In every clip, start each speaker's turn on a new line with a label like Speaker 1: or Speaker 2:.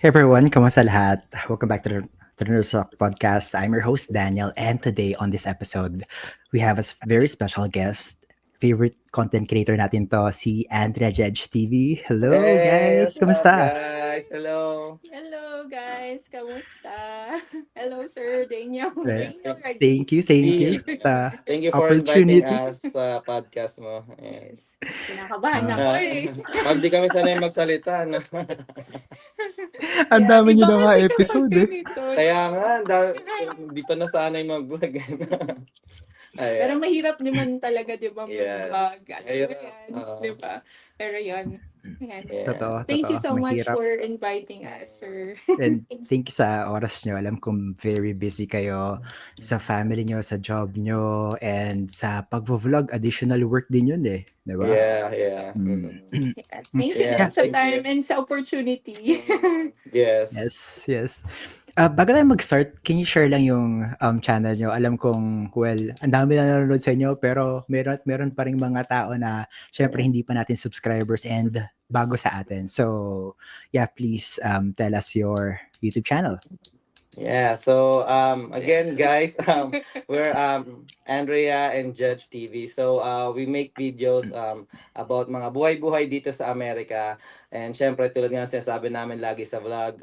Speaker 1: Hey everyone, kamusta lahat? Welcome back to the Nurse Talk podcast. I'm your host Daniel, and today on this episode, we have a very special guest. Favorite content creator natin to, si Andrea Jedge TV. Hello
Speaker 2: Hey,
Speaker 1: guys,
Speaker 2: what's up,
Speaker 1: kamusta?
Speaker 2: guys? Hello.
Speaker 3: Hello guys, kamusta? Hello Sir Daniel.
Speaker 1: Well,
Speaker 3: Daniel already.
Speaker 1: thank you
Speaker 2: Di,
Speaker 1: sa
Speaker 2: thank you for inviting
Speaker 1: opportunity.
Speaker 2: us sa podcast mo. Ayan.
Speaker 3: Yes. Kinakabahan
Speaker 1: Ah,
Speaker 3: ako
Speaker 2: Ah,
Speaker 3: eh.
Speaker 2: pag di kami sanay magsalita, no?
Speaker 1: ang
Speaker 3: Yan,
Speaker 1: dami
Speaker 3: iba
Speaker 1: nyo na mga
Speaker 3: kasi kapag
Speaker 1: episode eh.
Speaker 3: ganito.
Speaker 2: Kaya nga, di pa nasanay mag-vlog.
Speaker 3: Pero
Speaker 2: Ayan.
Speaker 3: mahirap naman talaga, di ba,
Speaker 2: Yes.
Speaker 3: mag-vlog. Alam mo
Speaker 2: Ayun.
Speaker 3: yan, di ba? Pero yan. Yan.
Speaker 2: Yeah.
Speaker 3: Thank you
Speaker 1: Totoo,
Speaker 3: so much
Speaker 1: mahirap.
Speaker 3: for inviting us, sir.
Speaker 1: And thank you sa oras nyo. Alam kong very busy kayo sa family nyo, sa job nyo, and sa pag-vlog. Additional work din yun eh. Di ba?
Speaker 2: Yeah, yeah.
Speaker 1: Mm.
Speaker 3: Yeah. Thank you
Speaker 2: Yeah,
Speaker 3: din
Speaker 1: Yeah,
Speaker 3: sa
Speaker 2: thank
Speaker 3: time
Speaker 2: you.
Speaker 3: and sa opportunity.
Speaker 2: Yes.
Speaker 1: yes. Bago tayo mag-start, can you share lang yung channel nyo? Alam kong, well, ang dami na nanonood sa inyo, pero meron pa rin mga tao na syempre hindi pa natin subscribers and bago sa atin. So, yeah, please tell us your YouTube channel.
Speaker 2: Yeah, so again guys, we're Andrea and Judge TV. So we make videos about mga buhay-buhay dito sa Amerika. And syempre tulad nga sinasabi namin lagi sa vlog,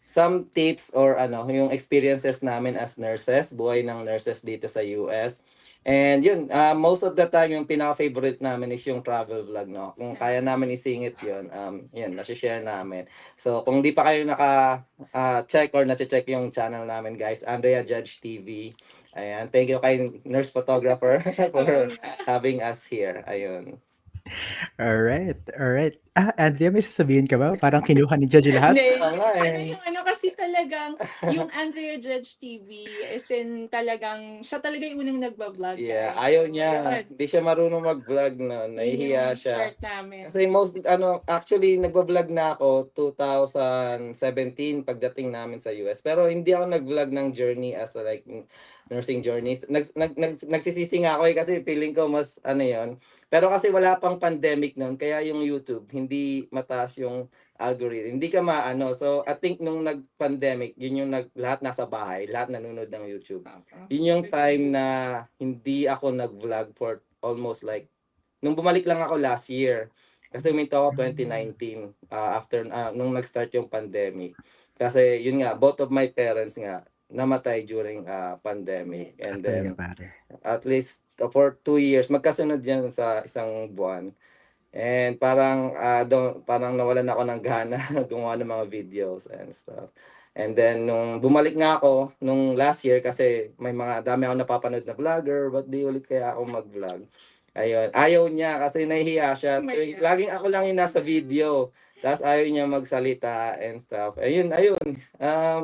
Speaker 2: some tips or yung experiences namin as nurses, buhay ng nurses dito sa US. And yun, most of the time yung pinaka-favorite namin is yung travel vlog, no? Kung kaya namin isingit yun, yun, nasi-share namin. So kung di pa kayo check or na-check yung channel namin guys, Andrea Judge TV. Ayan, thank you kay nurse photographer
Speaker 3: Oo
Speaker 2: for
Speaker 3: nga.
Speaker 2: having us here. Ayun.
Speaker 1: Alright. Andrea, may sasabihin ka ba? Parang kinuha ni Judge lahat?
Speaker 3: Hindi,
Speaker 2: Oo nga
Speaker 3: ano
Speaker 2: eh.
Speaker 3: yung ano kasi talagang yung Andrea Judge TV as in talagang siya talaga yung unang nagba-vlog
Speaker 2: Yeah,
Speaker 3: guys.
Speaker 2: ayaw
Speaker 3: So,
Speaker 2: niya.
Speaker 3: yun.
Speaker 2: Hindi siya marunong mag-vlog no.
Speaker 3: Yun
Speaker 2: Nahihiya
Speaker 3: yung
Speaker 2: siya.
Speaker 3: start namin.
Speaker 2: Kasi actually nagba-vlog na ako 2017 pagdating namin sa US. Pero hindi ako nag-vlog ng journey as a, like nursing journey. Nagsisisi nga ako eh kasi feeling ko mas ano 'yon. Pero kasi wala pang pandemic noon kaya yung YouTube hindi mataas yung algorithm. Hindi ka maano. So I think nung nag-pandemic, yun yung lahat nasa bahay, lahat nanonood ng YouTube.
Speaker 3: Oo.
Speaker 2: Yun yung time na hindi ako nag-vlog for almost like nung bumalik lang ako last year. Kasi uminto ako 2019 after nung nag-start yung pandemic. Kasi yun nga, both of my parents nga namatay during pandemic. And
Speaker 1: Talaga
Speaker 2: then
Speaker 1: pare.
Speaker 2: at least for 2 years, magkasunod yan sa isang buwan. And parang nawalan ako ng gana gumawa ng mga videos and stuff. And then nung bumalik nga ako nung last year kasi may mga dami ako napapanood na vlogger, but di ulit kaya ako mag-vlog. Ayun, ayaw niya kasi nahihiya siya.
Speaker 3: Maya.
Speaker 2: Laging ako lang yung nasa video. Tapos ayaw niya magsalita and stuff. Ayun.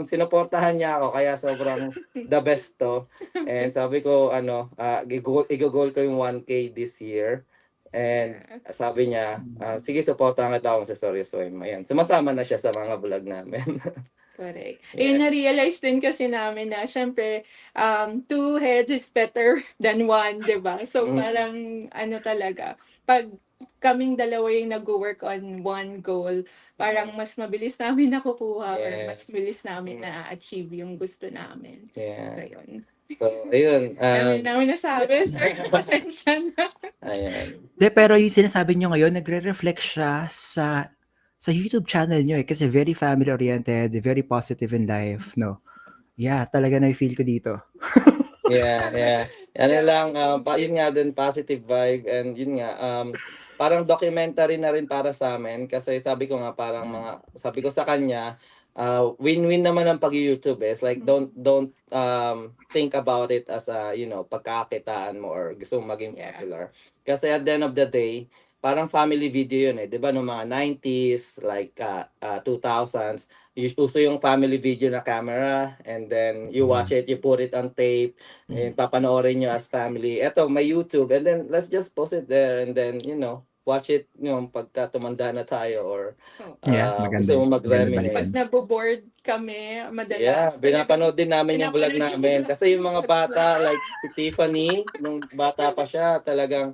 Speaker 2: Sinuportahan niya ako kaya sobrang the best to. And sabi ko i-goal ko yung 1K this year. And
Speaker 3: Yeah.
Speaker 2: sabi niya, sige, supportahan kita kung sa Story Swim. Ayan, sumasama na siya sa mga vlog namin.
Speaker 3: Correct. Eh,
Speaker 2: Yeah.
Speaker 3: na-realize din kasi namin na, syempre, two heads is better than one, di ba? So,
Speaker 2: Mm,
Speaker 3: parang, ano talaga, pag kaming dalawa yung nag-work on one goal, parang mas mabilis namin nakukuha or mas
Speaker 2: yes.
Speaker 3: mabilis namin
Speaker 2: Mm,
Speaker 3: na-achieve yung gusto namin. So,
Speaker 2: yeah.
Speaker 3: yun.
Speaker 2: So, ayun.
Speaker 3: Dami namin nasabi, sir. Pasensya na.
Speaker 2: Ayan.
Speaker 1: Pero yung sinasabi nyo ngayon, nagre-reflect siya sa YouTube channel nyo eh. Kasi very family-oriented, very positive in life, no? Yeah, talaga na-feel ko dito.
Speaker 2: Yeah. Ano lang, yun nga din, positive vibe. And yun nga, parang documentary na rin para sa amin. Kasi sabi ko nga, sabi ko sa kanya, win-win naman ang pag-YouTube eh. It's like, don't think about it as pagkakitaan mo or gusto mong maging
Speaker 3: Yeah.
Speaker 2: popular. Kasi at the end of the day, parang family video yun eh. Di ba, noong mga 90s, like 2000s, uso yung family video na camera and then you watch it, you put it on tape, and papanoorin nyo as family. Eto, may YouTube and then let's just post it there and then, watch it pagka tumanda na tayo or
Speaker 3: Oh.
Speaker 1: Yeah,
Speaker 2: gusto
Speaker 1: maganda yun.
Speaker 2: mo
Speaker 1: Maganda
Speaker 3: Pag
Speaker 1: balikan.
Speaker 2: mag-reminisce.
Speaker 3: naboboard kami,
Speaker 2: Yeah,
Speaker 3: madalas talagang
Speaker 2: pinapanood din namin yung vlog
Speaker 3: pinapanood
Speaker 2: namin. Kasi yung mga
Speaker 3: vlog.
Speaker 2: bata, like si Tiffany, nung bata pa siya, talagang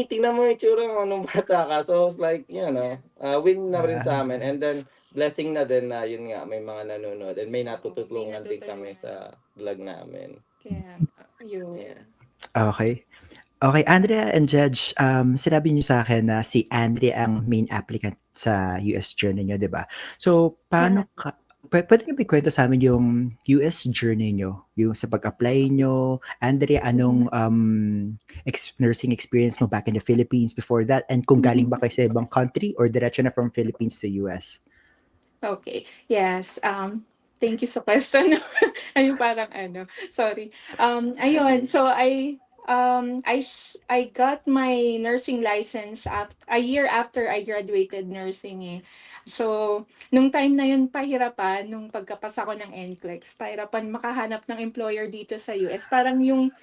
Speaker 2: tingnan mo yung tsura mo nung bata ka. So, it's like, win na rin sa amin. And then, blessing na din na, yun nga, may mga nanonood. And may natutulungan din kami sa vlog namin.
Speaker 3: Kaya, yun.
Speaker 2: Yeah.
Speaker 1: Okay. Okay, Andrea and Judge, sinabi niyo sa akin na si Andrea ang main applicant sa US journey niyo, 'di ba? So, paano ka puwede niyo ba ikwento sa amin yung US journey niyo, yung sa pag-apply niyo? Andrea, anong, nursing experience mo back in the Philippines before that? And kung galing ba kayo sa ibang country or diretso na from Philippines to US?
Speaker 3: Okay. Yes. Thank you sa question. Ayun parang sorry. Ayun. So I got my nursing license a year after I graduated nursing eh. So nung time na yun pahirapan nung pagkapasa ko ng NCLEX, pahirapan makahanap ng employer dito sa US. Parang yung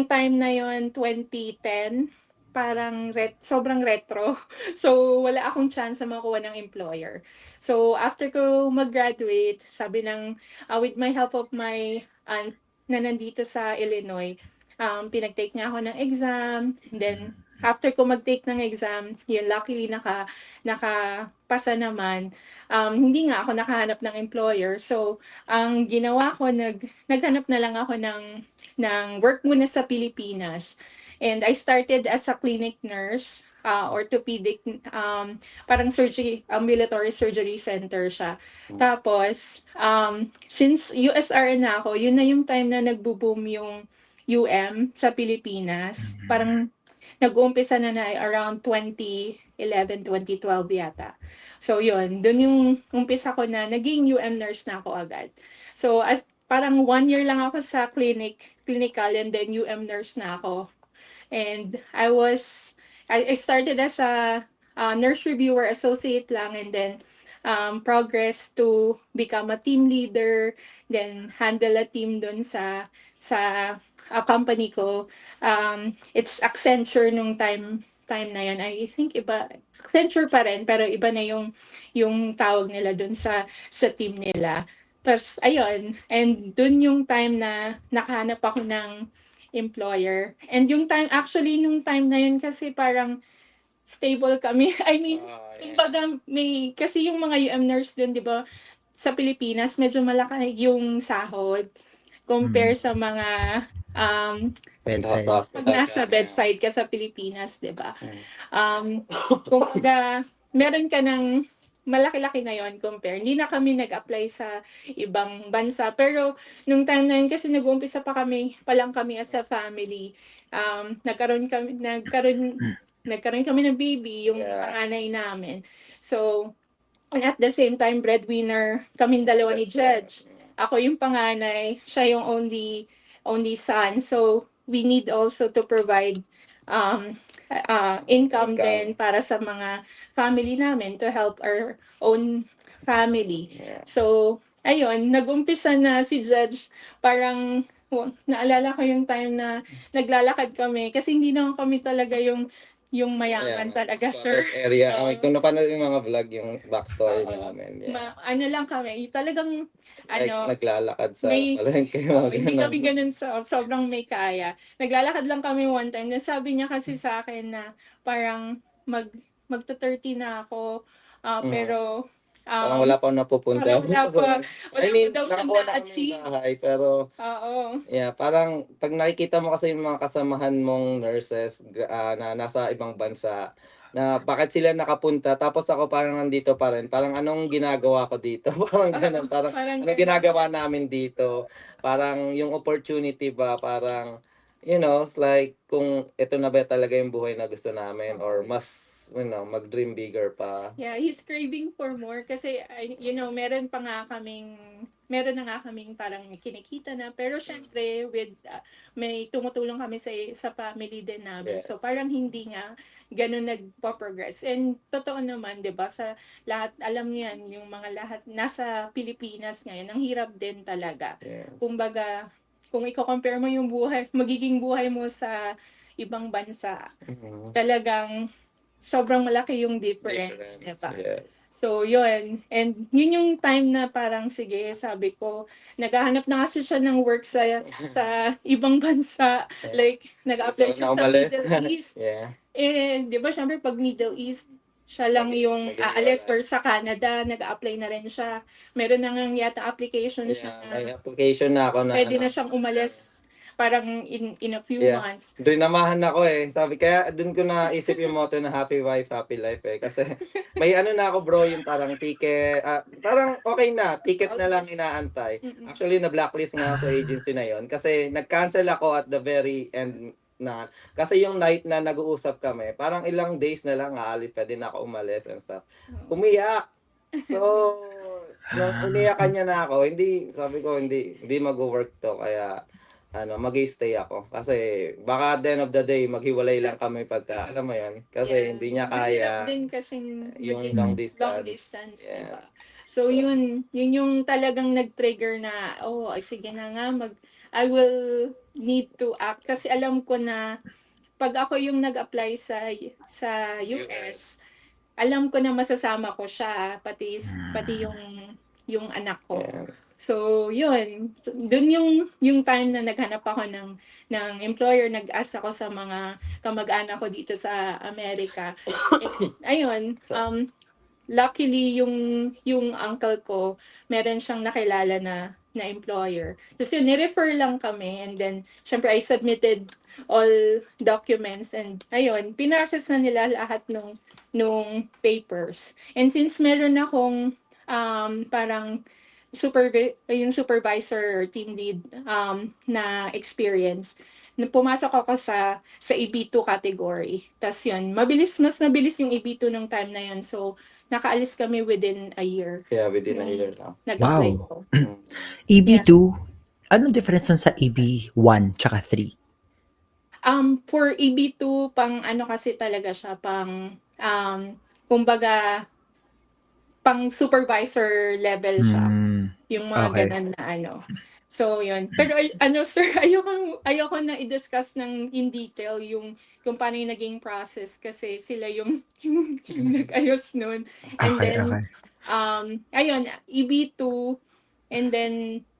Speaker 3: time na yun 2010 parang sobrang retro. So, wala akong chance na makuha ng employer. So, after ko mag-graduate, sabi with my help of my aunt na nandito sa Illinois, pinag-take niya ako ng exam. Then, after ko mag-take ng exam, yun, luckily nakapasa naman. Hindi nga ako nakahanap ng employer. So, ang ginawa ko, naghanap na lang ako ng work muna sa Pilipinas. And I started as a clinic nurse, orthopedic, parang ambulatory surgery center siya. Tapos, since USRN na ako, yun na yung time na nagbo-boom yung sa Pilipinas. Parang nag-uumpisa na around 2011, 2012 yata. So yun, dun yung umpisa ko na naging nurse na ako agad. So parang 1 year lang ako sa clinical and then nurse na ako. And I started as a nurse reviewer associate lang and then progress to become a team leader, then handle a team dun sa company ko. It's Accenture nung time na yun. I think Accenture pa rin, pero iba na yung tawag nila dun sa team nila. Tapos, ayun. And dun yung time na nakahanap ako ng employer. And actually, nung time na yun kasi parang stable kami. I mean, kumbaga kasi yung mga nurse dun, di ba, sa Pilipinas, medyo malaki yung sahod compare sa mga
Speaker 1: Bedside.
Speaker 3: pag nasa bedside ka sa Pilipinas, di ba? Kumbaga, meron ka ng malaki-laki na yon compare. Hindi na kami nag-apply sa ibang bansa. Pero, nung time na yun, kasi nag-uumpisa pa lang kami as a family. Nagkaroon kami ng baby, yung panganay namin. So, and at the same time, breadwinner kaming dalawa ni Judge. Ako yung panganay, siya yung only son. So, we need also to provide income din para sa mga family namin to help our own family.
Speaker 2: Yeah.
Speaker 3: So, ayun, nag-umpisa na si Judge, parang naalala ko yung time na naglalakad kami kasi hindi naman kami talaga yung mayaman talaga, sir.
Speaker 2: Area. Kung napanood yung mga vlog, yung backstory namin. Yeah.
Speaker 3: Ano lang kami, talagang
Speaker 2: Naglalakad sa
Speaker 3: may-
Speaker 2: palengke.
Speaker 3: hindi kami ganun sobrang may kaya. Naglalakad lang kami one time. Nasabi niya kasi sa akin na parang magto-30 na ako. Pero
Speaker 2: Parang wala pa akong napupunta.
Speaker 3: parang wala pa daw siyang
Speaker 2: nakakuha na
Speaker 3: na-achieve.
Speaker 2: kaming bahay, pero
Speaker 3: Oo.
Speaker 2: yeah, parang pag nakikita mo kasi yung mga kasamahan mong nurses na nasa ibang bansa, na bakit sila nakapunta, tapos ako parang nandito pa rin. Parang anong ginagawa ko dito? Parang ganun. Parang anong
Speaker 3: ganun.
Speaker 2: ginagawa namin dito? Parang yung opportunity ba, parang, it's like, kung ito na ba talaga yung buhay na gusto namin, or mas, mag-dream bigger pa.
Speaker 3: Yeah, he's craving for more kasi meron na nga kaming parang kinikita na, pero syempre may tumutulong kami sa family din namin.
Speaker 2: Yes.
Speaker 3: So parang hindi nga ganun nagpo-progress. And totoo naman, 'di ba, sa lahat, alam niyan, yung mga lahat nasa Pilipinas ngayon, ang hirap din talaga.
Speaker 2: Yes.
Speaker 3: Kumbaga, kung i-compare mo yung magiging buhay mo sa ibang bansa, talagang sobrang malaki yung difference, di ba?
Speaker 2: Yes.
Speaker 3: So, yun. And yun yung time na parang, sige, sabi ko, naghahanap na kasi siya ng work sa ibang bansa.
Speaker 2: Yeah.
Speaker 3: Like, nag-apply
Speaker 2: So,
Speaker 3: siya sa
Speaker 2: naumalis.
Speaker 3: Middle East.
Speaker 2: Yeah.
Speaker 3: Eh, di ba, syempre, pag Middle East, siya lang yung aalis, or sa Canada, nag-apply na rin siya. Meron na nga yata application siya
Speaker 2: Yeah,
Speaker 3: na
Speaker 2: may application na ako na
Speaker 3: pwede
Speaker 2: ano.
Speaker 3: na siyang umalis parang in a few
Speaker 2: Yeah.
Speaker 3: months.
Speaker 2: Doon namahan ako eh. Sabi, kaya doon ko naisip yung motto na happy wife, happy life eh. Kasi may ano na ako bro, yung parang ticket, parang okay na, ticket na lang inaantay.
Speaker 3: Mm-mm.
Speaker 2: Actually, na-blacklist nga ako sa agency na yon kasi nag-cancel ako at the very end na. Kasi yung night na nag-uusap kami, parang ilang days na lang aalis, pwede na ako umalis and stuff. Umiyak! So, nung umiyakan niya na ako, sabi ko, hindi mag-work to, kaya mag-stay ako. Kasi baka at the end of the day, maghiwalay lang kami pagka, alam mo yun, kasi hindi niya
Speaker 3: Mahirap
Speaker 2: kaya
Speaker 3: din kasing
Speaker 2: yung
Speaker 3: maging
Speaker 2: long
Speaker 3: long
Speaker 2: distance.
Speaker 3: distance,
Speaker 2: Yeah.
Speaker 3: diba? So, yun yung talagang nag-trigger na, ay, sige na nga, I will need to act. Kasi alam ko na, pag ako yung nag-apply sa US, alam ko na masasama ko siya, pati yung anak ko.
Speaker 2: Yeah.
Speaker 3: So, yun. So, dun yung time na naghanap ako ng employer, nag-ask ako sa mga kamag-anak ko dito sa Amerika. Ayun, luckily yung uncle ko, meron siyang nakilala na employer. Tapos yun, ni-refer lang kami, and then, syempre, I submitted all documents, and ayun, pinrocess na nila lahat nung papers. And since meron akong parang yung supervisor or team lead na experience, pumasok ako sa EB2 category. Tapos yun, mas mabilis yung EB2 nung time na yun. So, nakaalis kami within a year.
Speaker 2: Yeah, within a year now.
Speaker 3: Nag-apply
Speaker 1: Wow.
Speaker 3: ko.
Speaker 1: EB2, anong difference nun sa EB1 tsaka 3?
Speaker 3: For EB2, pang ano kasi talaga siya, kumbaga, pang supervisor level siya. Yung mga
Speaker 1: Okay.
Speaker 3: ganun na ano. So, yun. Pero sir, ayoko na i-discuss in detail yung kung paano yung naging process kasi sila yung nag-ayos nun. And
Speaker 1: Okay,
Speaker 3: then,
Speaker 1: okay.
Speaker 3: ayun, EB2, and then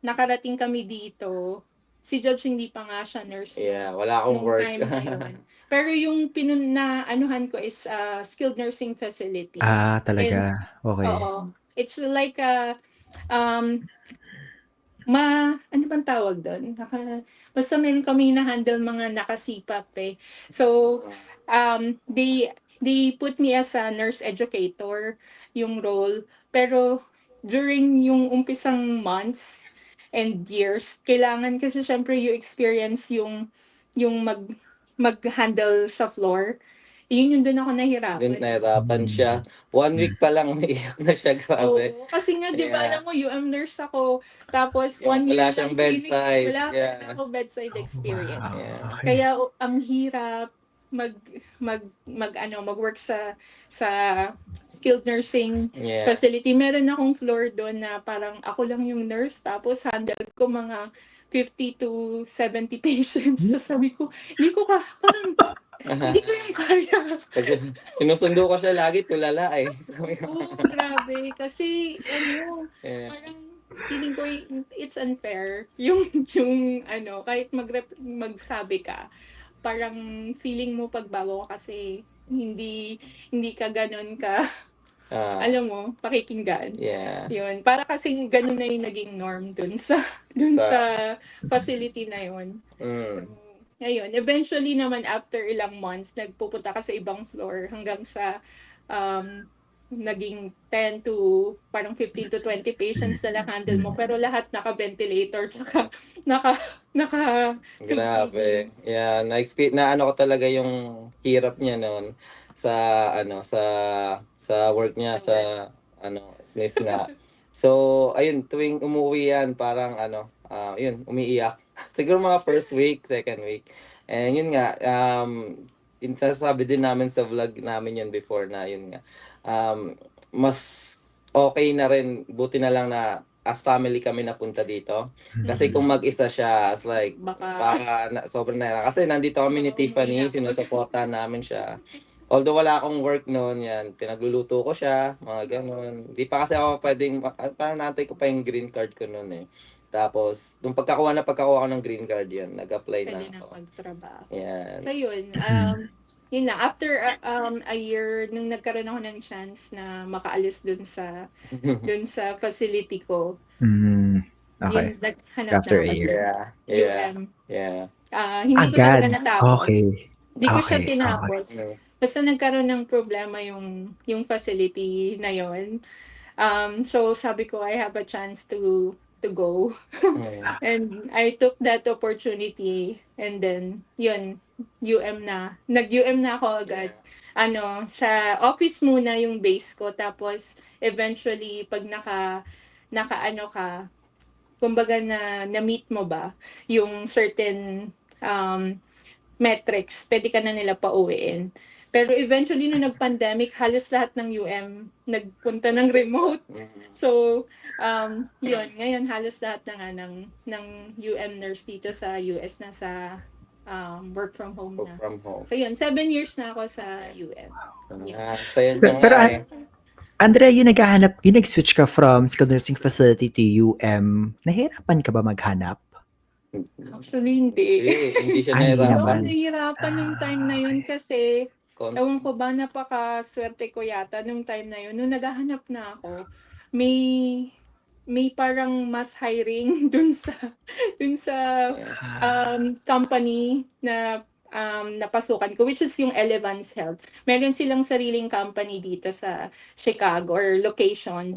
Speaker 3: nakarating kami dito. Si Judge hindi pa nga siya nurse
Speaker 2: Yeah, wala akong
Speaker 3: nung
Speaker 2: work.
Speaker 3: time na yun. Pero yung anuhan ko is skilled nursing facility.
Speaker 1: Talaga. Okay.
Speaker 3: Oo. It's like ano bang tawag doon? Basta meron kami na-handle mga nakasipap eh. So, they put me as a nurse educator, yung role. Pero, during yung umpisang months and years, kailangan kasi syempre you experience yung mag-handle sa floor. Yun yung doon ako
Speaker 2: Doon
Speaker 3: nahirapan.
Speaker 2: nahirapan siya. 1 week pa lang umiiyak na siya, grabe.
Speaker 3: Oo, kasi nga, di ba,
Speaker 2: Yeah.
Speaker 3: alam mo, nurse ako, tapos
Speaker 2: Yeah,
Speaker 3: 1 year
Speaker 2: wala
Speaker 3: lang
Speaker 2: siyang
Speaker 3: clinic,
Speaker 2: bedside.
Speaker 3: wala
Speaker 2: Yeah.
Speaker 3: ako bedside experience.
Speaker 1: Wow.
Speaker 2: Yeah.
Speaker 1: Okay.
Speaker 3: Kaya, ang hirap mag-work sa skilled nursing
Speaker 2: Yeah.
Speaker 3: facility. Meron akong floor doon na parang ako lang yung nurse, tapos handle ko mga 50 to 70 patients. So, sabi ko, parang, hindi ko yung kaya.
Speaker 2: Kasi sinusundo ko siya lagi, tulala eh.
Speaker 3: Oo, grabe. Kasi,
Speaker 2: Yeah.
Speaker 3: parang feeling ko it's unfair. Yung kahit magsabi ka, parang feeling mo pagbago ka kasi hindi ka ganun ka, alam mo, pakikinggan.
Speaker 2: Yeah.
Speaker 3: Yun. Para kasing ganun na yung naging norm dun sa facility na yun. Ngayon, eventually naman after ilang months, nagpupunta ka sa ibang floor hanggang sa naging 10 to parang 15 to 20 patients na handle mo, pero lahat naka-ventilator tsaka naka
Speaker 2: Grabe. Yeah, na ano ko talaga yung hirap niya noon sa sa work niya sa sniff nga. So, ayun, tuwing umuwi yan, parang yun, umiiyak. Siguro mga first week, second week. And yun nga, sasabi din namin sa vlog namin yun before na yun nga. Mas okay na rin, buti na lang na as family kami napunta dito. Kasi kung mag-isa siya, as like,
Speaker 3: Baka
Speaker 2: sobrang na. Kasi nandito kami ni
Speaker 3: Baka
Speaker 2: Tiffany,
Speaker 3: umuwi na ako.
Speaker 2: sinusuportahan namin siya. although wala akong work noon, yan, pinagluluto ko siya, mga ganun. Hindi pa kasi ako pwedeng, parang natay ko pa yung green card ko noon eh. Tapos, nung pagkakuha ko ng green card yan, nag-apply na
Speaker 3: Pwede na
Speaker 2: ako.
Speaker 3: magtrabaho.
Speaker 2: Yan.
Speaker 3: So yun, yun na, after a year, nung nagkaroon ako ng chance na makaalis dun sa facility ko,
Speaker 1: Okay.
Speaker 3: yun, naghanap na
Speaker 1: After a
Speaker 3: ako
Speaker 1: year.
Speaker 3: ng
Speaker 2: Yeah.
Speaker 3: UM.
Speaker 2: Yeah.
Speaker 3: Hindi ko talaga
Speaker 1: Agad.
Speaker 3: natapos.
Speaker 1: Okay.
Speaker 3: Hindi ko siya
Speaker 1: Okay.
Speaker 3: tinapos.
Speaker 2: Mm.
Speaker 3: Basta nagkaroon ng problema yung facility na yon. So sabi ko, I have a chance to go.
Speaker 2: Mm.
Speaker 3: And I took that opportunity, and then yun, UM na. Nag-UM na ako agad. Sa office muna yung base ko, tapos eventually pag naka ka, kumbaga na-meet mo ba yung certain metrics, pwede ka na nila pauwiin. Pero eventually, nung nag-pandemic, halos lahat ng UM nagpunta ng remote. So, yun, ngayon halos lahat na nga ng UM nurse dito sa US na sa work from home
Speaker 2: Work
Speaker 3: na.
Speaker 2: from home.
Speaker 3: So yun, 7 years na ako sa UM.
Speaker 2: So yun na
Speaker 1: Pero,
Speaker 2: nga eh.
Speaker 1: Andrea, yung nag-switch ka from skilled nursing facility to UM, nahirapan ka ba maghanap?
Speaker 3: Actually, hindi.
Speaker 2: Hindi siya
Speaker 1: Hindi
Speaker 3: Ako
Speaker 1: naman.
Speaker 3: nahihirapan nung time na yun
Speaker 1: Okay.
Speaker 3: kasi
Speaker 2: Kon-
Speaker 3: ewan ko ba, napaka-swerte ko yata nung time na yun. Nung naghahanap na ako, may may parang mas hiring dun sa company na napasukan ko, which is yung Elevance Health. Meron silang sariling company dito sa Chicago or location.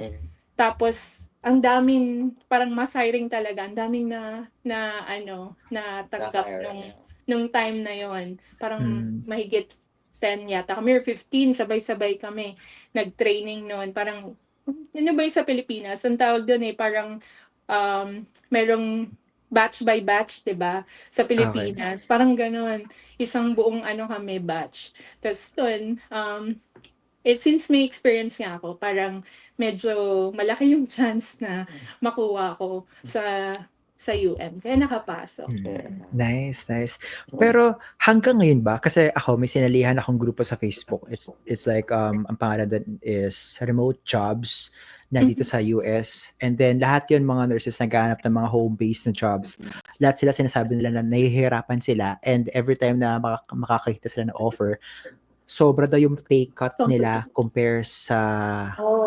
Speaker 3: Tapos ang daming parang mas hiring talaga, ang daming na tanggap nung time na yon. Parang mahigit 10 yata kami or 15, sabay-sabay kami nag-training noon. Parang ano ba yung sa Pilipinas? Ang tawag doon parang merong batch by batch, 'di ba? Sa Pilipinas, parang ganoon. Isang buong kami batch. Tapos doon, since may experience nga ako, parang medyo malaki yung chance na makuha ko sa UM. Kaya nakapasok.
Speaker 1: Nice, nice. Pero hanggang ngayon ba? Kasi ako may sinalihan akong grupo sa Facebook. It's like ang pangalan doon is remote jobs na dito sa US. And then lahat 'yon mga nurses naghahanap ng mga home-based na jobs. Lahat sila sinasabi nila na nahihirapan sila, and every time na makakakita sila ng offer, sobra daw yung pay cut nila compare sa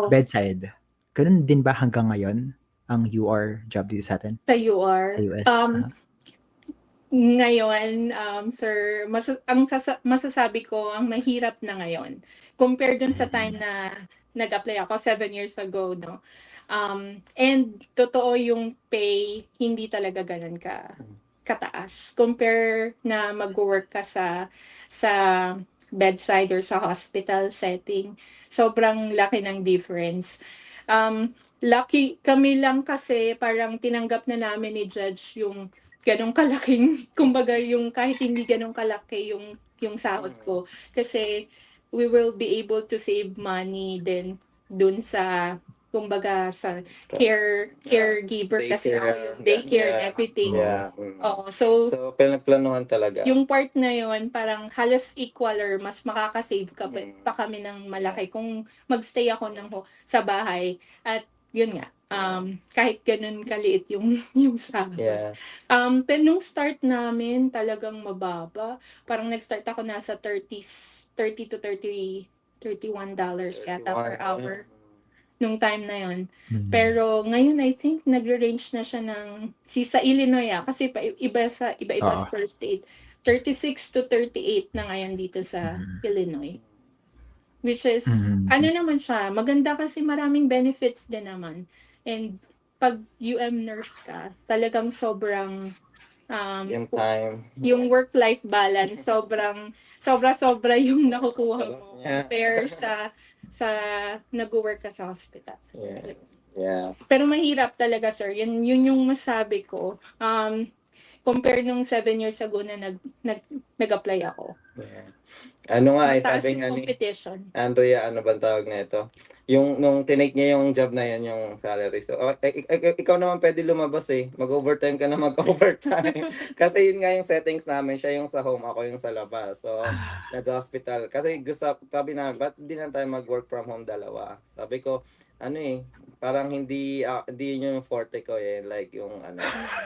Speaker 1: bedside. Ganun din ba hanggang ngayon ang UR job dito sa atin?
Speaker 3: Sa UR.
Speaker 1: Sa US?
Speaker 3: Ngayon, sir, masasabi ko, ang mahirap na ngayon. Compared dun sa time na nag-apply ako 7 years ago, no? And totoo yung pay, hindi talaga ganun kataas. Compare na mag-work ka sa bedside or sa hospital setting. Sobrang laki ng difference. Lucky kami lang kasi parang tinanggap na namin ni Judge yung ganong kalaking, kumbaga yung kahit hindi ganong kalaki yung sahod ko. Kasi we will be able to save money din dun sa, kumbaga sa caregiver kasi ako yung daycare and everything. So
Speaker 2: pinagplanuhan talaga.
Speaker 3: yung part na yon parang halos equal or mas makakasave pa kami ng malaki kung magstay ako sa bahay. At yun nga, kahit ganun kaliit yung sahod. Pero nung start namin, talagang mababa. Parang nag-start ako nasa 30 to $31 yata per hour nung time na yon. Pero ngayon, I think nagre-range na siya sa Illinois kasi iba-iba per state. 36 to 38 na ngayon dito sa Illinois. Which is, naman siya, maganda kasi maraming benefits din naman. And pag UM nurse ka, talagang sobrang yung work-life balance, sobra yung nakukuha mo compare sa nag-work ka sa hospital. Pero mahirap talaga, sir. Yun yung masabi ko. Compare nung 7 years ago na nag-apply ako.
Speaker 2: Ano nga
Speaker 3: Mataas
Speaker 2: sabi
Speaker 3: yung
Speaker 2: nga ni
Speaker 3: competition.
Speaker 2: Andrea, ano bang tawag na ito? yung nung tinake niya yung job na yun, yung salary. So, ikaw naman pwede lumabas eh. Mag-overtime ka na mag-overtime. Kasi yun nga yung settings namin. Siya yung sa home, ako yung sa labas. So,
Speaker 1: Ah,
Speaker 2: nag-hospital. Kasi sabi na, ba't di na tayo mag-work from home dalawa? Sabi ko, ano eh, parang hindi yun yung forte ko eh. Like yung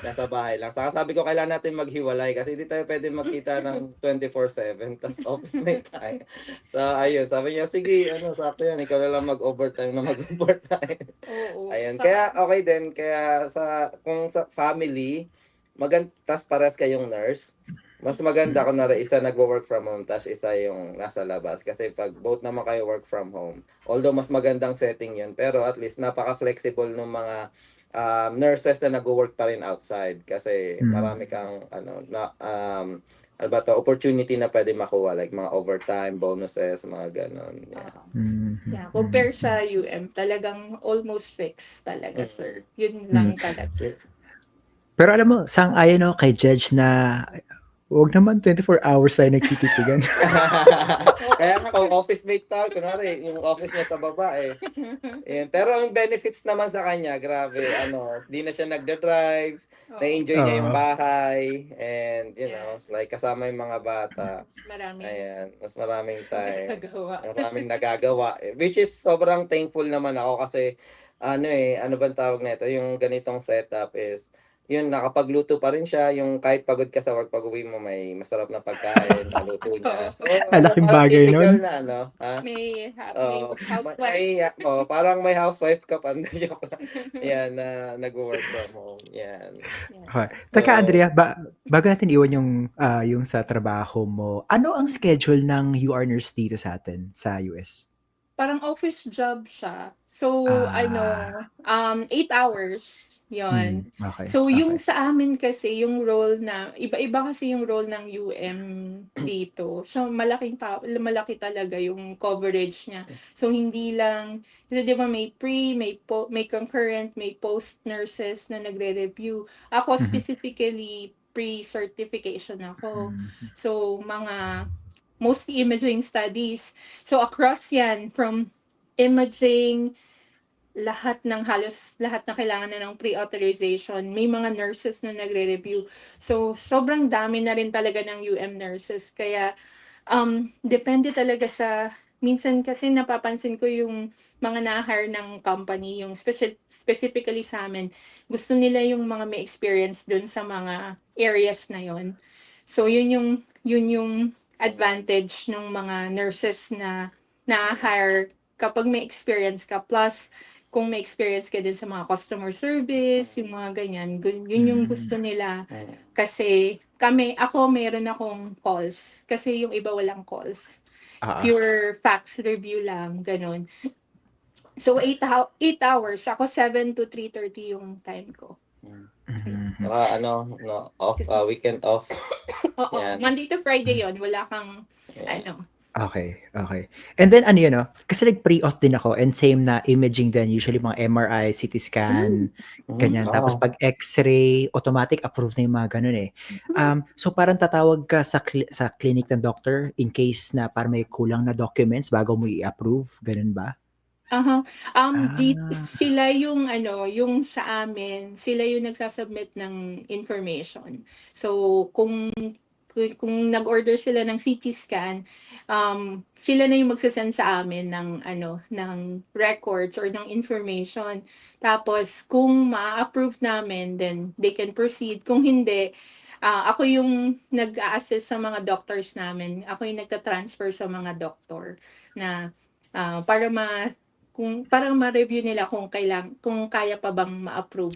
Speaker 2: nasa bahay lang. Saka sabi ko, kailangan natin maghiwalay kasi hindi tayo pwede magkita ng 24/7. Tapos office mate tayo. So, ayun, sabi niya, sige, sakto yan, ikaw na lang mag-overtime na mag-overtime.
Speaker 3: Oo.
Speaker 2: Ayun, kaya okay din, kaya kung sa family, tas pares kayong nurse, mas maganda kung isa nagwo-work from home, tas isa yung nasa labas. Kasi pag both naman kayo work from home, although mas magandang setting yun, pero at least napaka-flexible ng mga nurses na nagwo-work pa rin outside. Kasi marami kang, ano ba to, opportunity na pwede makuha, like mga overtime, bonuses, mga ganon. Yeah.
Speaker 3: Yeah, compare sa UM, talagang almost fixed talaga, sir. Yun lang talaga.
Speaker 1: Pero alam mo, sang-ayon ako kay Judge na huwag naman 24 hours tayo nagtititigan.
Speaker 2: Kaya nga kung office mate tayo, kunwari, yung office niya sa baba eh. Ayan. Pero ang benefits naman sa kanya, grabe, di na siya nagda-drive,
Speaker 3: Oo.
Speaker 2: na-enjoy niya yung
Speaker 1: Oo.
Speaker 2: bahay, and
Speaker 3: Yeah.
Speaker 2: like kasama yung mga bata.
Speaker 3: Maraming
Speaker 2: Ayan, mas maraming time.
Speaker 3: nagagawa.
Speaker 2: Maraming nagagawa. Which is sobrang thankful naman ako kasi ano bang tawag nito, yung ganitong setup is yun, nakapagluto pa rin siya, yung kahit pagod ka sa work, pag-uwi mo may masarap na pagkain, naluto niya.
Speaker 3: Oo.
Speaker 2: So,
Speaker 1: Ang laking
Speaker 2: parang
Speaker 1: bagay
Speaker 2: typical
Speaker 1: nun.
Speaker 2: na ha?
Speaker 3: May housewife.
Speaker 2: Parang may housewife ka pa. Joke lang. Yan, na nag-work from home. Yan.
Speaker 1: Okay.
Speaker 2: So,
Speaker 1: Teka Andrea, bago natin iwan yung sa trabaho mo, ano ang schedule ng UR nurse dito sa atin sa US?
Speaker 3: Parang office job siya. So,
Speaker 1: Ah,
Speaker 3: 8 hours. Yon.
Speaker 1: okay,
Speaker 3: So, yung
Speaker 1: okay.
Speaker 3: sa amin kasi, yung role na, iba-iba kasi yung role ng UM dito. So, malaki talaga yung coverage niya. So, hindi lang, kasi di ba may concurrent, may post nurses na nagre-review. Ako
Speaker 1: Mhm.
Speaker 3: specifically, pre-certification ako.
Speaker 1: Mhm.
Speaker 3: So, mostly imaging studies. So across yan, from imaging, halos lahat na kailangan na ng pre-authorization. May mga nurses na nagre-review. So sobrang dami na rin talaga ng UM nurses. Kaya depende talaga minsan kasi napapansin ko yung mga na-hire ng company, yung specifically sa amin, gusto nila yung mga may experience dun sa mga areas na yon. So yun yung advantage ng mga nurses na na-hire kapag may experience ka. Plus, kung may experience ka din sa mga customer service, yung mga ganyan, yun yung gusto nila. Kasi ako meron akong calls. Kasi yung iba walang calls.
Speaker 1: Ah,
Speaker 3: Pure facts review lang, ganun. So, 8 hours. Ako 7 to 3:30 yung time ko.
Speaker 1: mhm.
Speaker 2: saka weekend off.
Speaker 3: Oo,
Speaker 2: Yan.
Speaker 3: Monday to Friday yon. Wala kang,
Speaker 2: Yeah.
Speaker 1: Okay, okay. And then ano yun, kasi nag-pre-auth din ako and same na imaging din, usually mga MRI, CT scan, ganyan. Tapos
Speaker 2: Oh.
Speaker 1: pag X-ray, automatic approve na yung mga ganun eh. So parang tatawag ka sa clinic ng doctor in case na parang may kulang na documents bago mo i-approve, ganun ba?
Speaker 3: Aha.
Speaker 1: Ah,
Speaker 3: Sila yung yung sa amin, sila yung nagsasubmit ng information. So, kung nag-order sila ng CT scan, sila na yung magse-send sa amin ng records or ng information. Tapos, kung ma-approve namin, then they can proceed. Kung hindi, ako yung nag-a-assist sa mga doctors namin. Ako yung nagta-transfer sa mga doctor na para para ma-review nila kung kaya pa bang ma-approve.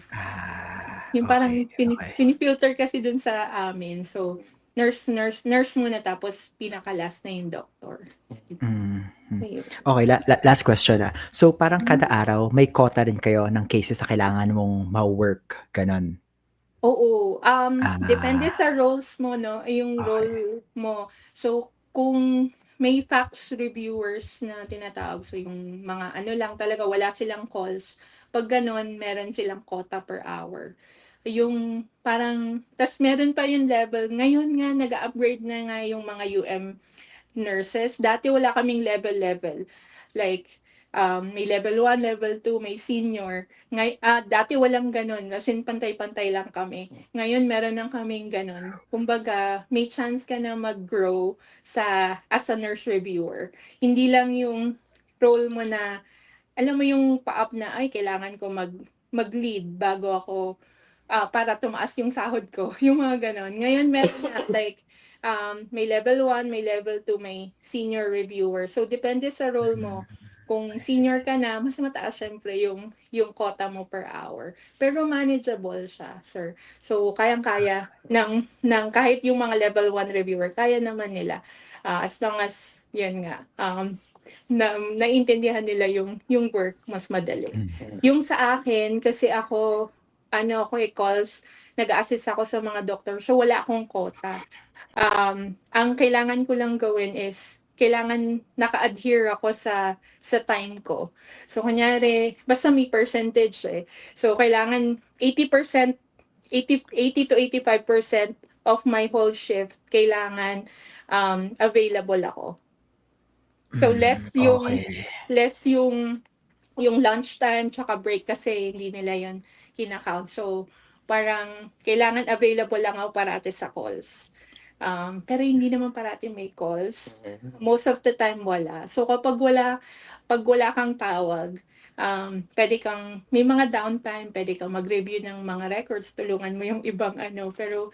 Speaker 3: Yung parang
Speaker 1: okay, okay.
Speaker 3: pinifilter kasi dun sa amin. So, nurse muna tapos pinaka-last na yung doctor.
Speaker 1: Mhm.
Speaker 3: Ayun.
Speaker 1: Okay, last question na. So parang kada araw may quota rin kayo ng cases na kailangan mong ma-work, gano'n?
Speaker 3: Oo, depende
Speaker 1: Ah,
Speaker 3: sa roles mo, no? Yung
Speaker 1: okay.
Speaker 3: role mo. So, kung may facts reviewers na tinatawag, so yung mga lang talaga, wala silang calls. Pag ganun, meron silang quota per hour. Yung parang, tas meron pa yung level. Ngayon nga, nag-upgrade na nga yung mga UM nurses. Dati wala kaming level. Like, may level 1, level 2, may senior. Dati walang ganun, as in pantay-pantay lang kami. Ngayon meron nang kaming ganun. Kumbaga, may chance ka na mag-grow as a nurse reviewer. Hindi lang yung role mo na, alam mo yung pa-up na, ay, kailangan ko mag-lead bago ako, para tumaas yung sahod ko. Yung mga ganon. Ngayon, meron na, like, may level 1, may level 2, may senior reviewer. So, depende sa role mo. Kung
Speaker 1: I see.
Speaker 3: senior ka na, mas mataas syempre yung quota mo per hour. Pero manageable siya, sir. So, kayang-kaya ng kahit yung mga level 1 reviewer, kaya naman nila. As long as, yan nga, naiintindihan nila yung work, mas madali.
Speaker 1: Mm.
Speaker 3: Yung sa akin, kasi ako calls, nag-assist ako sa mga doktor, so wala akong quota. Ang kailangan ko lang gawin is, kailangan naka-adhere ako sa time ko. So, kunyari, basta may percentage eh. So, kailangan 80%, 80 to 85% of my whole shift, kailangan available ako. So,
Speaker 1: Okay.
Speaker 3: less yung lunchtime tsaka break kasi hindi nila yon kinakount. So, parang kailangan available lang ako parati sa calls. Pero hindi naman parati may calls. Most of the time wala. So, pag wala kang tawag, may mga downtime, pwede kang mag-review ng mga records, tulungan mo yung ibang pero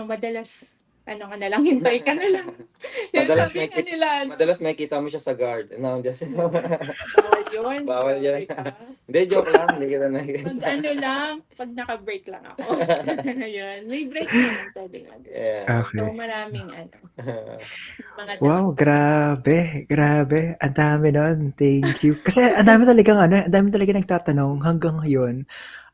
Speaker 3: madalas, ka na lang, hintay ka na lang. Yung
Speaker 2: Madalas
Speaker 3: sabi nga nila,
Speaker 2: Madalas makikita mo siya sa guard. No, just
Speaker 3: bawal yun.
Speaker 2: Bawal yan.
Speaker 3: grabe ka.
Speaker 2: Hindi, joke lang. Hindi kita nakikita.
Speaker 3: Pag lang, pag naka-break lang ako. Ayun. May break naman pwede nga.
Speaker 2: Yeah.
Speaker 3: So,
Speaker 1: Okay.
Speaker 3: maraming mga
Speaker 1: Wow,
Speaker 3: down.
Speaker 1: grabe, grabe. Ang dami nun. Thank you. Kasi ang dami talaga nagtatanong hanggang ngayon.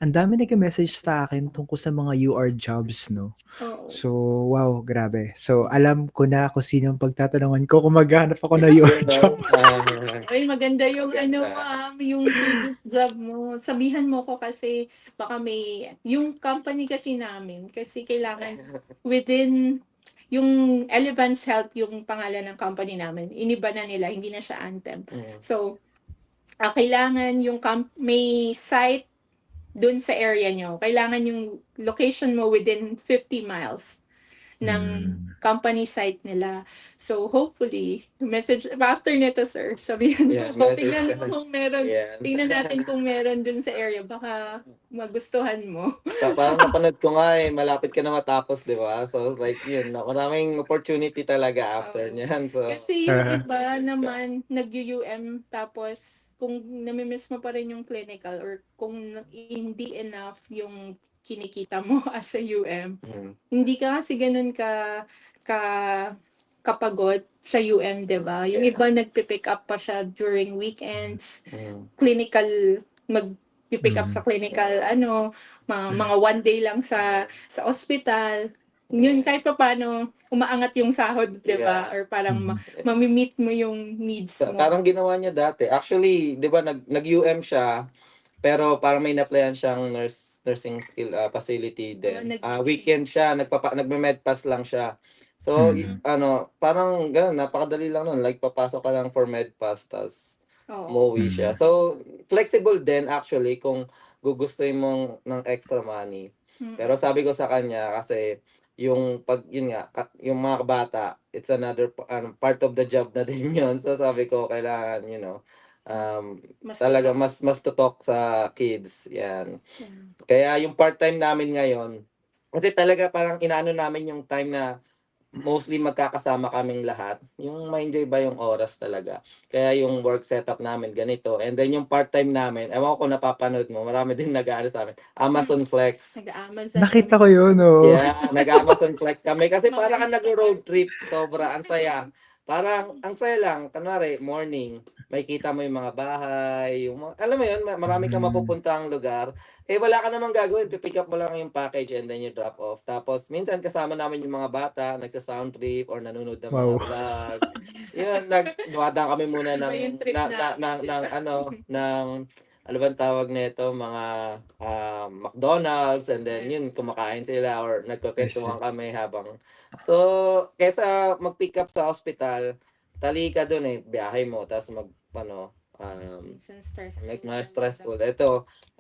Speaker 1: Ang dami nag-message sa akin tungkol sa mga UR jobs, no?
Speaker 3: Oo.
Speaker 1: So, wow, grabe. So, alam ko na kung sino ang pagtatanungan ko kung maghanap ako ng UR job.
Speaker 3: Ay, maganda yung
Speaker 2: Maganda.
Speaker 3: yung previous job mo. Sabihan mo ko kasi baka yung company kasi namin, kasi kailangan within yung Elevance Health yung pangalan ng company namin. Iniba na nila, hindi na siya Anthem. So, kailangan may site dun sa area nyo. Kailangan yung location mo within 50 miles ng company site nila. So, hopefully, message, after nito, sir, sabihan
Speaker 2: Yeah,
Speaker 3: mo ko,
Speaker 2: message
Speaker 3: tingnan
Speaker 2: ka.
Speaker 3: mo kung meron,
Speaker 2: Yeah.
Speaker 3: tingnan natin kung meron dun sa area, baka magustuhan mo.
Speaker 2: Parang napanood ko nga malapit ka na matapos, di ba? So, it's like, yun, maraming opportunity talaga after
Speaker 3: Oo.
Speaker 2: niyan. So,
Speaker 3: Kasi yung iba naman, nag-UM, tapos kung namimiss mo pa rin yung clinical or kung hindi enough yung kinikita mo as a UM, hindi ka kasi ganun ka kapagod sa UM, 'di ba? Yung iba nagpi-pick up pa siya during weekends, clinical mag-pick up sa clinical mga one day lang sa ospital. Yun kahit pa paano umaangat yung sahod, 'di ba?
Speaker 2: Yeah.
Speaker 3: Or parang mami-meet mo yung needs mo.
Speaker 2: Parang ginawa niya dati. Actually, di ba, nag-UM siya, pero parang may na-applyan siyang nursing skill facility din. Weekend siya, nagme-med pass lang siya. So, parang gano'n, napakadali lang nun. Like, papasok ka lang for med pass, tas
Speaker 3: Oo.
Speaker 2: umuwi siya. So, flexible din actually kung gugustuhin mong ng extra money. Pero sabi ko sa kanya, kasi yun nga, yung mga bata, it's another part of the job na din yun. So, sabi ko, kailangan, talaga mas tutok sa kids. Yan. Kaya yung part-time namin ngayon, kasi talaga parang inaano namin yung time na mostly magkakasama kaming lahat. Yung ma-enjoy ba yung oras talaga. Kaya yung work setup namin ganito. And then yung part-time namin, ewan ko kung napapanood mo, marami din nag-aano sa amin. Amazon Flex.
Speaker 3: Nag-Amazon.
Speaker 1: Nakita ko yun, oh.
Speaker 2: Yeah, nag-Amazon Flex kami. Kasi parang nag-road trip. Sobra, ang saya. Parang, ang saya lang. Kunwari, morning, may kita mo yung mga bahay. Alam mo yun, marami kang mapupuntang lugar. Wala ka namang gagawin. Pipick up mo lang yung package and then you drop off. Tapos, minsan kasama namin yung mga bata, nagsa-sound trip or nanonood ng mga
Speaker 1: Wow.
Speaker 2: vlog. Yun, dumadaan kami muna
Speaker 3: Iba yung trip
Speaker 2: ng ano bang tawag nito, mga McDonald's, and then yun, kumakain sila or nagkukwentuhan kami habang. So, kesa mag-pick up sa hospital, tali ka dun biyahe mo, tapos
Speaker 3: Minsan stressful
Speaker 2: like mga
Speaker 3: talaga.
Speaker 2: stressful. Ito,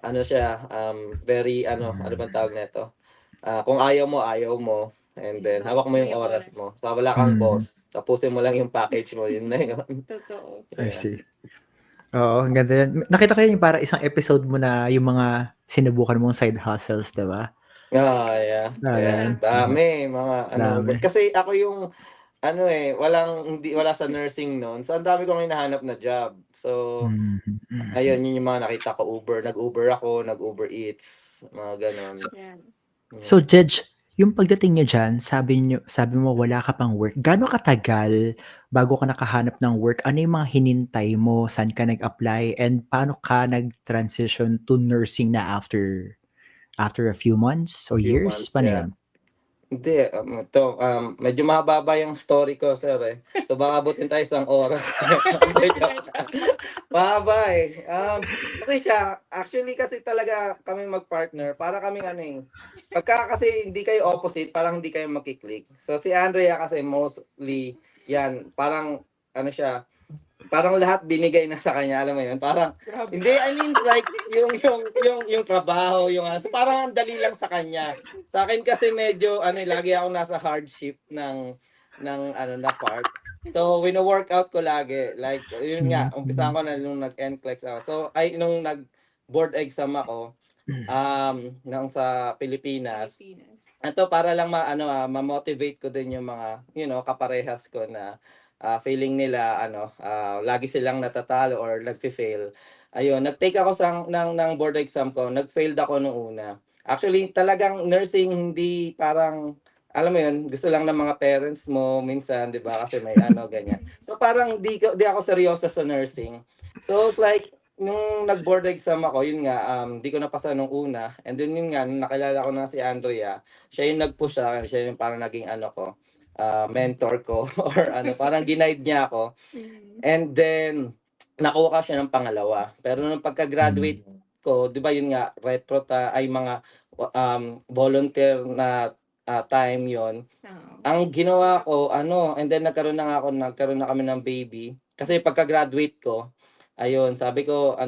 Speaker 2: ano siya, very, ano bang tawag nito? Kung ayaw mo. And then, hawak mo
Speaker 3: Mo
Speaker 2: yung
Speaker 3: yung
Speaker 2: oras
Speaker 3: oras.
Speaker 2: mo. So, wala kang
Speaker 1: Mm,
Speaker 2: boss. Tapusin mo lang yung package mo. Yun na yun.
Speaker 3: Totoo.
Speaker 1: I
Speaker 2: Yeah.
Speaker 1: see. Oo, ang ganda yan. Nakita ko yun yung para isang episode mo na yung mga sinubukan mong side hustles, 'di ba?
Speaker 2: Yeah.
Speaker 1: Ayan.
Speaker 2: Dami, mga
Speaker 1: Dami.
Speaker 2: Kasi ako yung, wala sa nursing noon. So, ang dami kong hinahanap na job. So,
Speaker 1: Mhm, mhm.
Speaker 2: ayun, yun yung mga nakita ko, Nag-Uber ako, nag-Uber Eats, mga ganon.
Speaker 1: So,
Speaker 3: Yan.
Speaker 1: so Judge, yung pagdating niyo diyan, sabi mo wala ka pang work. Gaano katagal bago ka nakahanap ng work? Ano yung mga hinintay mo? Saan ka nag-apply? And paano ka nag-transition to nursing na after a few months or
Speaker 2: Few
Speaker 1: years?
Speaker 2: months,
Speaker 1: Paano
Speaker 2: yeah.
Speaker 1: yun?
Speaker 2: Hindi, medyo mahaba yung story ko, sir, eh. So, baka abutin tayo isang oras. Hindi, joke lang. Mahaba, eh. Kasi actually kasi talaga kami mag-partner, para kaming pagka kasi hindi kayo opposite, parang hindi kayo magkiklik. So, si Andrea kasi mostly, yan, parang, parang lahat binigay na sa kanya, alam mo yun? Parang,
Speaker 3: Grabe.
Speaker 2: hindi, I mean, like, yung trabaho, so parang ang dali lang sa kanya. Sa akin kasi medyo, lagi ako nasa hardship na part. So, wino-workout ko lagi. Like, yun nga, umpisahan ko na nung nag-NCLEX ako. So, nung nag-board exam ako, nang sa Pilipinas, ito para lang ma-motivate ko din yung mga, kaparehas ko na feeling nila lagi silang natatalo or nagfi-fail. Ayun, nag-take ako ng board exam ko, nag-failed ako nung una. Actually, talagang nursing hindi parang alam mo yun, gusto lang ng mga parents mo minsan, 'di ba? Kasi may ganyan. So parang di ako seryoso sa nursing. So it's like nung nag-board exam ako, yun nga, di ko napasa nung una. And then yun nga, nung nakilala ko na si Andrea, siya yung nag-push sa akin, siya yung parang naging mentor ko or parang ginaid niya ako. And then nakuha ka siya ng pangalawa. Pero nung pagka-graduate ko, 'di ba yun nga, ay mga volunteer na time yon.
Speaker 3: Oo.
Speaker 2: Ang ginawa ko, and then nagkaroon na kami ng baby. Kasi pagka-graduate ko, ayun, sabi ko,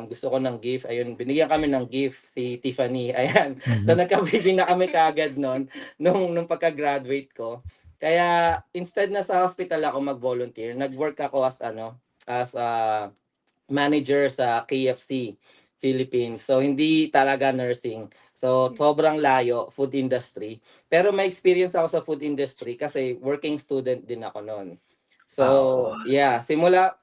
Speaker 2: gusto ko ng gift. Ayun, binigyan kami ng gift si Tiffany. Ayan. So,
Speaker 1: Mhm.
Speaker 2: nagka-baby na kami kaagad nung pagka-graduate ko. Kaya, instead na sa hospital ako mag-volunteer, nag-work ako as a manager sa KFC Philippines. So, hindi talaga nursing. So, sobrang layo, food industry. Pero may experience ako sa food industry kasi working student din ako noon. So,
Speaker 1: Oo.
Speaker 2: yeah,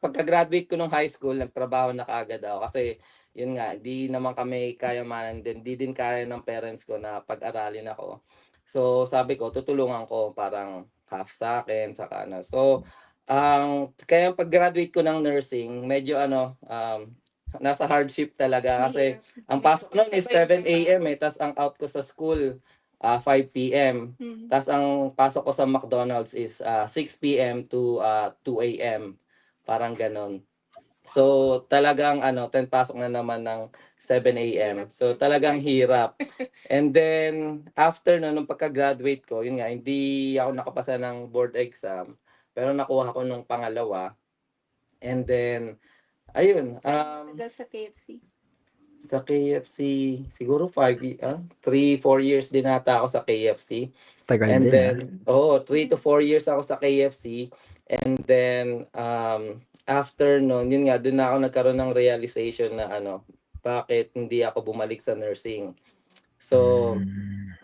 Speaker 2: pagka-graduate ko nung high school, nagtrabaho na kaagad ako kasi yun nga, di naman kami kayamanan din, di din kaya ng parents ko na pag-aralin ako. So, sabi ko, tutulungan ko parang half sa akin, saka So, kaya pag-graduate ko ng nursing, medyo nasa hardship talaga kasi
Speaker 3: Mahirap.
Speaker 2: ang pasok noon is 7 a.m. Tapos ang out ko sa school 5 p.m. Tapos ang pasok ko sa McDonald's is 6 p.m. to 2 a.m. Parang ganon. So talagang 10 pasok na naman ng 7 a.m. So talagang hirap. And then after nung pagka-graduate ko, yun nga, hindi ako nakapasa ng board exam, pero nakuha ko nung pangalawa. And then ayun,
Speaker 3: Tagal sa KFC.
Speaker 2: sa KFC, siguro 3, 4 years din ata ako sa KFC.
Speaker 1: Tagal
Speaker 2: And
Speaker 1: din,
Speaker 2: then, 3 to 4 years ako sa KFC. And then, after nun, yun nga, dun na ako nagkaroon ng realization na bakit hindi ako bumalik sa nursing. So,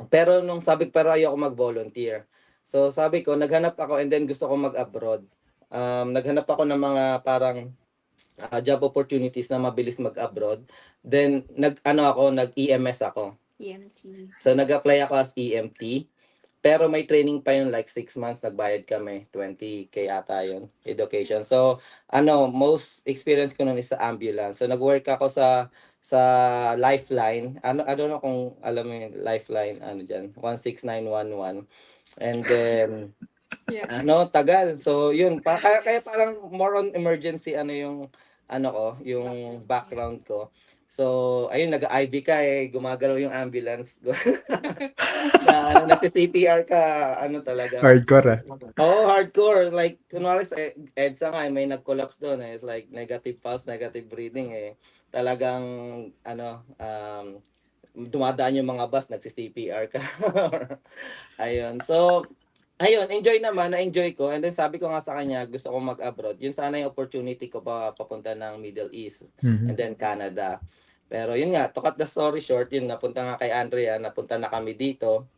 Speaker 2: pero ayoko mag-volunteer. So, sabi ko, naghanap ako and then gusto ko mag-abroad. Naghanap ako ng mga parang job opportunities na mabilis mag-abroad. Then nag-EMS ako.
Speaker 3: EMT.
Speaker 2: So nag-apply ako as EMT. Pero may training pa yun, like 6 months, nagbayad kami, 20K ata yun, education. So, most experience ko nun is sa ambulance. So, nag-work ako sa Lifeline. I don't know kung alam mo yung Lifeline, dyan, 16911. And then,
Speaker 3: Yeah.
Speaker 2: tagal. So, yun, kaya parang more on emergency, yung background ko. So, ayun, nag-IV ka eh, gumagalaw yung ambulance. Na ano, nagsi-CPR ka, ano talagang,
Speaker 1: Hardcore ah.
Speaker 2: oh, hardcore. Like, kunwari sa EDSA nga, may nag-collapse doon eh. It's like negative pulse, negative breathing eh. Talagang, ano, dumadaan yung mga bus, nagsi-CPR ka. Ayun. So, ayun, enjoy naman, na-enjoy ko. And then sabi ko nga sa kanya, gusto ko mag-abroad. Yun sana yung opportunity ko pa papunta ng Middle East and then Canada. Pero yun nga, to cut the story short, yun, napunta nga kay Andrea, napunta na kami dito.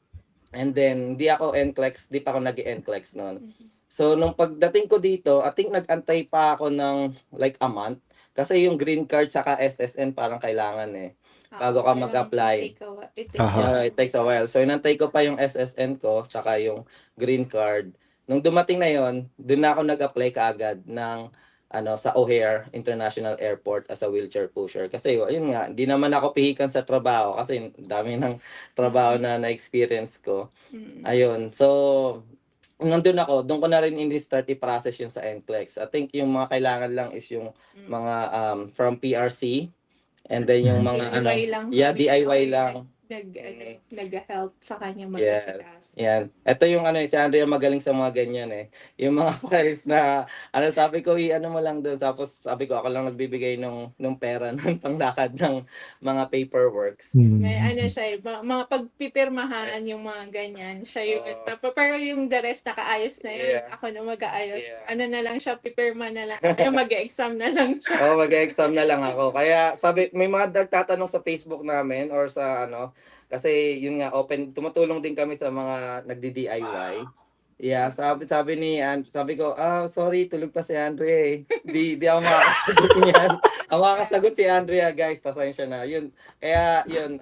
Speaker 2: And then, di ako NCLEX, di pa ako nag-NCLEX noon. So, nung pagdating ko dito, I think nag-antay pa ako ng like a month. Kasi yung green card saka SSN parang kailangan eh. Bago ka mag-apply.
Speaker 1: Aha.
Speaker 2: Yeah, it takes a while. So, inantay ko pa yung SSN ko, saka yung green card. Nung dumating na yon, doon na ako nag-apply kaagad ng ano sa O'Hare International Airport as a wheelchair pusher. Kasi ayun nga, hindi naman ako pihikan sa trabaho kasi dami ng trabaho na na-experience ko. Ayun. So, nandun ako, doon ko na rin in-start i-process yun sa NCLEX. I think yung mga kailangan lang is yung mga from PRC. And then yung mga ano,
Speaker 3: DIY lang
Speaker 2: yeah,
Speaker 3: kami.
Speaker 2: DIY
Speaker 3: Okay,
Speaker 2: lang.
Speaker 3: nag-help sa kanya
Speaker 2: Yes.
Speaker 3: mag-asikaso.
Speaker 2: Yan. Ito yung ano, si Andrea magaling sa mga ganyan eh. Yung mga files na, ano sabi ko, ano mo lang doon. Tapos sabi ko, ako lang nagbibigay nung pera ng panglakad ng mga paperworks.
Speaker 3: May ano siya, mga pagpipirmahan yung mga ganyan. Siya yung, pero yung the rest nakaayos na yun.
Speaker 2: Yeah.
Speaker 3: Ako na mag-aayos.
Speaker 2: Yeah.
Speaker 3: Ano na lang siya, pipirma na lang. Kaya mag-exam na lang siya.
Speaker 2: Oo, mag-exam na lang ako. Kaya sabi, may mga nagtatanong sa Facebook namin or sa ano, kasi yun nga open, tumutulong din kami sa mga nagdi-DIY. Yeah, sabi ko, sorry, tulog pa si Andrea eh. Di ako makakasagot niyan. Ang makakasagot si Andrea, guys, pasensya na. Yun, kaya yun,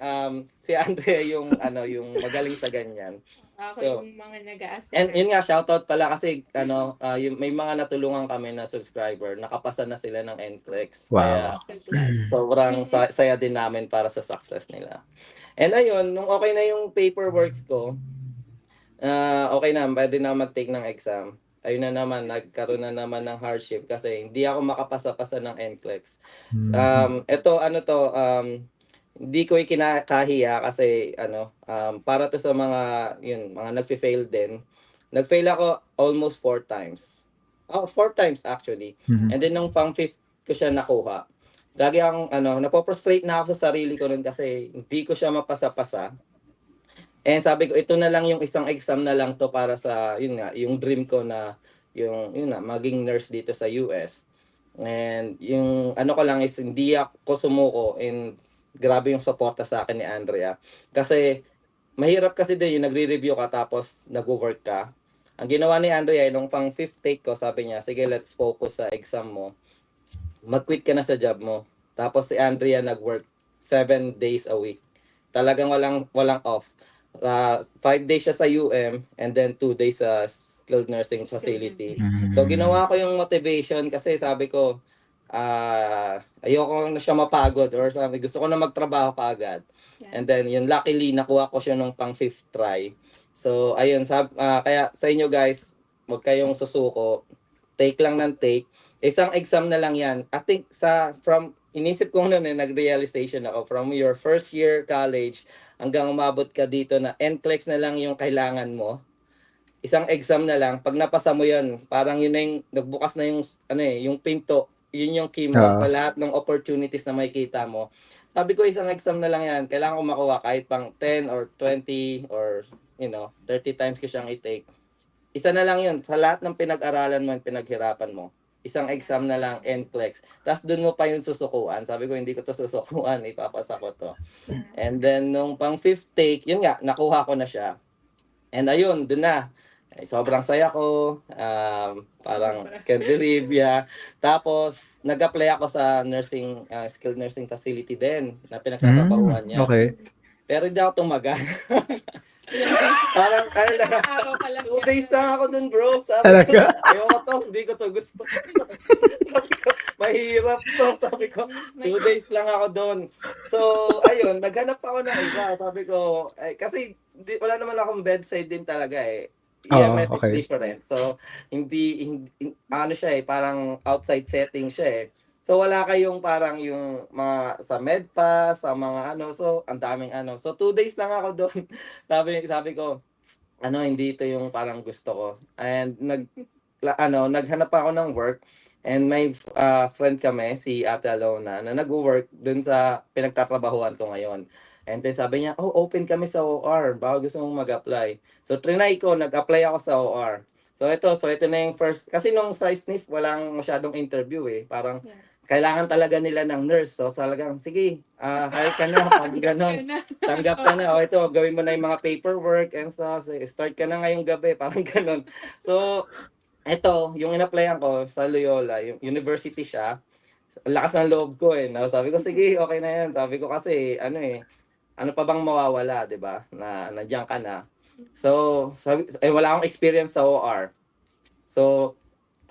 Speaker 2: si Andrea yung ano, yung magaling sa ganyan.
Speaker 3: Ako
Speaker 2: So,
Speaker 3: yung mga nag-aasikaso.
Speaker 2: And yun nga, shoutout pala kasi ano, may mga natulungan kami na subscriber, nakapasa na sila ng NCLEX. Kaya
Speaker 1: Wow.
Speaker 3: So glad.
Speaker 2: sobrang saya din namin para sa success nila. And ayun, nung okay na yung paperwork ko, okay na, pwede na mag-take ng exam. Ayun na naman, nagkaroon na naman ng hardship kasi hindi ako makapasa-pasa ng NCLEX. Ito, ano to, hindi ko ikinakahiya kasi ano, para to sa mga, yun, mga nagfi-fail din. Nag-fail ako almost 4 times. Oh, 4 times actually. And then nung pang 5th ko siya nakuha. Lagi akong ano, napoprostrate na ako sa sarili ko nun kasi hindi ko siya mapasa-pasa. And sabi ko, ito na lang yung isang exam na lang to para sa, yun nga, yung dream ko na, yun nga, maging nurse dito sa US. And yung ano ko lang is, hindi ako sumuko and grabe yung suporta sa akin ni Andrea. Kasi, mahirap kasi din yung nagre-review ka tapos nag-work ka. Ang ginawa ni Andrea, nung pang 5th take ko, sabi niya, sige, let's focus sa exam mo. Mag-quit ka na sa job mo. Tapos si Andrea nag-work 7 days a week. Talagang walang off. 5 days siya sa and then 2 days sa skilled nursing facility. So ginawa ko yung motivation kasi sabi ko, ayoko na siya mapagod or sabi, gusto ko na magtrabaho kaagad. And then yun, luckily nakuha ko siya nung pang 5th try. So ayun, kaya sa inyo guys, huwag kayong susuko. Take lang ng take. Isang exam na lang yan. I think inisip ko noon nag-realization ako from your first year college hanggang umabot ka dito na NCLEX na lang yung kailangan mo. Isang exam na lang, pag napasa mo yan, parang yun na yung, nagbukas na yung, yung pinto, yun yung key mo sa lahat ng opportunities na makikita mo. Sabi ko, isang exam na lang yan, kailangan ko makuha kahit pang 10 or 20 or, 30 times ko siyang i-take. Isa na lang yun, sa lahat ng pinag-aralan mo and pinaghirapan mo. Isang exam na lang, NCLEX. Tapos dun mo pa yung susukuan. Sabi ko, hindi ko to susukuan, ipapasa ko to. And then, nung pang 5th take, yun nga, nakuha ko na siya. And ayun, dun na. Sobrang saya ko. Parang can't believe, yeah. Tapos, nag-apply ako sa nursing, skilled nursing facility din, na pinagtatrabahuan niya.
Speaker 1: Okay.
Speaker 2: Pero hindi ako tumagal. Parang, 2 days lang ako dun, bro. Sabi ko, ayoko to, hindi ko to gusto. Sabi ko, mahirap to. Sabi ko, 2 days lang ako dun. So, ayun, naghanap ako ng iba. Sabi ko, kasi wala naman akong bedside din talaga eh. EMS is different. So, hindi ano siya eh, parang outside setting siya eh. So wala kayong parang yung mga sa medpa, sa mga ano, so ang daming ano. So 2 days lang ako doon. Sabi ko, ano, hindi ito yung parang gusto ko. And naghanap ako ng work, and may friend kami, si Ate Alona, na nagwo-work dun sa pinagtatrabahuan ko ngayon. And then sabi niya, oh, open kami sa OR, baka gusto mong mag-apply. So trinay ko, nag-apply ako sa OR. So ito na yung first, kasi nung sa SNF, walang masyadong interview eh. Parang
Speaker 3: Yeah.
Speaker 2: kailangan talaga nila ng nurse. So talagang, sige, hire ka na, pag ganon.
Speaker 3: Yun na.
Speaker 2: Tanggap ka na, o ito, gawin mo na yung mga paperwork and stuff. So, start ka na ngayong gabi, parang ganon. So, ito, yung in-applyan ko sa Loyola, yung university siya, ang lakas ng loob ko eh. No? Sabi ko, sige, okay na yan. Sabi ko kasi, ano eh, ano pa bang mawawala, di ba? Na nandiyan ka na. So, wala akong experience sa OR. So,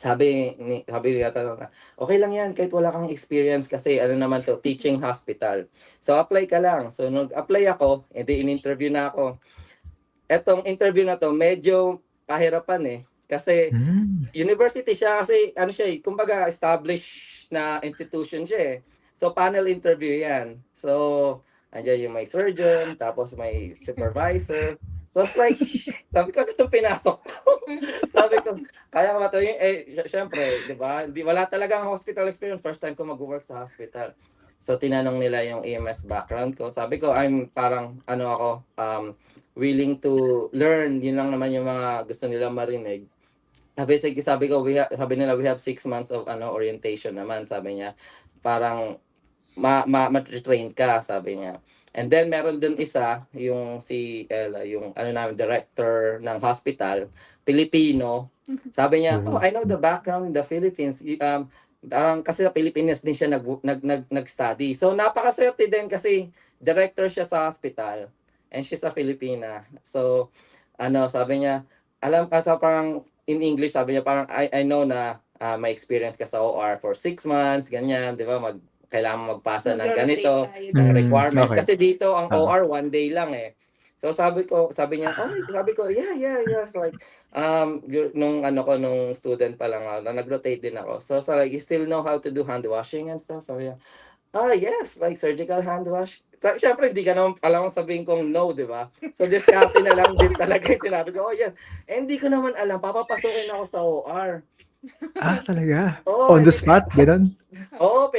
Speaker 2: sabi ni yata na, okay lang yan kahit wala kang experience kasi ano naman to, teaching hospital. So, apply ka lang. So, nag-apply ako, edi in-interview na ako. Etong interview na to, medyo pahirapan eh. Kasi
Speaker 1: Hmm.
Speaker 2: university siya, kasi ano siya eh, kumbaga established na institution siya eh. So, panel interview yan. So, andyan yung may surgeon, tapos may supervisor. So, it's like, sabi ko, ano itong pinasok ko? Sabi ko, kaya ba ito? Syempre, di ba? Wala talagang hospital experience. First time ko mag-work sa hospital. So, tinanong nila yung EMS background ko. Sabi ko, I'm parang, ano ako, willing to learn. Yun lang naman yung mga gusto nila marinig. Sabi ko, sabi nila, we have 6 months of orientation naman, sabi niya. Parang, ma-train ka, sabi niya. And then meron dun isa, yung si Ella, yung namin director ng hospital, Pilipino. Sabi niya, oh,
Speaker 1: Oh.
Speaker 2: I know the background in the Philippines. Kasi sa Pilipinas din siya nag-study. So napakaswerte din kasi director siya sa hospital and she's a Filipina. So sabi niya, sa parang in English, sabi niya parang I know na may experience ka sa OR for 6 months, ganyan, 'di ba? Kailangan magpasa ng
Speaker 3: Magro-rotate
Speaker 2: ganito,
Speaker 3: tayo
Speaker 2: ng
Speaker 3: doon.
Speaker 2: requirements.
Speaker 1: Okay.
Speaker 2: Kasi dito, ang
Speaker 1: Oo.
Speaker 2: OR, 1 day lang eh. So sabi niya, oh, sabi ko, yeah. So like, nung student pa lang ako, nag-rotate din ako. So like, you still know how to do hand washing and stuff? Sabi niya, yes, like surgical hand wash. Siyempre, hindi ka naman alam sabihin kong no, di ba? So, discarte na lang din talaga yung sinabi ko, oh yes. Hindi ko naman alam, papapasukin ako sa OR.
Speaker 1: Talaga?
Speaker 2: Oh,
Speaker 1: On the
Speaker 2: hindi.
Speaker 1: spot, gano'n?
Speaker 2: Oo,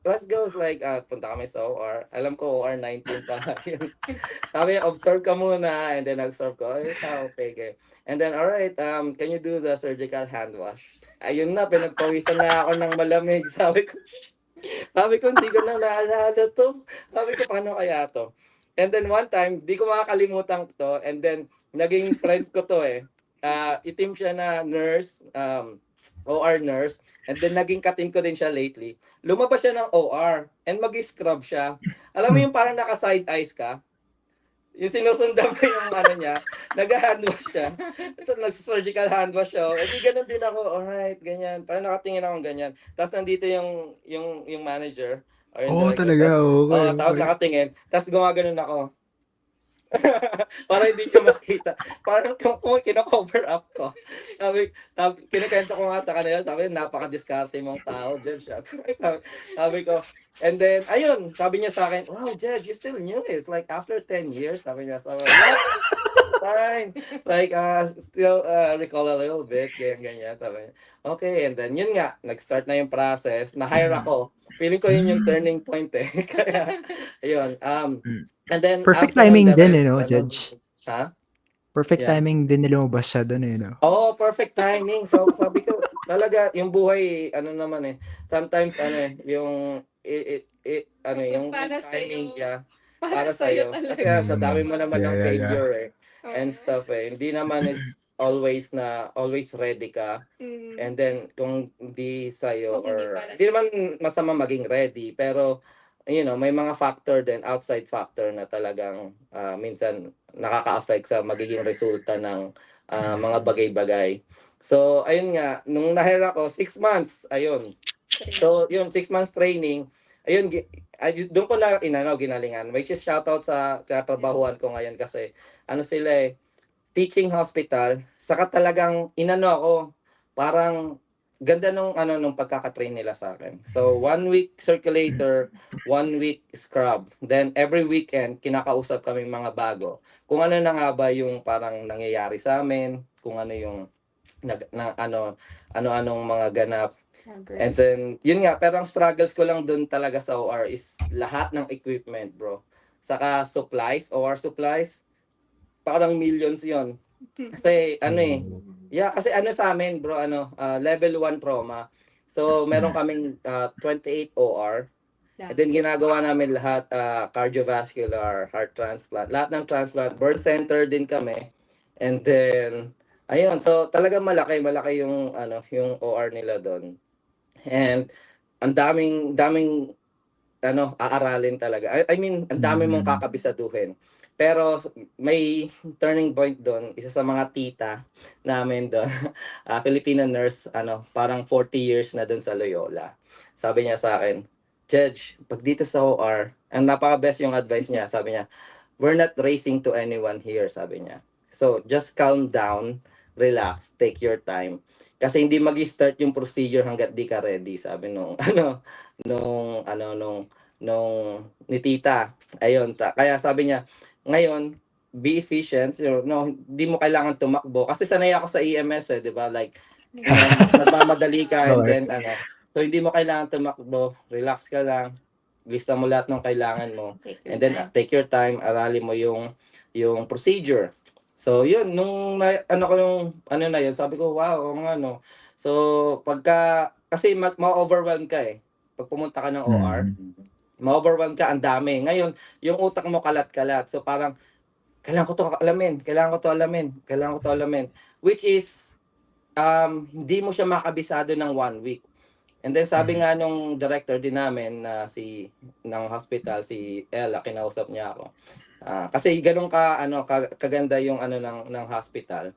Speaker 2: let's go. Like, punta kami sa OR. Alam ko, OR 19 pa yun. Sabi niya, observe ka muna. And then, observe ko, ay, okay, okay. And then, alright, can you do the surgical hand wash? Ayun na, pinagpawisan na ako ng malamig. Sabi ko, hindi ko na naalala to. Sabi ko, paano kaya to? And then, one time, di ko makakalimutan to. And then, naging friend ko to eh. Itim siya na nurse, OR nurse. And then naging katim ko din siya lately. Lumabas siya ng OR and mag-scrub siya. Alam mo yung parang naka-side eyes ka? Yung sinusundan ko yung niya, nag-hand wash siya. So, nag-surgical hand wash siya. Eh di ganun din ako, alright, ganyan. Parang nakatingin ako ganyan. Tapos nandito yung manager or yung
Speaker 1: Oh,
Speaker 2: director.
Speaker 1: talaga? Okay,
Speaker 2: Tapos
Speaker 1: okay.
Speaker 2: nakatingin. Tapos gumaganon ako. Para hindi siya makita. Parang kung kino-cover up ko. Kinukwento ko nga sa kanila, sabi, napaka-diskarte mong tao, Judge. Sabi ko, and then, ayun, sabi niya sa akin, wow, Judge, you still new. It's like after 10 years, sabi niya. Sabi, yeah, fine. Like, still recall a little bit, ganyan. Sabi niya, okay, and then, yun nga, nag-start na yung process, na-hire ako. Feeling ko yun yung turning point eh. Kaya, ayun, and then
Speaker 1: Perfect
Speaker 2: after nun,
Speaker 1: timing
Speaker 2: the
Speaker 1: din
Speaker 2: rest,
Speaker 1: Judge?
Speaker 2: ha?
Speaker 1: Perfect
Speaker 2: Yeah.
Speaker 1: timing din na lumabas siya dun no?
Speaker 2: Oo, perfect timing. So, sabi ko, talaga, yung buhay, naman eh. Sometimes, yung, yung
Speaker 3: Para
Speaker 2: timing,
Speaker 3: sa'yo.
Speaker 2: yeah,
Speaker 3: Para
Speaker 2: para
Speaker 3: sa'yo
Speaker 2: sa'yo. Kasi
Speaker 3: talaga.
Speaker 2: sa dami mo naman ng
Speaker 1: Yeah.
Speaker 2: failure eh, and
Speaker 3: Oo.
Speaker 2: stuff eh. Hindi naman it's always ready ka.
Speaker 3: Mm.
Speaker 2: And then, kung hindi sa'yo,
Speaker 3: Kung hindi
Speaker 2: or,
Speaker 3: para
Speaker 2: hindi naman masama maging ready, pero, may mga factor din, outside factor na talagang minsan nakaka-affect sa magiging resulta ng mga bagay-bagay. So, ayun nga, nung na-hire ako, 6 months, ayun. So, yun, 6 months training, ayun, doon ko na ginalingan. Which is shoutout sa trabahuan ko ngayon kasi, sila eh, teaching hospital, saka talagang ako, parang ganda nung nung pagkaka-train nila sa akin. So 1 week circulator, 1 week scrub. Then every weekend kinakausap kami mga bago. Kung ano na nga ba yung parang nangyayari sa amin, kung ano yung ano-anong mga ganap. And
Speaker 3: Progress.
Speaker 2: then yun nga, pero ang struggles ko lang dun talaga sa OR is lahat ng equipment, bro. Saka supplies, OR supplies, parang millions yon. Kasi kasi sa amin bro, level 1 trauma. So meron kaming 28 OR. And then ginagawa namin lahat cardiovascular, heart transplant, lahat ng transplant, burn center din kami. And then ayun, so talagang malaki yung yung OR nila doon. And ang daming aaralin talaga. I mean, ang dami mong kakabisaduhin. Pero may turning point doon, isa sa mga tita namin doon, Filipino nurse, parang 40 years na doon sa Loyola. Sabi niya sa akin, Judge, pag dito sa OR, ang napaka-best yung advice niya, sabi niya, we're not racing to anyone here, sabi niya. So, just calm down, relax, take your time. Kasi hindi mag-start yung procedure hanggat di ka ready, sabi nung, nung ni tita. Ayun, kaya sabi niya, ngayon, be efficient, hindi mo kailangan tumakbo. Kasi sanay ako sa EMS, 'di ba? Like, nagmamadali ka and
Speaker 1: Okay.
Speaker 2: then, so hindi mo kailangan tumakbo, relax ka lang, lista mo lahat ng kailangan mo.
Speaker 3: Take your
Speaker 2: And then,
Speaker 3: time.
Speaker 2: take your time, aralin mo yung procedure. So, yun, nung, ko yung, na yun, sabi ko, wow, So, kasi ma-overwhelm ka eh. Pag pumunta ka ng OR, ma-overwhelm ka, ang dami. Ngayon, yung utak mo kalat-kalat. So, parang, kailangan ko to alamin. Which is, hindi mo siya makabisado ng 1 week. And then sabi nga nung director din namin na ng hospital, si Ella, kinausap niya ako. Kasi ganun kaganda yung ng hospital.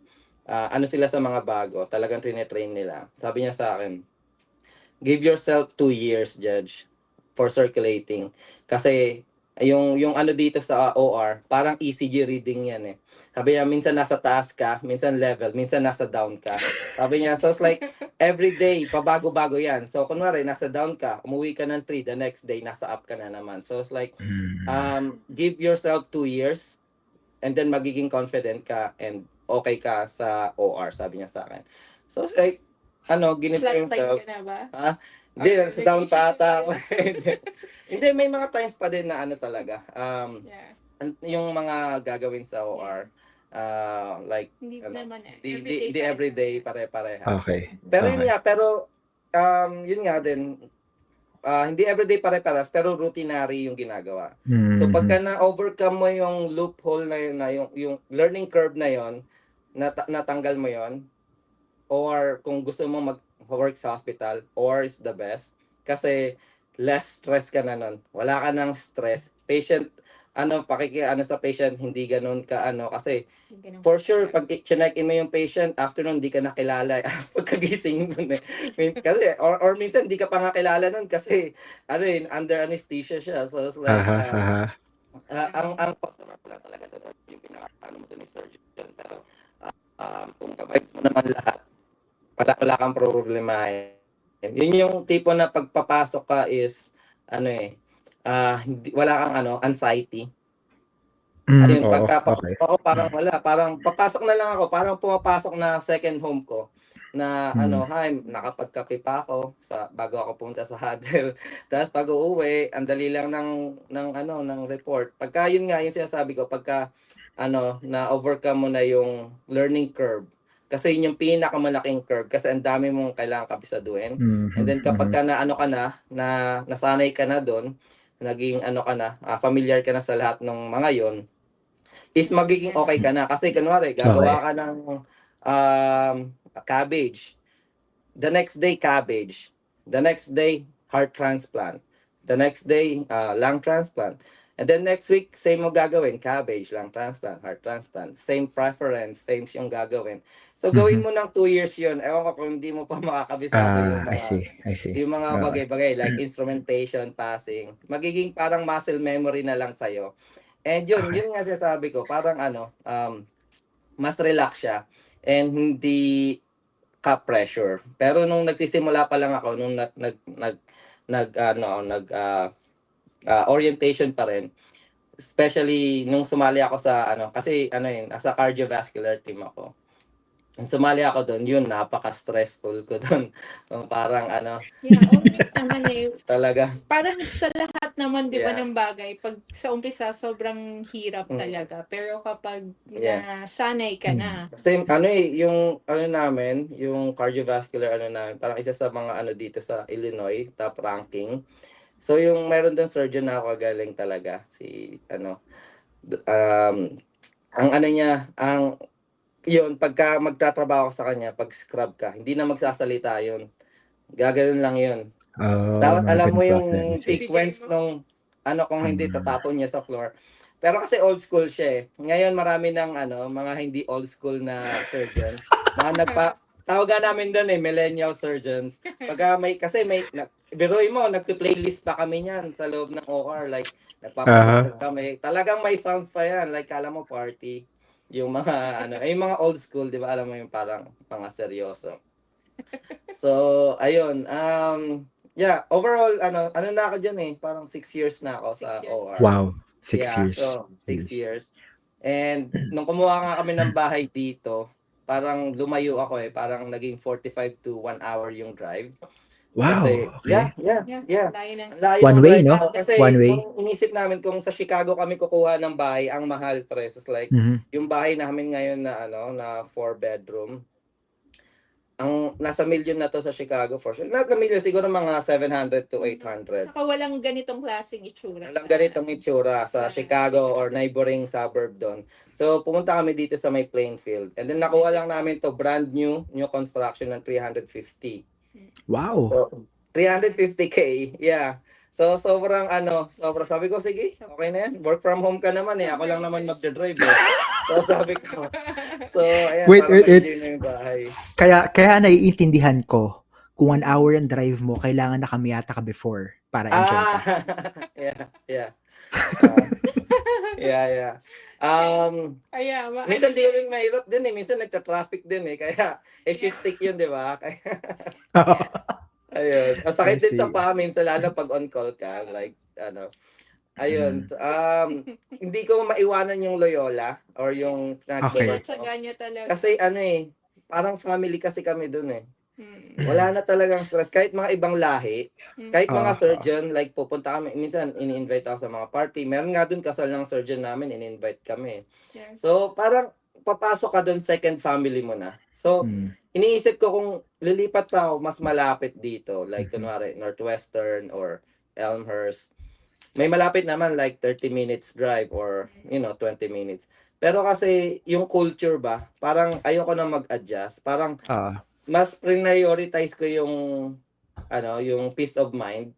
Speaker 2: Sila sa mga bago, talagang trine-train nila. Sabi niya sa akin, give yourself 2 years, Judge, for circulating. Kasi yung dito sa OR, parang ECG reading yan eh. Sabi niya, minsan nasa taas ka, minsan level, minsan nasa down ka. Sabi niya, so it's like, every day, pabago-bago yan. So, kunwari, nasa down ka, umuwi ka ng 3, the next day, nasa up ka na naman. So, it's like, give yourself 2 years, and then magiging confident ka, and okay ka sa OR, sabi niya sa akin. So, it's like, ginip ko yung
Speaker 3: Flatline
Speaker 2: self.
Speaker 3: ka na ba?
Speaker 2: Hindi,
Speaker 3: Or
Speaker 2: nasa down pa
Speaker 3: nag-isip
Speaker 2: ata
Speaker 3: ka
Speaker 2: ako. Hindi, may mga times pa din na talaga.
Speaker 3: Yeah.
Speaker 2: Yung mga gagawin sa OR, like,
Speaker 3: Hindi naman
Speaker 2: di everyday pare-pareha.
Speaker 1: Okay.
Speaker 2: Pero yun
Speaker 1: Okay.
Speaker 2: nga, yun nga din, hindi everyday pare-paras, pero routinary yung ginagawa. So pagka na-overcome mo yung loophole na yun, yung learning curve na yun, natanggal mo yun, or kung gusto mo mag-work sa hospital, OR is the best. Kasi less stress ka na nun. Wala ka ng stress. Patient, sa patient, hindi ganun ka, kasi for sure, pag check-in mo yung patient, after nun, di ka nakilala. Pagkagising mo na. Kasi, or minsan, di ka pa nga kilala nun kasi, under anesthesia siya. So, it's like, ang customer pala talaga doon, yung pinaka-ano mo doon ni surgeon. Pero, kung kabait mo naman lahat, wala kang problema eh. Yun yung tipo na pagpapasok ka is, wala kang anxiety. Ayun,
Speaker 1: Oo,
Speaker 2: pagka
Speaker 1: okay.
Speaker 2: papasok ako, parang papasok na lang ako, parang pumapasok na second home ko. Na nakapagkape pa ako bago ako pumunta sa huddle. Tapos pag uuwi, ang dali lang ng report. Pagka yun nga yung sinasabi ko, pagka na-overcome mo na yung learning curve. Kasi yun yung pinakamalaking curve kasi ang dami mong kailangan kabisaduhin. And then kapag ka nasanay ka na doon, naging familiar ka na sa lahat ng mga yon, is magiging okay ka na. Kasi kunwari, gagawa ka ng cabbage. The next day, cabbage. The next day, heart transplant. The next day, lung transplant. And then next week, same mo gagawin. Cabbage, lung transplant, heart transplant. Same preference, same yung gagawin. So gawin mo ng 2 years yun. Ewan ko kung hindi mo pa makakabisado yung
Speaker 1: I see.
Speaker 2: mga
Speaker 1: Okay.
Speaker 2: bagay-bagay like instrumentation, passing. Magiging parang muscle memory na lang sa'yo. And yun nga sinasabi ko, parang mas relax siya. And hindi, ka-pressure. Pero nung nagsisimula pa lang ako, nung orientation pa rin, especially nung sumali ako sa kasi nasa cardiovascular team ako. Nung sumali ako doon, yun, napaka-stressful ko doon. Parang
Speaker 3: Yeah, always naman eh.
Speaker 2: talaga.
Speaker 3: Parang sa lahat naman, di ba,
Speaker 2: Yeah.
Speaker 3: ng bagay, pag sa umpisa, sobrang hirap
Speaker 2: Mm.
Speaker 3: talaga. Pero kapag
Speaker 2: Yeah.
Speaker 3: nasanay ka na,
Speaker 2: Kasi yung namin, yung cardiovascular namin, parang isa sa mga dito sa Illinois, top ranking. So yung meron doon surgeon na ako galing talaga, si ang niya, yun, pagka magtatrabaho ka sa kanya, pag scrub ka, hindi na magsasalita yun. Gaganon lang yun.
Speaker 1: Oh,
Speaker 2: Dapat
Speaker 1: mga
Speaker 2: alam mo
Speaker 1: ganung
Speaker 2: yung
Speaker 1: klase. I see.
Speaker 2: sequence nung kung hindi
Speaker 1: Mm.
Speaker 2: tatapon niya sa floor. Pero kasi old school siya eh. Ngayon marami ng mga hindi old school na surgeon. Mga tawagan namin doon millennial surgeons. Biruin mo, nagpe-playlist pa kami niyan sa loob ng OR. Like, nagpapatugtog kami. Talagang may sounds pa yan. Like, kala mo party. Yung mga, yung mga old school, di ba? Alam mo yung parang mga seryoso. So, ayun. Yeah, overall, na ako dyan eh. Parang 6 years na ako sa
Speaker 3: 6 years.
Speaker 2: OR.
Speaker 1: Wow, 6
Speaker 2: Yeah,
Speaker 1: years.
Speaker 2: so 6 years. And nung kumuha nga kami ng bahay dito, parang lumayo ako eh. Parang naging 45 to 1 hour yung drive.
Speaker 1: Wow,
Speaker 2: Kasi,
Speaker 1: okay.
Speaker 2: yeah.
Speaker 3: Layo ng
Speaker 2: Ang layo
Speaker 1: One
Speaker 2: ng
Speaker 1: way,
Speaker 2: drive
Speaker 1: no?
Speaker 2: ako. Kasi
Speaker 1: One way.
Speaker 2: kung inisip namin kung sa Chicago kami kukuha ng bahay, ang mahal prices like
Speaker 1: Mhm.
Speaker 2: yung bahay namin ngayon na na 4 bedroom. Ang nasa million na to sa Chicago for sure. Not a million, siguro mga 700 to 800.
Speaker 3: Saka walang ganitong klaseng itsura.
Speaker 2: Walang ganitong itsura sa Chicago or neighboring suburb doon. So, pumunta kami dito sa may Plainfield. And then, nakuha lang namin to brand new construction ng 350.
Speaker 1: Wow.
Speaker 2: So, 350K, yeah. So, sobrang sabi ko, sige, okay na yan. Work from home ka naman eh. Ako lang naman magdadrive eh. So, sabi ko. So, ayan,
Speaker 1: Wait.
Speaker 2: ma-enjoy na yung bahay.
Speaker 1: Kaya naiintindihan ko, kung 1 hour ang drive mo, kailangan nakamiyata ka before para enjoy ka.
Speaker 2: Yeah. Yeah. Minsan di rin mahirap din eh. Minsan nagta-traffic din eh. Kaya, shift stick yun, di ba? Ayun. Masakit din sa paa minsan, lalo pag on call ka. Like, ayun. Hindi ko maiwanan yung Loyola or yung
Speaker 1: Okay.
Speaker 3: Tsaga niya talaga.
Speaker 2: Kasi parang family kasi kami dun eh. Wala na talagang stress. Kahit mga ibang lahi, kahit mga surgeon, like pupunta kami, minsan ini-invite ako sa mga party. Meron nga dun kasal ng surgeon namin, ini-invite kami.
Speaker 3: Yeah.
Speaker 2: So, parang papasok ka dun, second family mo na. So, iniisip ko kung lilipat pa ako mas malapit dito, like kunwari Northwestern or Elmhurst. May malapit naman like 30 minutes drive or 20 minutes. Pero kasi yung culture ba, parang ayoko na mag-adjust. Parang mas prioritize ko yung yung peace of mind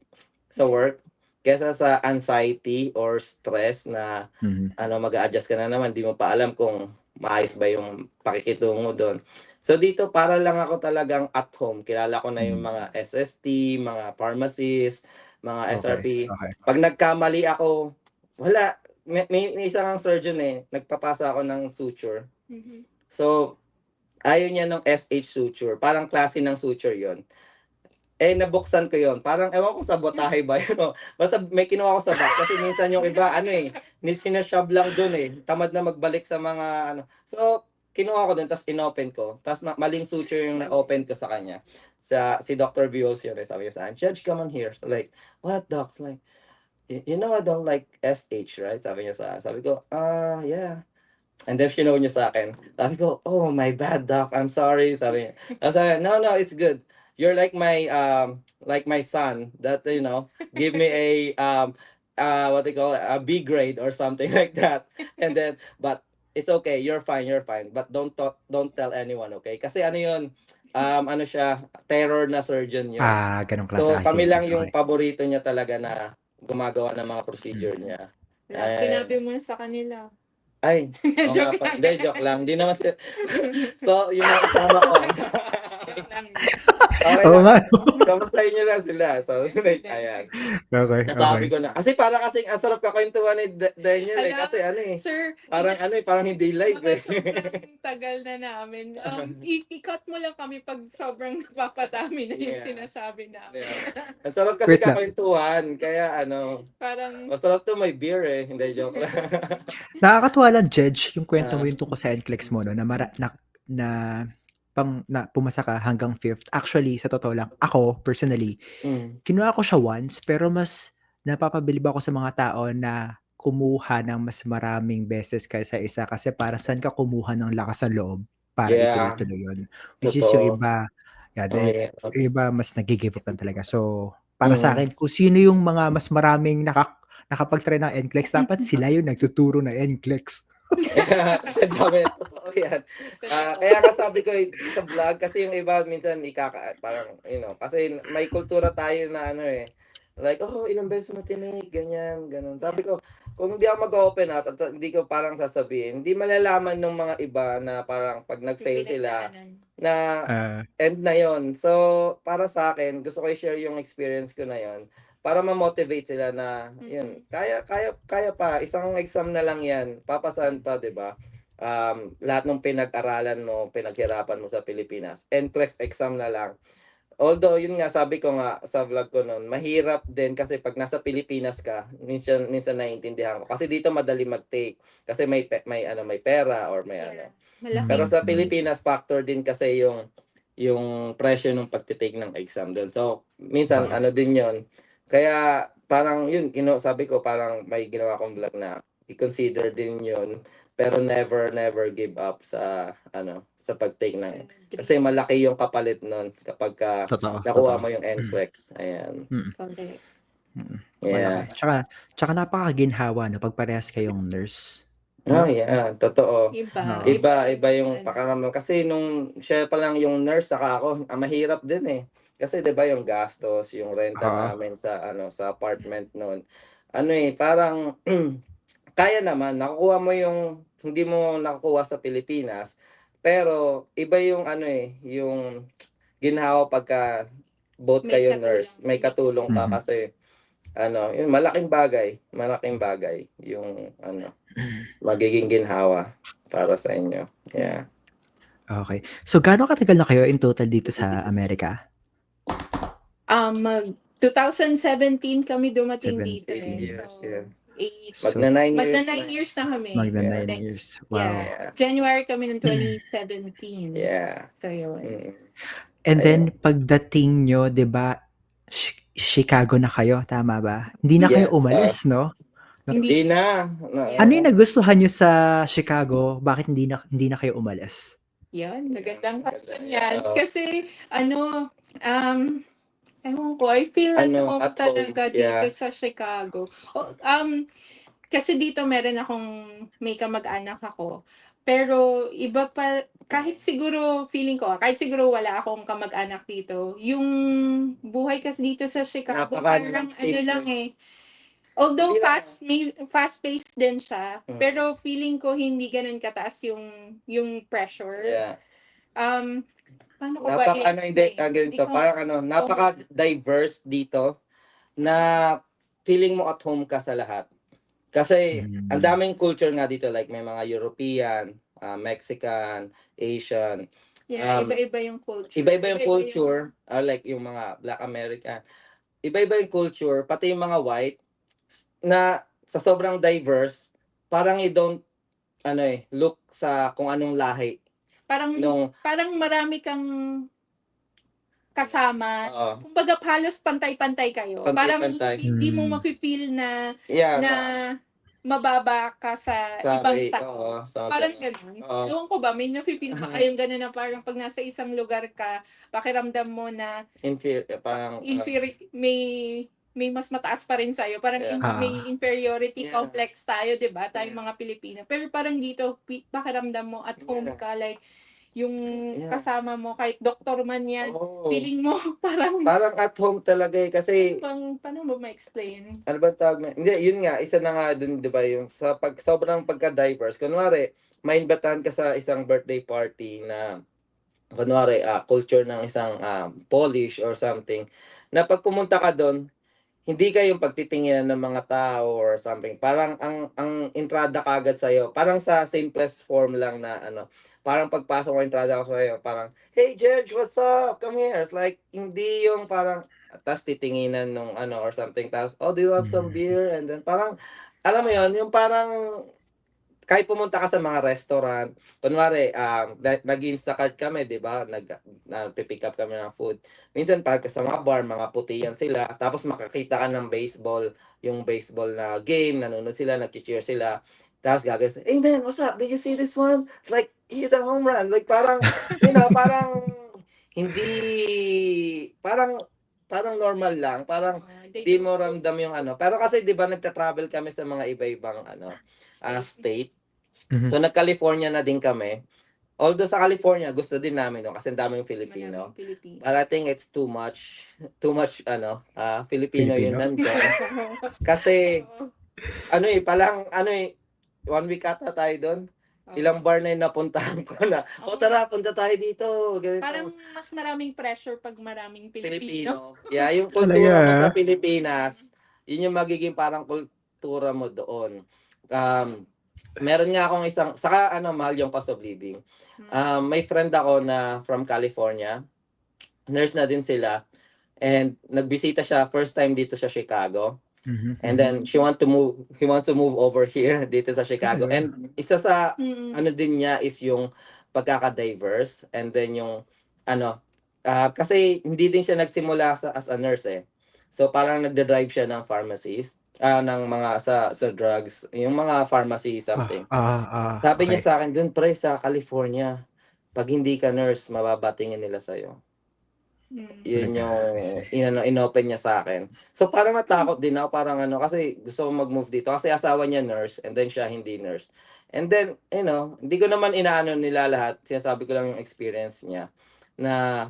Speaker 2: sa work kesa sa anxiety or stress na mag-a-adjust ka na naman, di mo pa alam kung maayos ba yung pakikitungo doon. So dito para lang ako talagang at home. Kilala ko na yung mga SST, mga pharmacists, mga SRP.
Speaker 1: Okay.
Speaker 2: Pag nagkamali ako, wala. May isang surgeon nagpapasa ako ng suture. So, ayaw niya ng SH suture. Parang klase ng suture yon. Nabuksan ko yon. Parang, ewan ko sa botahe ba yun. Basta may kinuha ko sa back. Kasi minsan yung iba, sinashove lang dun Tamad na magbalik sa mga So, kinuha ko dun, tapos inopen ko. Tapos maling suture yung na-open ko sa kanya. Si Dr. Viols yun. Sabi niya sa akin, Judge, come on here. So like, what, docs? Like, you know I don't like SH, right? Sabi niya sabi ko, yeah. And then sinaw niya sa akin. Sabi ko, oh, my bad, doc. I'm sorry. Sabi niya. Sabi, no, it's good. You're like my son that, give me a, what they call it, a B grade or something like that. And then, but it's okay. You're fine. But don't tell anyone, okay? Kasi yun, siya, terror na surgeon yun.
Speaker 1: Ganong klase.
Speaker 2: So, kami lang yung
Speaker 1: Okay.
Speaker 2: paborito niya talaga na gumagawa ng mga procedure niya.
Speaker 3: Sinabi mo sa kanila.
Speaker 2: Ay,
Speaker 3: Joke lang.
Speaker 2: Hindi, joke lang. Di naman So, yung mga kasama ko. Okay
Speaker 1: Oo
Speaker 2: lang.
Speaker 1: nga.
Speaker 2: Kamustahin niyo lang sila. So, ayan.
Speaker 1: Okay,
Speaker 2: Nasabi
Speaker 1: okay.
Speaker 2: ko na. Kasi para kasing ang sarap kakwentuhan ni Daniel eh.
Speaker 3: Hala,
Speaker 2: Kasi ano eh.
Speaker 3: sir,
Speaker 2: Parang ano eh, parang hindi live
Speaker 3: baka
Speaker 2: eh.
Speaker 3: sobrang tagal na namin. I-cut mo lang kami pag sobrang napapadami na yung
Speaker 2: Yeah.
Speaker 3: sinasabi namin.
Speaker 2: Yeah. Ang sarap kasi
Speaker 1: Wait lang.
Speaker 2: kakwentuhan. Kaya ano,
Speaker 3: Parang,
Speaker 2: masarap to may beer eh. Hindi, joke lang.
Speaker 1: Nakakatuwa lang, Jedge, yung kwento mo
Speaker 2: Ah.
Speaker 1: yung tungkol sa NCLEX mo, no, na pumasa ka hanggang 5th. Actually, sa totoo lang, ako, personally,
Speaker 2: Mm.
Speaker 1: kinuha ko siya once, pero mas napapabilib ako sa mga tao na kumuha ng mas maraming beses kaysa isa kasi para saan ka kumuha ng lakas ng loob para
Speaker 2: Yeah.
Speaker 1: ituloy-tuloy yun. Which is yung
Speaker 2: Totoo.
Speaker 1: iba, yeah,
Speaker 2: Oh, yeah.
Speaker 1: yung iba mas nag-give up lang talaga. So, para sa
Speaker 2: Mm.
Speaker 1: akin, kung sino yung mga mas maraming nakapag-try ng NCLEX, dapat sila yung nagtuturo ng NCLEX.
Speaker 2: Kasi dami, totoo yan. Kaya nga sabi ko sa vlog, kasi yung iba minsan parang, kasi may kultura tayo na ano eh, like, oh, ilang beses mo tinig, ganyan, ganun. Sabi ko, kung hindi ako mag-open up, at hindi ko parang sasabihin, hindi malalaman ng mga iba na parang pag nag-fail sila, na
Speaker 1: Ah,
Speaker 2: end na yon. So, para sa akin, gusto ko i-share yung experience ko na yon para ma-motivate sila na yun, kaya pa, isang exam na lang yan, papasahan pa, 'di ba? Lahat ng pinag-aralan mo, pinaghirapan mo sa Pilipinas, NCLEX exam na lang. Although yun nga sabi ko nga sa vlog ko noon, mahirap din kasi pag nasa Pilipinas ka, minsan naiintindihan ko. Kasi dito madali mag-take kasi may pera or may ano. Pero
Speaker 3: malaki.
Speaker 2: sa Pilipinas factor din kasi yung pressure ng pagte-take ng exam doon. So minsan
Speaker 1: oo.
Speaker 2: ano din yon. Kaya parang yun, sabi ko parang may ginawa akong vlog na i-consider din yun. Pero never give up sa pag-take ng kasi malaki yung kapalit nun kapag
Speaker 1: Totoo,
Speaker 2: nakuha
Speaker 1: totoo.
Speaker 2: mo yung NCLEX. Ayan.
Speaker 1: Mm,
Speaker 3: Correct.
Speaker 1: mm. Malaki.
Speaker 2: Yeah.
Speaker 1: Tsaka napakaginhawa no pag parehas kayong nurse,
Speaker 2: Oh,
Speaker 1: no?
Speaker 2: yeah. Totoo.
Speaker 3: Iba,
Speaker 1: Oo.
Speaker 2: Iba yung pakiramdam. Kasi nung siya pa lang yung nurse saka ako, mahirap din eh. Kasi 'di ba yung gastos, yung renta
Speaker 1: Oo.
Speaker 2: namin sa apartment noon. Ano eh, parang kaya naman nakukuha mo yung hindi mo nakukuha sa Pilipinas. Pero iba yung yung ginhawa pagka both
Speaker 3: may
Speaker 2: kayo
Speaker 3: katulong.
Speaker 2: nurse, may katulong ka
Speaker 1: Mhm.
Speaker 2: kasi yun malaking bagay yung magiging ginhawa para sa inyo. Yeah.
Speaker 1: Okay. So gaano katagal na kayo in total dito sa Amerika?
Speaker 3: Mag 2017 kami dumating
Speaker 1: 7,
Speaker 3: dito
Speaker 2: 8
Speaker 3: eh.
Speaker 2: years,
Speaker 3: So,
Speaker 2: yeah.
Speaker 3: 8,
Speaker 1: So
Speaker 2: Magna 9
Speaker 3: magna
Speaker 2: years
Speaker 3: 9
Speaker 2: na.
Speaker 3: years na kami.
Speaker 1: magna
Speaker 2: Yeah.
Speaker 1: 9
Speaker 3: Next,
Speaker 1: years.
Speaker 3: yeah.
Speaker 1: Wow.
Speaker 2: Yeah.
Speaker 3: January kami ng 2017.
Speaker 2: Yeah.
Speaker 3: So, yun.
Speaker 2: Mm.
Speaker 1: And then
Speaker 2: Ayun.
Speaker 1: pagdating nyo, 'di ba, Chicago na kayo, tama ba? Hindi na kayo
Speaker 2: Yes,
Speaker 1: umalis, no?
Speaker 2: Hindi
Speaker 3: Hindi,
Speaker 2: na.
Speaker 1: Ano yung nagustuhan nyo sa Chicago? Bakit hindi na kayo umalis?
Speaker 3: yan, magandang
Speaker 2: Ganda,
Speaker 3: question
Speaker 2: yeah.
Speaker 3: yan. Kasi, ewan ko, I feel at home
Speaker 2: At home,
Speaker 3: talaga dito
Speaker 2: yeah.
Speaker 3: sa Chicago. Kasi dito may kamag-anak ako. Pero iba pa, kahit siguro wala akong kamag-anak dito, yung buhay kasi dito sa Chicago, parang ano lang eh. Although fast-paced din siya, pero feeling ko hindi ganun kataas yung pressure.
Speaker 2: Yeah.
Speaker 3: Paano ko ba
Speaker 2: Ganito, parang napaka-diverse dito na feeling mo at home ka sa lahat. Kasi ang daming culture nga dito, like may mga European, Mexican, Asian.
Speaker 3: Yeah, iba-iba yung culture.
Speaker 2: Iba-iba yung culture, like yung mga Black American. Iba-iba yung culture, pati yung mga white, na sa sobrang diverse, parang you don't look sa kung anong lahi.
Speaker 3: Parang marami kang kasama. Kumbaga halos pantay-pantay kayo. Parang hindi mo mafe-feel na mababa ka sa ibang tao. Parang gano'n. Ewan ko ba, may nafe-feel ba kayong gano'n na parang pag nasa isang lugar ka, pakiramdam mo na may mas mataas pa rin sa'yo. Parang may inferiority complex tayo, di ba? Tayong mga Pilipino. Pero parang dito, pakiramdam mo at home ka. Like, yung kasama mo, kahit doktor man yan, feeling mo parang
Speaker 2: at home talaga eh. Kasi
Speaker 3: paano mo ma-explain?
Speaker 2: ano ba tawag na? Hindi, yun nga, isa na nga dun, di ba, yung sobrang pagka-diverse. Kunwari, may imbitahan ka sa isang birthday party na kunwari culture ng isang Polish or something, na pag pumunta ka doon, hindi kayong pagtitinginan ng mga tao or something. Parang ang entrada kaagad sa'yo, parang sa simplest form lang na ano, parang pagpasok ko entrada ko sa'yo, parang, "Hey Judge, what's up? Come here." It's like, hindi yung parang, tas titinginan nung ano or something, tas, "Oh, do you have some
Speaker 1: Hmm.
Speaker 2: beer?" And then parang, alam mo yon yung parang kahit pumunta ka sa mga restaurant, kunwari, nag-Instacart kami, 'di ba? Nagpi-pick up kami ng food. Minsan pagka sa mga bar, mga puti yan sila, tapos makakita ka ng baseball, yung baseball na game, nanonood sila, nagche-cheer sila. Tapos gagawin sila, "Hey man, what's up? Did you see this one? Like, he's a home run." Like parang, parang hindi, parang parang normal lang, parang
Speaker 3: They
Speaker 2: di
Speaker 3: don't
Speaker 2: mo
Speaker 3: know
Speaker 2: ramdam yung ano. Pero kasi 'di ba nagta-travel kami sa mga iba-ibang ano,
Speaker 3: state.
Speaker 2: state.
Speaker 1: Mhm.
Speaker 2: So nag-California na din kami. Although sa California gusto din namin no kasi ang daming Filipino.
Speaker 3: Maraming Pilipino.
Speaker 2: But I think it's too much ano, Filipino yung
Speaker 1: Filipino?
Speaker 2: nandun. Kasi ano palang ano 1 week ata tayo doon. Ilang bar na yung napuntahan ko na, "O
Speaker 3: Oo.
Speaker 2: tara, punta tayo dito."
Speaker 3: Parang
Speaker 2: Ganito.
Speaker 3: mas maraming pressure pag maraming Pilipino.
Speaker 2: Filipino. Yeah, yung kultura mo sa
Speaker 1: Talaga?
Speaker 2: Pilipinas, yun yung magiging parang kultura mo doon. Meron nga akong saka ano, mahal yung cost of living. May friend ako na from California, nurse na din sila, and nagbisita siya, first time dito sa Chicago.
Speaker 1: Mhm,
Speaker 2: And
Speaker 1: mhm.
Speaker 2: then he wants to move over here dito sa Chicago.
Speaker 1: Talaga?
Speaker 2: And isa sa
Speaker 3: Mm.
Speaker 2: ano din niya is yung pagkaka-diverse, and then yung ano, kasi hindi din siya nagsimula as a nurse eh. So parang nagda-drive siya ng pharmacies, ng mga sa drugs, yung mga pharmacy something. Sabi niya
Speaker 1: Okey.
Speaker 2: sa akin, "Dun pre sa California, 'pag hindi ka nurse mababatingin nila sa'yo." Yun
Speaker 1: Talaga,
Speaker 2: yung
Speaker 1: I see.
Speaker 2: inopen niya sa'kin. So parang natakot din ako, parang ano, kasi gusto kong mag-move dito kasi asawa niya nurse and then siya hindi nurse. And then, hindi ko naman inaano nila lahat, sinasabi ko lang yung experience niya na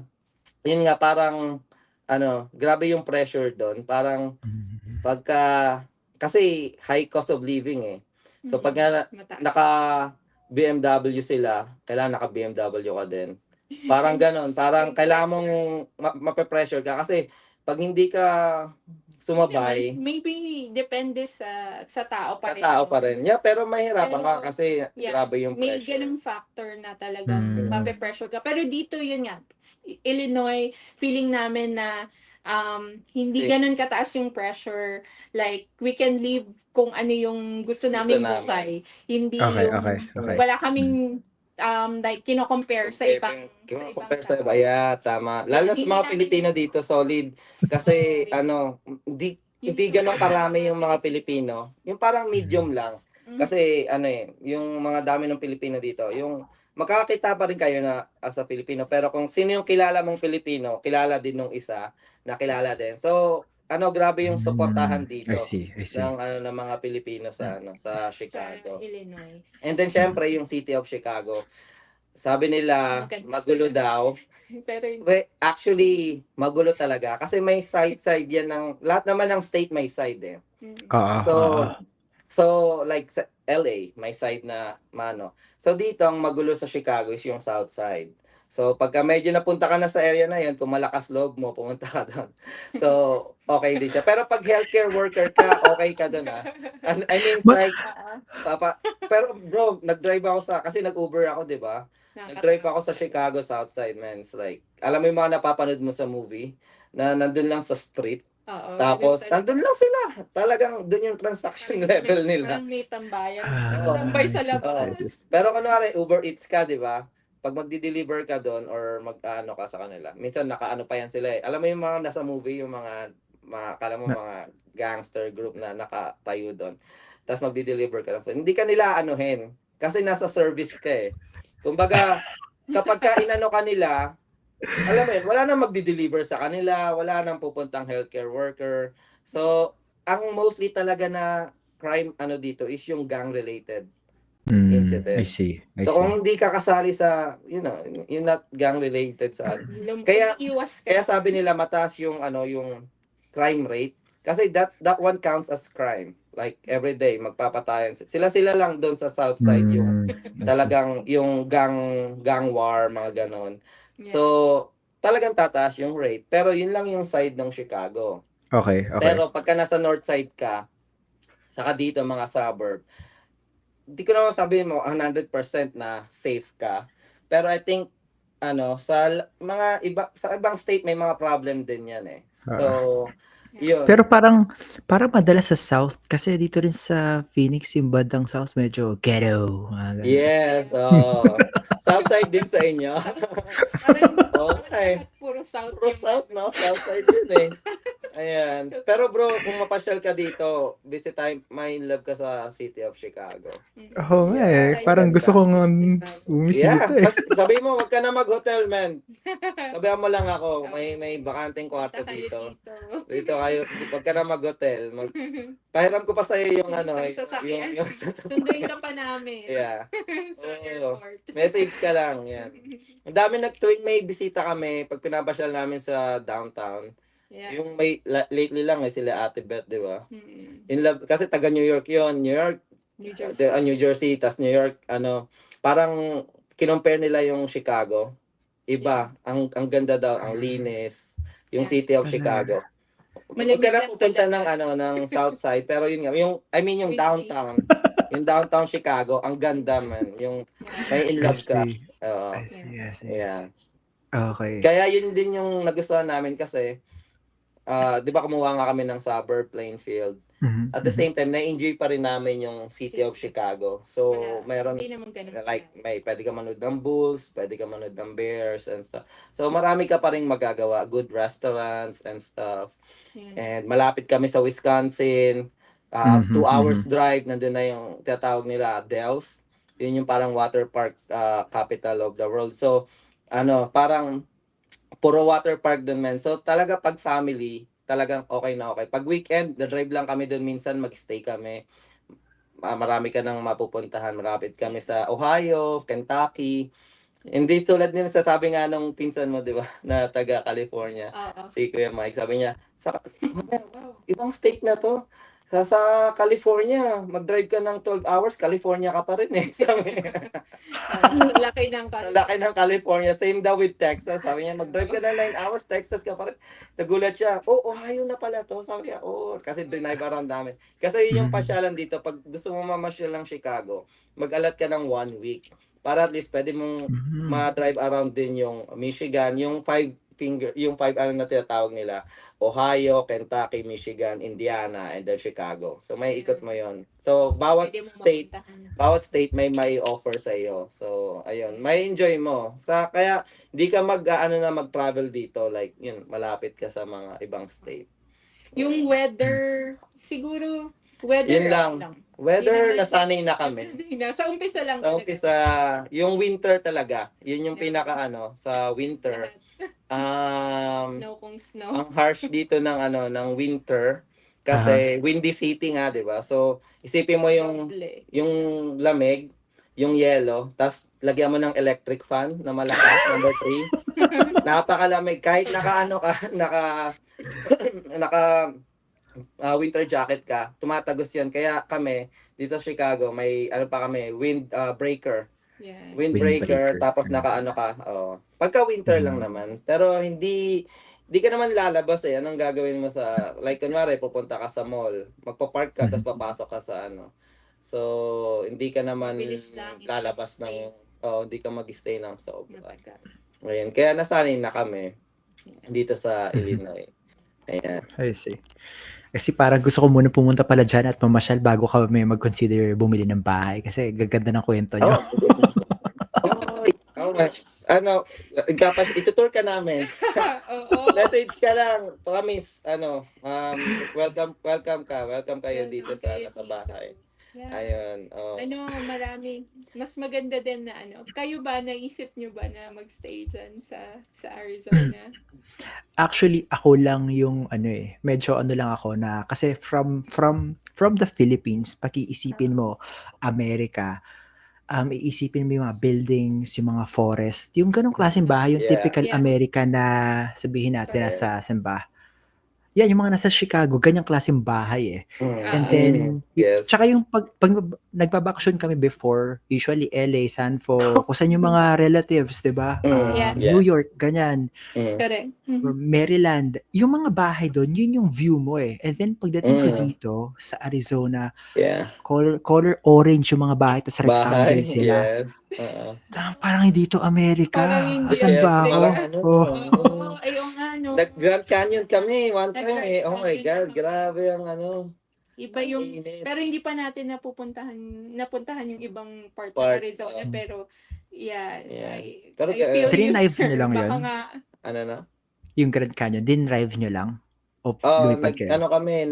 Speaker 2: yun nga parang ano, grabe yung pressure dun. Parang
Speaker 1: Mhm.
Speaker 2: pagka kasi high cost of living eh. So pag
Speaker 3: Mataas.
Speaker 2: naka-BMW sila, kailangan naka-BMW ka din. Parang gano'n, parang kailangan mong mape-pressure ka kasi 'pag hindi ka sumabay,
Speaker 3: Maybe depende sa tao pa
Speaker 2: sa
Speaker 3: rin
Speaker 2: tao pa
Speaker 3: yun.
Speaker 2: rin. Yeah, pero mahirapan ka
Speaker 3: Pero,
Speaker 2: kasi
Speaker 3: yeah,
Speaker 2: grabe yung
Speaker 3: may
Speaker 2: pressure.
Speaker 3: ganung factor na talagang
Speaker 1: Hmm.
Speaker 3: mape-pressure ka. Pero dito yun nga, Illinois, feeling namin na hindi
Speaker 2: Si
Speaker 3: ganun kataas yung pressure. Like, we can live kung ano yung gusto
Speaker 2: gusto
Speaker 3: naming
Speaker 2: namin.
Speaker 3: buhay. Hindi
Speaker 1: Okey,
Speaker 3: yung,
Speaker 1: okey, okey.
Speaker 3: wala kaming like, kino-compare sa ibang
Speaker 2: Compare sa
Speaker 3: tao.
Speaker 2: iba, yeah, tama. Lalo na sa
Speaker 3: Hindi
Speaker 2: mga
Speaker 3: namin
Speaker 2: Pilipino dito, solid. Kasi
Speaker 3: Oo.
Speaker 2: ano, hindi
Speaker 3: Yung
Speaker 2: hindi
Speaker 3: support
Speaker 2: gano'n
Speaker 3: ng
Speaker 2: karami
Speaker 3: mga
Speaker 2: yung mga Pilipino. Yung parang medium lang. Kasi ano yung mga dami ng Pilipino dito, yung makakakita pa rin kayo na as a Filipino, pero kung sino yung kilala mong Pilipino, kilala din nung isa na kilala din. So, ano, grabe yung suportahan
Speaker 1: I
Speaker 2: dito
Speaker 1: see, I see.
Speaker 2: ng ano ng mga Pilipino sa ano sa
Speaker 3: sa
Speaker 2: Chicago.
Speaker 3: Illinois.
Speaker 2: And then syempre yung City of Chicago. Sabi nila
Speaker 3: Maganda.
Speaker 2: magulo daw.
Speaker 3: Pero
Speaker 2: Actually, magulo talaga kasi may side yan ng lahat naman ng state may side eh.
Speaker 1: Oo,
Speaker 2: So,
Speaker 1: oo.
Speaker 2: so like sa LA, may side na mano. So dito ang magulo sa Chicago is yung south side. So pagka medyo napunta ka na sa area na 'yon, kung malakas loob mo, pumunta ka doon. So, okay din siya. Pero pag healthcare worker ka, okay ka doon ah. I mean, it's
Speaker 1: Ma
Speaker 2: like pero bro, nag-drive ako kasi nag-Uber ako, 'di ba? Nag-drive ako sa Chicago South Side, man. It's like, alam mo yung mga napapanood mo sa movie na nandun lang sa street.
Speaker 3: Oo,
Speaker 2: Tapos, nandun lang sila. Talagang dun yung transaction level nila.
Speaker 3: Parang may tambayan.
Speaker 2: Oo.
Speaker 3: Tambay sa
Speaker 1: I see,
Speaker 2: Oo.
Speaker 1: I see.
Speaker 3: labas.
Speaker 2: Pero kunwari, Uber Eats ka, di ba? Pag magdi-deliver ka doon or mag-ano ka sa kanila, minsan nakaano pa yan sila eh. Alam mo yung mga nasa movie, yung kala mo
Speaker 1: Na
Speaker 2: mga gangster group na nakatayo doon. Tapos magdi-deliver ka lang. Hindi ka nila anuhin. Kasi nasa service ka eh. Kumbaga, kapag inano ka nila, alam mo yun, wala nang magdi-deliver sa kanila, wala nang pupuntang healthcare worker. So, ang mostly talaga na crime ano dito is yung gang-related
Speaker 1: I
Speaker 2: incident.
Speaker 1: see, I
Speaker 2: So, kung
Speaker 1: see.
Speaker 2: hindi ka kasali sa, you're not gang-related sa ano. Kaya
Speaker 3: Umiiwas
Speaker 2: kaya
Speaker 3: ka.
Speaker 2: sabi nila mataas yung ano, yung crime rate kasi that one counts as crime. Like every day magpapatayan. Sila lang doon sa south side yung
Speaker 1: I see.
Speaker 2: talagang yung gang war mga ganon.
Speaker 3: Yeah.
Speaker 2: So, talagang tataas yung rate. Pero yun lang yung side ng Chicago.
Speaker 1: Okay, okay.
Speaker 2: Pero pagka nasa north side ka, saka dito mga suburb, di ko naman sabihin mo 100% na safe ka. Pero I think mga sa ibang state may mga problem din 'yan eh. So,
Speaker 1: Pero
Speaker 2: yun.
Speaker 1: parang madalas sa South kasi dito rin sa Phoenix yung bandang South medyo ghetto, mga ganun.
Speaker 2: Yes, oh. Southside din sa inyo.
Speaker 3: Parang
Speaker 2: Okay.
Speaker 3: lahat puro South
Speaker 2: Puro
Speaker 3: yung
Speaker 2: South, no? Southside yun eh. Ayan. Pero bro, kung mapasyal ka dito, visit tayo, may in love ka sa City of Chicago.
Speaker 1: Oo nga eh.
Speaker 2: Yeah,
Speaker 1: Parang gusto
Speaker 2: ganda.
Speaker 1: kong bumisita eh.
Speaker 2: Sabi mo, wag ka na mag-hotel, man. Sabihan mo lang ako, may bakanteng kwarto
Speaker 3: Punta kayo
Speaker 2: dito.
Speaker 3: dito.
Speaker 2: Dito kayo, wag ka na mag-hotel. Pahiram ko pa sa'yo yung
Speaker 3: Isang sasakyan.
Speaker 2: yung
Speaker 3: Sunduin ka pa namin.
Speaker 2: Yeah.
Speaker 3: Sa
Speaker 2: Oo.
Speaker 3: airport.
Speaker 2: Message ka lang, yan. Ang dami tuwing may bisita kami, pag pinapasyal namin sa downtown,
Speaker 3: Yeah.
Speaker 2: yung lately lang sila Ate Beth, di ba?
Speaker 3: Mm.
Speaker 2: In love, kasi taga New York yon, New York,
Speaker 3: New Jersey.
Speaker 2: New Jersey, tas New York, parang kinompare nila yung Chicago. Iba, ang ganda daw, ang linis, yung
Speaker 3: Yeah.
Speaker 2: City of
Speaker 1: Talaga.
Speaker 2: Chicago.
Speaker 3: Malamig
Speaker 2: Huwag ka na
Speaker 3: lang
Speaker 2: pupunta
Speaker 3: talaga.
Speaker 2: ng South Side, pero yun nga, yung
Speaker 3: Windy.
Speaker 2: downtown, yung downtown Chicago, ang ganda man, yung may in
Speaker 1: I
Speaker 2: love ka.
Speaker 1: see.
Speaker 2: Oo.
Speaker 1: I see. I see.
Speaker 2: Yeah.
Speaker 1: Okay.
Speaker 2: Kaya yun din yung nagustuhan namin kasi, 'di ba kumuha nga kami ng suburb Plainfield.
Speaker 1: Mhm,
Speaker 2: At the
Speaker 1: mhm.
Speaker 2: same time, na-enjoy pa rin namin yung City of Chicago. So, meron
Speaker 3: Hindi naman ganun.
Speaker 2: like pwede ka manood ng Bulls, pwede ka manood ng Bears and stuff. So, marami ka pa ring magagawa, good restaurants and stuff.
Speaker 3: Yeah.
Speaker 2: And malapit kami sa Wisconsin. 2
Speaker 1: Mhm,
Speaker 2: hours
Speaker 1: mhm.
Speaker 2: drive, nandun na yung tinatawag nila Dells. Yun yung parang water park capital of the world. So, parang puro water park dun, men. So, talaga pag family, talagang okay na okay. Pag weekend, na-drive lang kami dun minsan, mag-stay kami. Marami ka nang mapupuntahan. Marapit kami sa Ohio, Kentucky. Hindi tulad din sasabi nga nung pinsan mo, di ba, na taga California,
Speaker 3: Oo.
Speaker 2: si Kuya Mike, sabi niya, wow, ibang state na to. Sa California, mag-drive ka ng 12 hours, California ka pa rin eh. Sabi niya.
Speaker 3: Laki ng
Speaker 2: Sa laki ng California, same daw with Texas. Sabi niya, mag-drive ka ng 9 hours, Texas ka pa rin. Nagulat siya, Ohio na pala to. Sabi niya, kasi drive around namin. Kasi yun yung
Speaker 1: Mhm.
Speaker 2: pasyalan dito, pag gusto mo mamasyal ng Chicago, mag-alat ka ng 1 week. Para at least pwede mong
Speaker 1: Mhm.
Speaker 2: ma-drive around din yung Michigan, yung yung five na tinatawag nila, Ohio, Kentucky, Michigan, Indiana, and then Chicago. So may ikot mo yon. So
Speaker 3: Pwede mo mapuntahan.
Speaker 2: bawat state may offer sa iyo. So ayun, may enjoy mo. Kaya hindi ka mag-travel dito, like yun, malapit ka sa mga ibang state.
Speaker 3: Yung weather, siguro, weather
Speaker 2: Yun lang.
Speaker 3: lang.
Speaker 2: Weather,
Speaker 3: Hindi naman-
Speaker 2: nasanay na kami.
Speaker 3: Sa umpisa lang
Speaker 2: Sa
Speaker 3: talaga.
Speaker 2: umpisa, yung winter talaga. Yun yung
Speaker 3: Yeah.
Speaker 2: pinaka sa winter.
Speaker 3: Lahat. Snow kung snow.
Speaker 2: Ang harsh dito ng winter kasi windy city nga, 'di ba? So, isipin mo
Speaker 3: Doble.
Speaker 2: yung lamig, yung yelo, tas lagyan mo ng electric fan na malakas, number 3. Napakalamig kahit naka winter jacket ka, tumatagos 'yon. Kaya kami dito sa Chicago, may pa kami, wind breaker.
Speaker 3: Yeah.
Speaker 2: Windbreaker,
Speaker 1: Windbreaker.
Speaker 2: tapos nakaano ka. Pagka winter lang naman. Pero hindi ka naman lalabas eh. Anong gagawin mo like kunwari, pupunta ka sa mall, magpa-park ka, tapos papasok ka sa So, hindi ka naman
Speaker 3: Mabilis lang,
Speaker 2: lalabas
Speaker 3: stay.
Speaker 2: hindi ka mag-stay ng sobra.
Speaker 3: Matagal.
Speaker 2: Ayun, kaya nasanay na kami dito sa Illinois. Ayan.
Speaker 1: I see. Kasi parang gusto ko muna pumunta pala dyan at mamasyal bago kami mag-consider bumili ng bahay. Kasi gaganda ng kwento nyo.
Speaker 2: Mas, itutour ka namin.
Speaker 3: Oo.
Speaker 2: Message ka lang, promise, welcome kayo dito sa bahay.
Speaker 3: Yeah.
Speaker 2: Ayun,
Speaker 3: Marami. Mas maganda din na Kayo ba, naisip nyo ba na magstay dyan sa Arizona?
Speaker 1: Actually, ako lang yung medyo lang ako na kasi from the Philippines, pakiisipin mo Amerika, iisipin mo yung mga buildings, yung mga forest, yung ganong klaseng bahay, yung
Speaker 2: Yeah.
Speaker 1: typical
Speaker 3: Yeah.
Speaker 1: America na sabihin natin
Speaker 2: Yes.
Speaker 1: nasa saan ba? yan yung mga nasa Chicago, ganyang klaseng bahay, eh. And then,
Speaker 2: Yes.
Speaker 1: tsaka yung pag nagbabakasyon kami before, usually LA, Sanfo, kung saan yung mga relatives, 'di ba?
Speaker 3: Yeah.
Speaker 1: New York, ganyan,
Speaker 3: Correct.
Speaker 1: or Maryland. Yung mga bahay doon, yun yung view mo, eh. And then pagdating ko dito sa Arizona,
Speaker 2: Yeah.
Speaker 1: color orange yung mga bahay, tas rectangle
Speaker 2: Bahay.
Speaker 1: sila.
Speaker 2: Yes.
Speaker 1: Parang hindi to
Speaker 3: Parang
Speaker 1: Amerika.
Speaker 3: hindi
Speaker 1: Asan
Speaker 2: Yes,
Speaker 1: ba ako?
Speaker 2: parang ano.
Speaker 1: Oh.
Speaker 3: Oo, ayun nga, no.
Speaker 2: Nag-Grand Canyon kami one time
Speaker 3: Nag-Grand
Speaker 2: eh. Oh my
Speaker 3: Canyon
Speaker 2: God,
Speaker 3: na kami.
Speaker 2: grabe ang ano.
Speaker 3: Iba
Speaker 2: ang
Speaker 3: yung,
Speaker 2: init.
Speaker 3: pero hindi pa natin napuntahan yung ibang part ng
Speaker 2: Part,
Speaker 3: Arizona, pero yeah,
Speaker 2: Yeah.
Speaker 3: I
Speaker 2: Pero
Speaker 3: feel you,
Speaker 1: Drive nyo
Speaker 3: sir.
Speaker 1: lang
Speaker 3: Baka
Speaker 1: yun?
Speaker 3: nga,
Speaker 2: ano na?
Speaker 1: Yung Grand Canyon, dinrive nyo lang? O
Speaker 2: Oh,
Speaker 1: lumipad kayo?
Speaker 2: ano kami,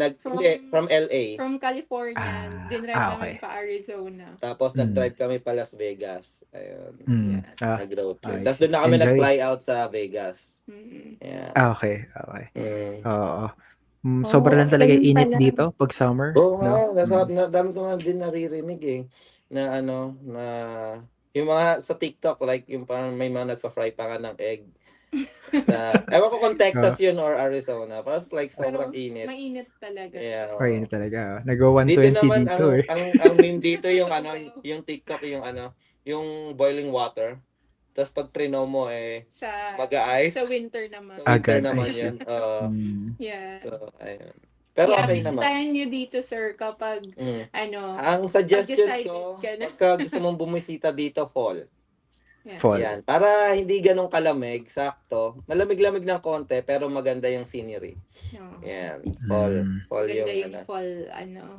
Speaker 2: from LA.
Speaker 3: from California, dinrive namin
Speaker 1: okay.
Speaker 3: pa Arizona.
Speaker 2: Tapos nag-drive kami pa Las Vegas. Ayun.
Speaker 3: Yeah.
Speaker 2: Nag-road trip.
Speaker 1: I
Speaker 2: Tapos
Speaker 1: see.
Speaker 2: doon na kami
Speaker 1: Enjoy.
Speaker 2: nag-fly out sa Vegas.
Speaker 3: Mm.
Speaker 2: Yeah.
Speaker 1: Okay.
Speaker 2: Mm.
Speaker 1: Oo. Sobra lang talaga
Speaker 3: ganun
Speaker 1: init
Speaker 3: pala.
Speaker 1: dito pag summer,
Speaker 2: Oo
Speaker 1: no?
Speaker 2: nga, dami ko nga din naririnig eh. Na ano, na yung mga sa TikTok, like yung parang may mga nagpa-fry pa nga ng egg. Na, ewan ko kung Texas yun or Arizona. Parang like
Speaker 3: Pero
Speaker 2: sobrang init.
Speaker 3: mainit talaga.
Speaker 2: Yeah.
Speaker 1: Ay, init talaga. Nag-120
Speaker 2: Dito naman
Speaker 1: dito, eh.
Speaker 2: ang meme dito yung ano, yung TikTok yung ano, yung boiling water. Tapos pag trino mo
Speaker 3: Sa
Speaker 2: mag-a-ice.
Speaker 3: sa winter naman.
Speaker 2: Sa winter
Speaker 1: Agad,
Speaker 2: naman
Speaker 1: I see.
Speaker 2: yun. Oo.
Speaker 3: Yeah.
Speaker 2: So, ayun. Pero
Speaker 3: yeah,
Speaker 2: okay naman.
Speaker 3: bisitahin nyo dito, sir, kapag ano,
Speaker 2: Ang suggestion
Speaker 3: pag-decided
Speaker 2: ko,
Speaker 3: ka na.
Speaker 2: pagka gusto mong bumisita dito, fall.
Speaker 3: Yeah.
Speaker 1: Fall.
Speaker 2: Yan. Para hindi ganong kalamig, sakto. Malamig-lamig ng konti, pero maganda yung scenery.
Speaker 3: No.
Speaker 2: Yan. Fall. Fall
Speaker 3: Maganda
Speaker 2: yung,
Speaker 3: yung fall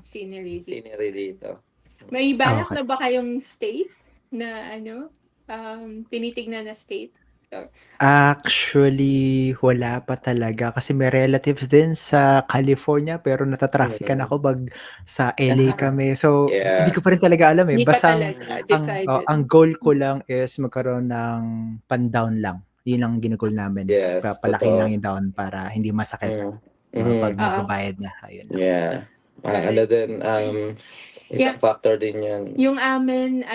Speaker 3: scenery dito.
Speaker 2: scenery dito.
Speaker 3: May balak
Speaker 1: Okay.
Speaker 3: na ba kayong state na tinitignan na state?
Speaker 1: Actually, wala pa talaga kasi may relatives din sa California pero natatraffickan ako pag sa LA kami. So,
Speaker 2: Yeah.
Speaker 1: hindi ko pa rin talaga alam, eh.
Speaker 3: Hindi pa
Speaker 1: Basta
Speaker 3: talaga decided.
Speaker 1: ang goal ko lang is magkaroon ng pan-down lang. Yun ang gino-goal namin.
Speaker 2: Yes,
Speaker 1: Palakihin
Speaker 2: totoo.
Speaker 1: lang yung down para hindi masakit pag magbabayad na. Ayun lang.
Speaker 2: Yeah. Ano din, isang factor din yun.
Speaker 3: Yung amin,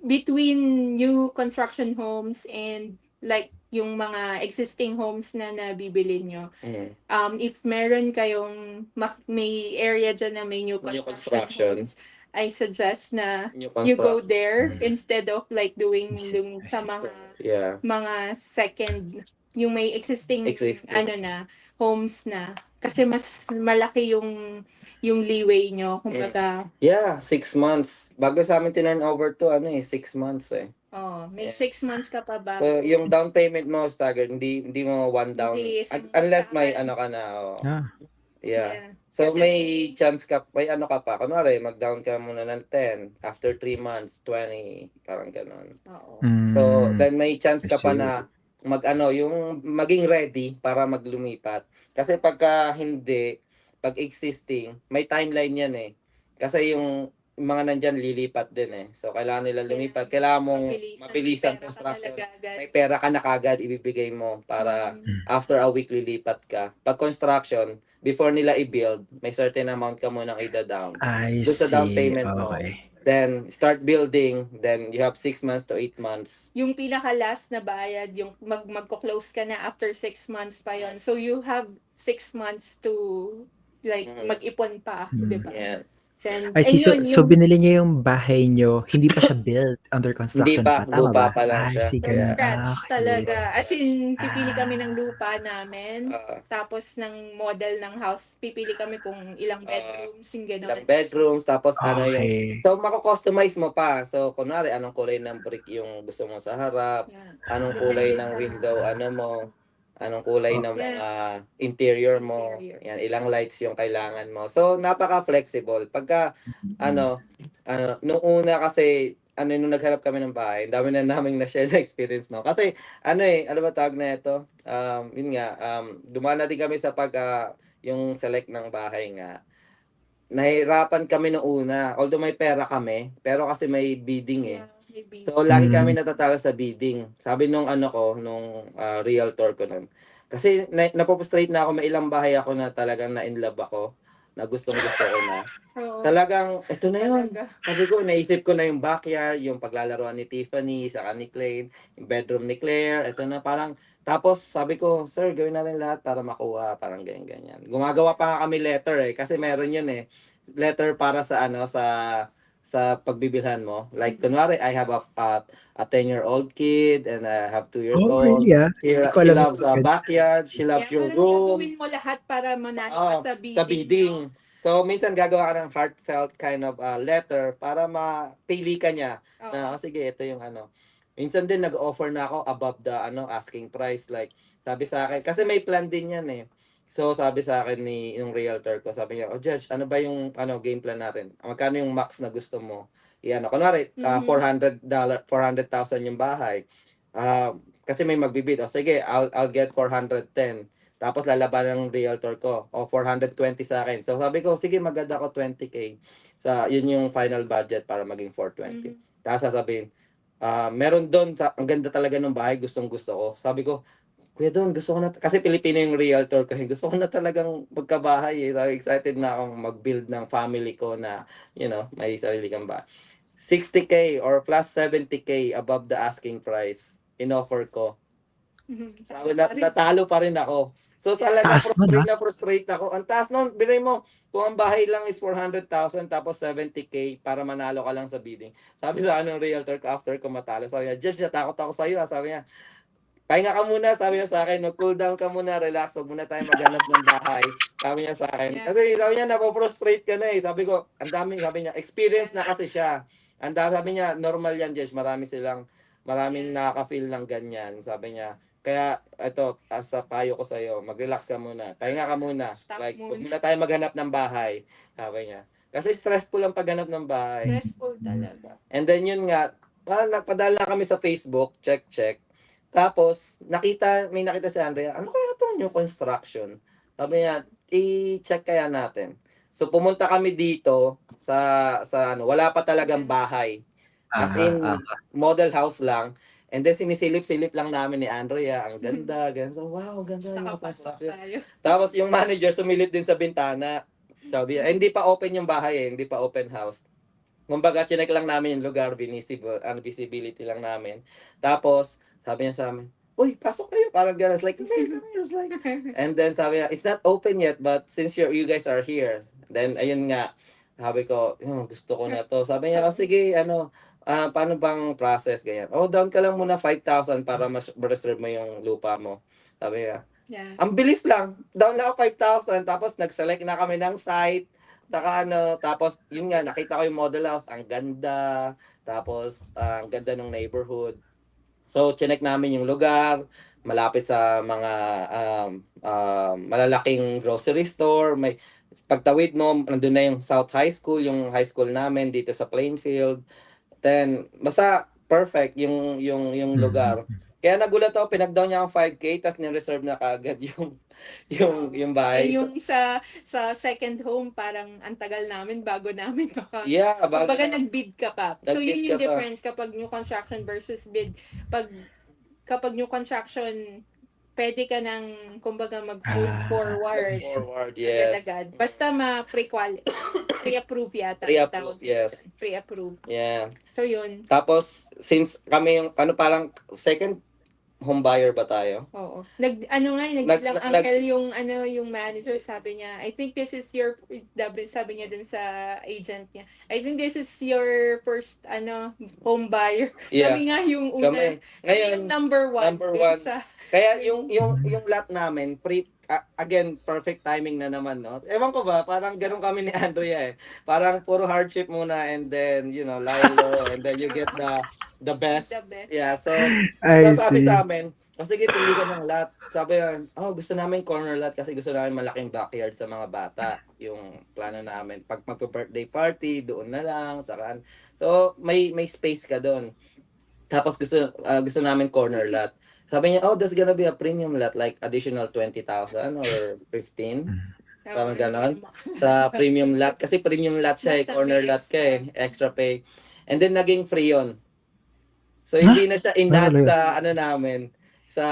Speaker 3: between new construction homes and like yung mga existing homes na nabibili nyo, if meron kayong may area dyan na may new construction homes, I suggest na you go there instead of like doing sa mga second, yung may existing. Homes na. Kasi mas malaki yung leeway nyo. Kumbaga,
Speaker 2: Yeah, 6 months. Bago sa amin tinurn over to 6 months eh.
Speaker 3: may 6 months ka pa ba?
Speaker 2: So, yung down payment mo staggered, hindi mo one down.
Speaker 3: Hindi,
Speaker 2: Unless may ka na. Yeah. So, may chance ka, may ka pa. Kunwari, mag-down ka muna ng 10. After 3 months, 20. Parang ganon. So, then may chance ka pa na yung maging ready para maglumipat. Kasi pagka hindi, pag existing, may timeline yan eh. Kasi yung mga nandyan lilipat din eh. So, kailangan nila lumipat. Kailangan mong mabilisan construction. May pera ka na kagad ibibigay mo para after a week lilipat ka. Pag construction, before nila i-build, may certain amount ka munang i-down.
Speaker 1: I
Speaker 2: Doon sa down
Speaker 1: see.
Speaker 2: payment mo. Then, start building. Then, you have 6 months to 8 months.
Speaker 3: Yung pinaka-last na bayad, yung magko-close ka na after 6 months pa yon. So, you have 6 months to like mag-ipon pa. Diba?
Speaker 2: Yeah.
Speaker 1: I see. So binili niyo yung bahay niyo, hindi pa siya built, under
Speaker 2: Hindi
Speaker 1: construction
Speaker 2: pa,
Speaker 1: pa, tama
Speaker 2: lupa
Speaker 1: ba?
Speaker 2: pa lang siya.
Speaker 1: See,
Speaker 3: From
Speaker 1: ganun.
Speaker 3: scratch
Speaker 1: Okay.
Speaker 3: talaga. As in, pipili kami ng lupa namin. Tapos ng model ng house, pipili kami kung ilang bedrooms, yung gano'n.
Speaker 2: Ilang bedrooms, tapos
Speaker 1: Okay.
Speaker 2: So, mako-customize mo pa. So, kunwari, anong kulay ng brick yung gusto mo sa harap, anong kulay ng window, anong kulay ng mga interior mo, yan, ilang lights yung kailangan mo. So, napaka-flexible. Pagka, nung una kasi, nung naghanap kami ng bahay, dami na naming na-share na experience, no? Kasi, ano ba tawag na ito? Yun nga, dumaan na din kami sa yung select ng bahay nga. Nahirapan kami noong una. Although may pera kami, pero kasi may bidding eh. So, lagi kami natatalo sa bidding. Sabi nung nung realtor ko nun. Kasi napoprostrate na ako, may ilang bahay ako na talagang na-in love ako, na gustong-gusto ko na. Talagang, ito na yun. Sabi ko, naisip ko na yung backyard, yung paglalaroan ni Tiffany, saka ni Clay, yung bedroom ni Claire, ito na parang, Tapos sabi ko, "Sir, gawin natin lahat para makuha." Parang ganyan-ganyan. Gumagawa pa nga kami letter, eh, kasi meron yun, eh. Letter para sa ano, sa pagbibilhan mo. Like kunwari, I have a 10-year-old kid and I have 2 years
Speaker 1: Oh,
Speaker 2: old.
Speaker 1: really, ah?
Speaker 2: She
Speaker 1: Hindi ko
Speaker 2: she
Speaker 1: alam
Speaker 2: loves
Speaker 1: yung
Speaker 2: a
Speaker 1: ganun.
Speaker 2: backyard, she loves
Speaker 3: Kaya
Speaker 2: your
Speaker 3: parang
Speaker 2: room.
Speaker 3: gagawin mo lahat para manalo
Speaker 2: Oo,
Speaker 3: ka sa
Speaker 2: sa
Speaker 3: bidding, no?
Speaker 2: bidding. So, minsan gagawa ka ng heartfelt kind of letter para mapili ka niya na,
Speaker 3: Oo.
Speaker 2: "Oh, sige, ito yung ano." Minsan din nag-offer na ako above the ano asking price. Like, sabi sa akin, kasi may plan din yan eh. So, sabi sa akin ni yung realtor ko, sabi niya, "Oh, Judge, ano ba yung ano game plan natin? Magkano yung max na gusto mo?" Iyan, kunwari,
Speaker 3: Mhm.
Speaker 2: $400,000 yung bahay. Kasi may magbibid. O sige, I'll get 410. Tapos lalabanan ng realtor ko, o 420 sa akin. So sabi ko, sige, maganda ako 20K. Yun yung final budget para maging 420.
Speaker 3: Mhm.
Speaker 2: Tapos sasabihin, meron doon, ang ganda talaga ng bahay, gustong gusto ko. Sabi ko, Kuya Don, gusto ko na, kasi Pilipino yung realtor ko, gusto ko na talagang magkabahay eh. Sabi, excited na akong mag-build ng family ko na, may sarili kang bahay. 60K or plus 70K above the asking price, in-offer ko.
Speaker 3: Mhm.
Speaker 2: Sabi,
Speaker 3: Talo pa rin.
Speaker 2: natalo pa rin ako. So
Speaker 3: Yeah.
Speaker 2: talaga,
Speaker 1: Taas nun, ah.
Speaker 2: frustrate ako. Ang taas nun, bilay mo, kung ang bahay lang is 400,000 tapos 70K para manalo ka lang sa bidding. Sabi sa akin ng realtor ko after ko matalo, sabi niya, Judge, natakot ako sa iyo. Sabi niya, pahinga ka muna, sabi niya sa akin, cool down ka muna, relax, huwag muna tayo maghanap ng bahay. Sabi niya sa akin.
Speaker 3: Yeah.
Speaker 2: Kasi sabi niya, napo-frustrate ka na eh. Sabi ko, ang daming, sabi niya, experience na kasi siya. Sabi niya, normal yan, Jess, maraming nakaka-feel ng ganyan. Sabi niya, kaya ito, as a payo ko sa'yo, mag-relax ka muna, pahinga ka muna.
Speaker 3: Stop
Speaker 2: Like, huwag
Speaker 3: muna.
Speaker 2: muna tayo maghanap ng bahay. Sabi niya. Kasi stressful ang paghanap ng bahay.
Speaker 3: Stressful talaga.
Speaker 2: And then yun nga, nagpadala kami sa Facebook, check. Tapos, may nakita si Andrea, ano kaya itong new construction? Sabi niya, i-check kaya natin. So, pumunta kami dito sa ano, wala pa talagang bahay. As
Speaker 1: Aha,
Speaker 2: in,
Speaker 1: aha.
Speaker 2: model house lang. And then, sinisilip-silip lang namin ni Andrea, ang ganda, ganun. So, wow, ganda yung
Speaker 3: Nakapasok
Speaker 2: construction.
Speaker 3: tayo.
Speaker 2: Tapos, yung manager, sumilip din sa bintana. Sabi, hindi pa open yung bahay eh, hindi pa open house. Kumbaga, chinek lang namin yung lugar, visibility lang namin. Tapos, sabi niya sa amin, "Uy, pasok kayo." Parang gano'n. It's like, "Okay, come here." It's like, and then sabi niya, "It's not open yet, but since you guys are here." Then, ayun nga, sabi ko, gusto ko na to." Sabi niya, "Oh, sige, paano bang process?" Ganyan. "Oh, down ka lang muna 5,000 para reserve mo yung lupa mo." Sabi niya,
Speaker 3: Yeah.
Speaker 2: ang bilis lang. Down na ako 5,000 tapos nag-select na kami ng site. Tapos yun nga, nakita ko yung model house, ang ganda. Tapos ang ganda ng neighborhood. So chinek namin yung lugar, malapit sa mga malalaking grocery store. May pagtawid mo, nandun na yung South High School, yung high school namin dito sa Plainfield. Then basta perfect yung lugar. Kaya nagulat ako, pinag-down niya ang 5K tapos ni-reserve na kaagad yung yung bahay.
Speaker 3: Yung sa second home, parang ang tagal namin bago namin
Speaker 2: Yeah,
Speaker 3: kumbaga nag-bid ka pa. So
Speaker 2: nag-bid
Speaker 3: yun yung
Speaker 2: ka pa.
Speaker 3: difference kapag new construction versus bid. Kapag new construction, pwede ka nang kumbaga mag-move
Speaker 1: I
Speaker 3: forward
Speaker 1: see.
Speaker 2: Forward, yes.
Speaker 3: agad-agad. Basta pre-approve yata.
Speaker 2: Pre-approve,
Speaker 3: tawag dito.
Speaker 2: yes.
Speaker 3: Pre-approve.
Speaker 2: Yeah.
Speaker 3: So yun.
Speaker 2: Tapos, since kami yung, parang second home buyer ba tayo?
Speaker 3: Oo. Nagbilang uncle yung manager, sabi niya, I think this is your, sabi niya dun sa agent niya, I think this is your first, home buyer.
Speaker 2: Yeah.
Speaker 3: Kami nga yung una.
Speaker 2: Kami. Ngayon,
Speaker 3: yung number one.
Speaker 2: number one.
Speaker 3: Sa,
Speaker 2: Kaya yung lot namin, again, perfect timing na naman, no? Ewan ko ba, parang ganun kami ni Andrea eh. Parang puro hardship muna and then, lilo, and then you get the best.
Speaker 3: The best.
Speaker 2: Yeah, so
Speaker 1: I
Speaker 2: sabi
Speaker 1: see.
Speaker 2: sa amin, sige, pili ka ng lot. Sabi yan, gusto namin corner lot kasi gusto namin malaking backyard sa mga bata. Yung plano namin, pag magpa-birthday party, doon na lang, saka. So, may space ka doon. Tapos gusto namin corner lot. Sabi niya, that's gonna be a premium lot, like additional 20,000 or 15. Parang ganon. Sa premium lot. Kasi premium lot siya eh,
Speaker 3: Basta
Speaker 2: corner
Speaker 3: may
Speaker 2: lot ka
Speaker 3: extra.
Speaker 2: extra pay. And then naging free yun. So hindi na siya in-add
Speaker 1: Talaga?
Speaker 2: sa namin. Sa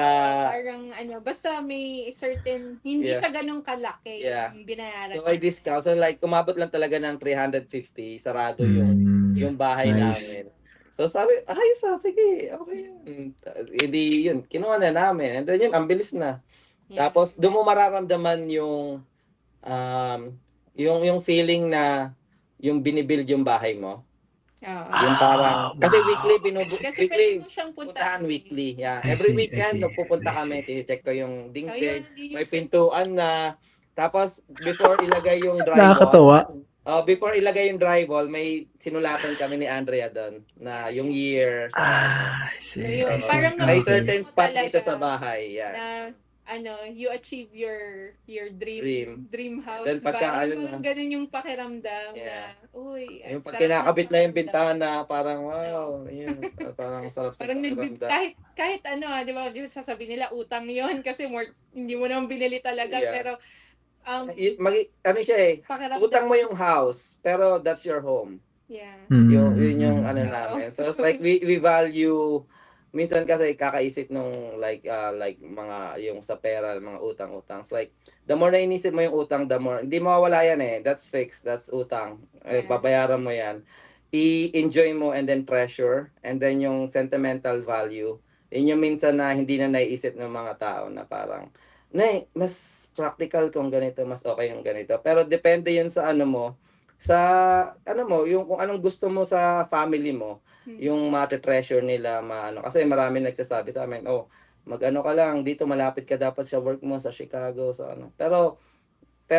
Speaker 3: parang basta may certain, hindi
Speaker 2: Yeah.
Speaker 3: siya ganun kalaki
Speaker 2: Yeah.
Speaker 3: yung binayaran.
Speaker 2: So may discount. So like umabot lang talaga ng 350, sarado yung bahay
Speaker 1: Nice.
Speaker 2: namin. So So sabi, ayos sige, okay yun. Hindi yun, kinuha na namin. And then yun, ang bilis na.
Speaker 3: Yeah.
Speaker 2: Tapos doon mo mararamdaman um, yung feeling na yung binibuild yung bahay mo.
Speaker 3: Oo.
Speaker 2: Yung parang, kasi
Speaker 1: wow.
Speaker 2: weekly,
Speaker 3: Kasi pwede
Speaker 2: weekly,
Speaker 3: mo siyang
Speaker 2: puntahan
Speaker 3: puntahan.
Speaker 2: weekly. Yeah.
Speaker 1: I
Speaker 2: Every
Speaker 1: see, I
Speaker 2: weekend,
Speaker 1: see,
Speaker 2: pupunta
Speaker 1: I
Speaker 2: kami,
Speaker 1: see.
Speaker 2: tine-check ko yung
Speaker 3: So,
Speaker 2: dingding,
Speaker 3: yun
Speaker 2: may
Speaker 3: yung
Speaker 2: pintuan na. Tapos, before ilagay yung
Speaker 1: Nakakatawa.
Speaker 2: drywall, before ilagay yung drywall, may sinulatan kami ni Andrea doon na yung year, saka ano.
Speaker 1: I see,
Speaker 3: So, yun,
Speaker 1: I see.
Speaker 3: parang
Speaker 2: May
Speaker 1: Okay.
Speaker 2: certain
Speaker 3: mo
Speaker 2: spot dito
Speaker 3: talaga
Speaker 2: sa bahay. Yeah.
Speaker 3: na you achieve your
Speaker 2: Dream.
Speaker 3: dream house,
Speaker 2: Then
Speaker 3: diba?
Speaker 2: pagka, ano
Speaker 3: Parang
Speaker 2: na,
Speaker 3: ganun yung pakiramdam
Speaker 2: Yeah.
Speaker 3: na, uy,
Speaker 2: yung
Speaker 3: ang
Speaker 2: pag
Speaker 3: sarap ng
Speaker 2: kinakabit na yung
Speaker 3: pakiramdam.
Speaker 2: bintana, parang wow, yun, parang sarap sa
Speaker 3: Parang
Speaker 2: pakiramdam.
Speaker 3: kahit di ba sasabihin nila utang yon kasi more, hindi mo naman binili talaga,
Speaker 2: Yeah.
Speaker 3: pero
Speaker 2: Ano siya
Speaker 3: pakiramdam,
Speaker 2: utang mo yung house, pero that's your home.
Speaker 3: yeah.
Speaker 2: Yun yung
Speaker 1: Mm.
Speaker 2: ano
Speaker 3: Oo.
Speaker 2: namin. So it's like we value, minsan kasi kakaisip nung like mga yung sa pera, mga utang-utang. It's like the more na inisip mo yung utang, the more hindi mawawala yan That's fixed, that's utang.
Speaker 3: Yeah.
Speaker 2: Babayaran mo yan. I-enjoy mo and then treasure, and then yung sentimental value. Yun yung minsan na hindi na naiisip ng mga tao na parang, mas practical kung ganito, mas okay yung ganito. Pero depende yun sa ano mo, sa ano mo, yung kung anong gusto mo sa family mo, yung mate-treasure nila, kasi marami nagsasabi sa amin, mag-ano ka lang dito, malapit ka dapat sa work mo sa Chicago, sa ano. Pero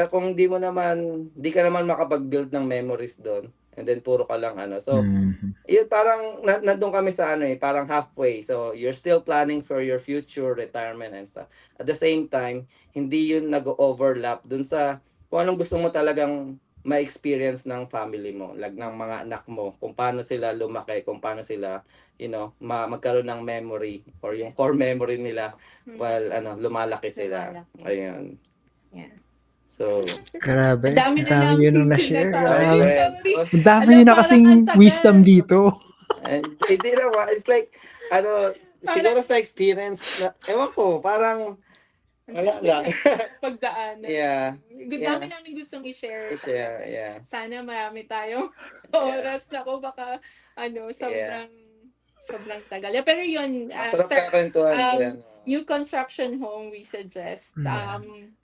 Speaker 2: kung di ka naman makapag-build ng memories doon, and then puro ka lang ano. So,
Speaker 1: Mhm.
Speaker 2: yun parang nandun kami sa parang halfway. So, you're still planning for your future retirement and stuff. At the same time, hindi yun nag-overlap dun sa kung anong gusto mo talagang ma-experience ng family mo, like ng mga anak mo, kung paano sila lumaki, kung paano sila, magkaroon ng memory or yung core memory nila while lumalaki sila.
Speaker 3: Lumalaki.
Speaker 2: Ayun.
Speaker 3: Yeah.
Speaker 2: So,
Speaker 1: Grabe.
Speaker 3: Ang dami
Speaker 1: Ang
Speaker 3: na
Speaker 1: dami
Speaker 3: namin
Speaker 1: yun na share.
Speaker 3: sinasabi.
Speaker 1: Grabe.
Speaker 3: Sorry.
Speaker 1: Ang dami
Speaker 3: Alam,
Speaker 1: yun na
Speaker 3: parang
Speaker 1: kasing
Speaker 3: ang tagal.
Speaker 1: wisdom dito.
Speaker 2: and hindi naman, it's like, siguro sa experience na, ewan ko, parang, wala lang.
Speaker 3: Pagdaanan.
Speaker 2: Yeah.
Speaker 3: Ang dami namin gustong i-share.
Speaker 2: I-share, yeah.
Speaker 3: Sana marami tayong oras na ko baka sobrang tagal. Yeah, pero yun,
Speaker 2: Masarap
Speaker 3: sir,
Speaker 2: kakwentuhan.
Speaker 3: new construction home we suggest.
Speaker 1: Yeah.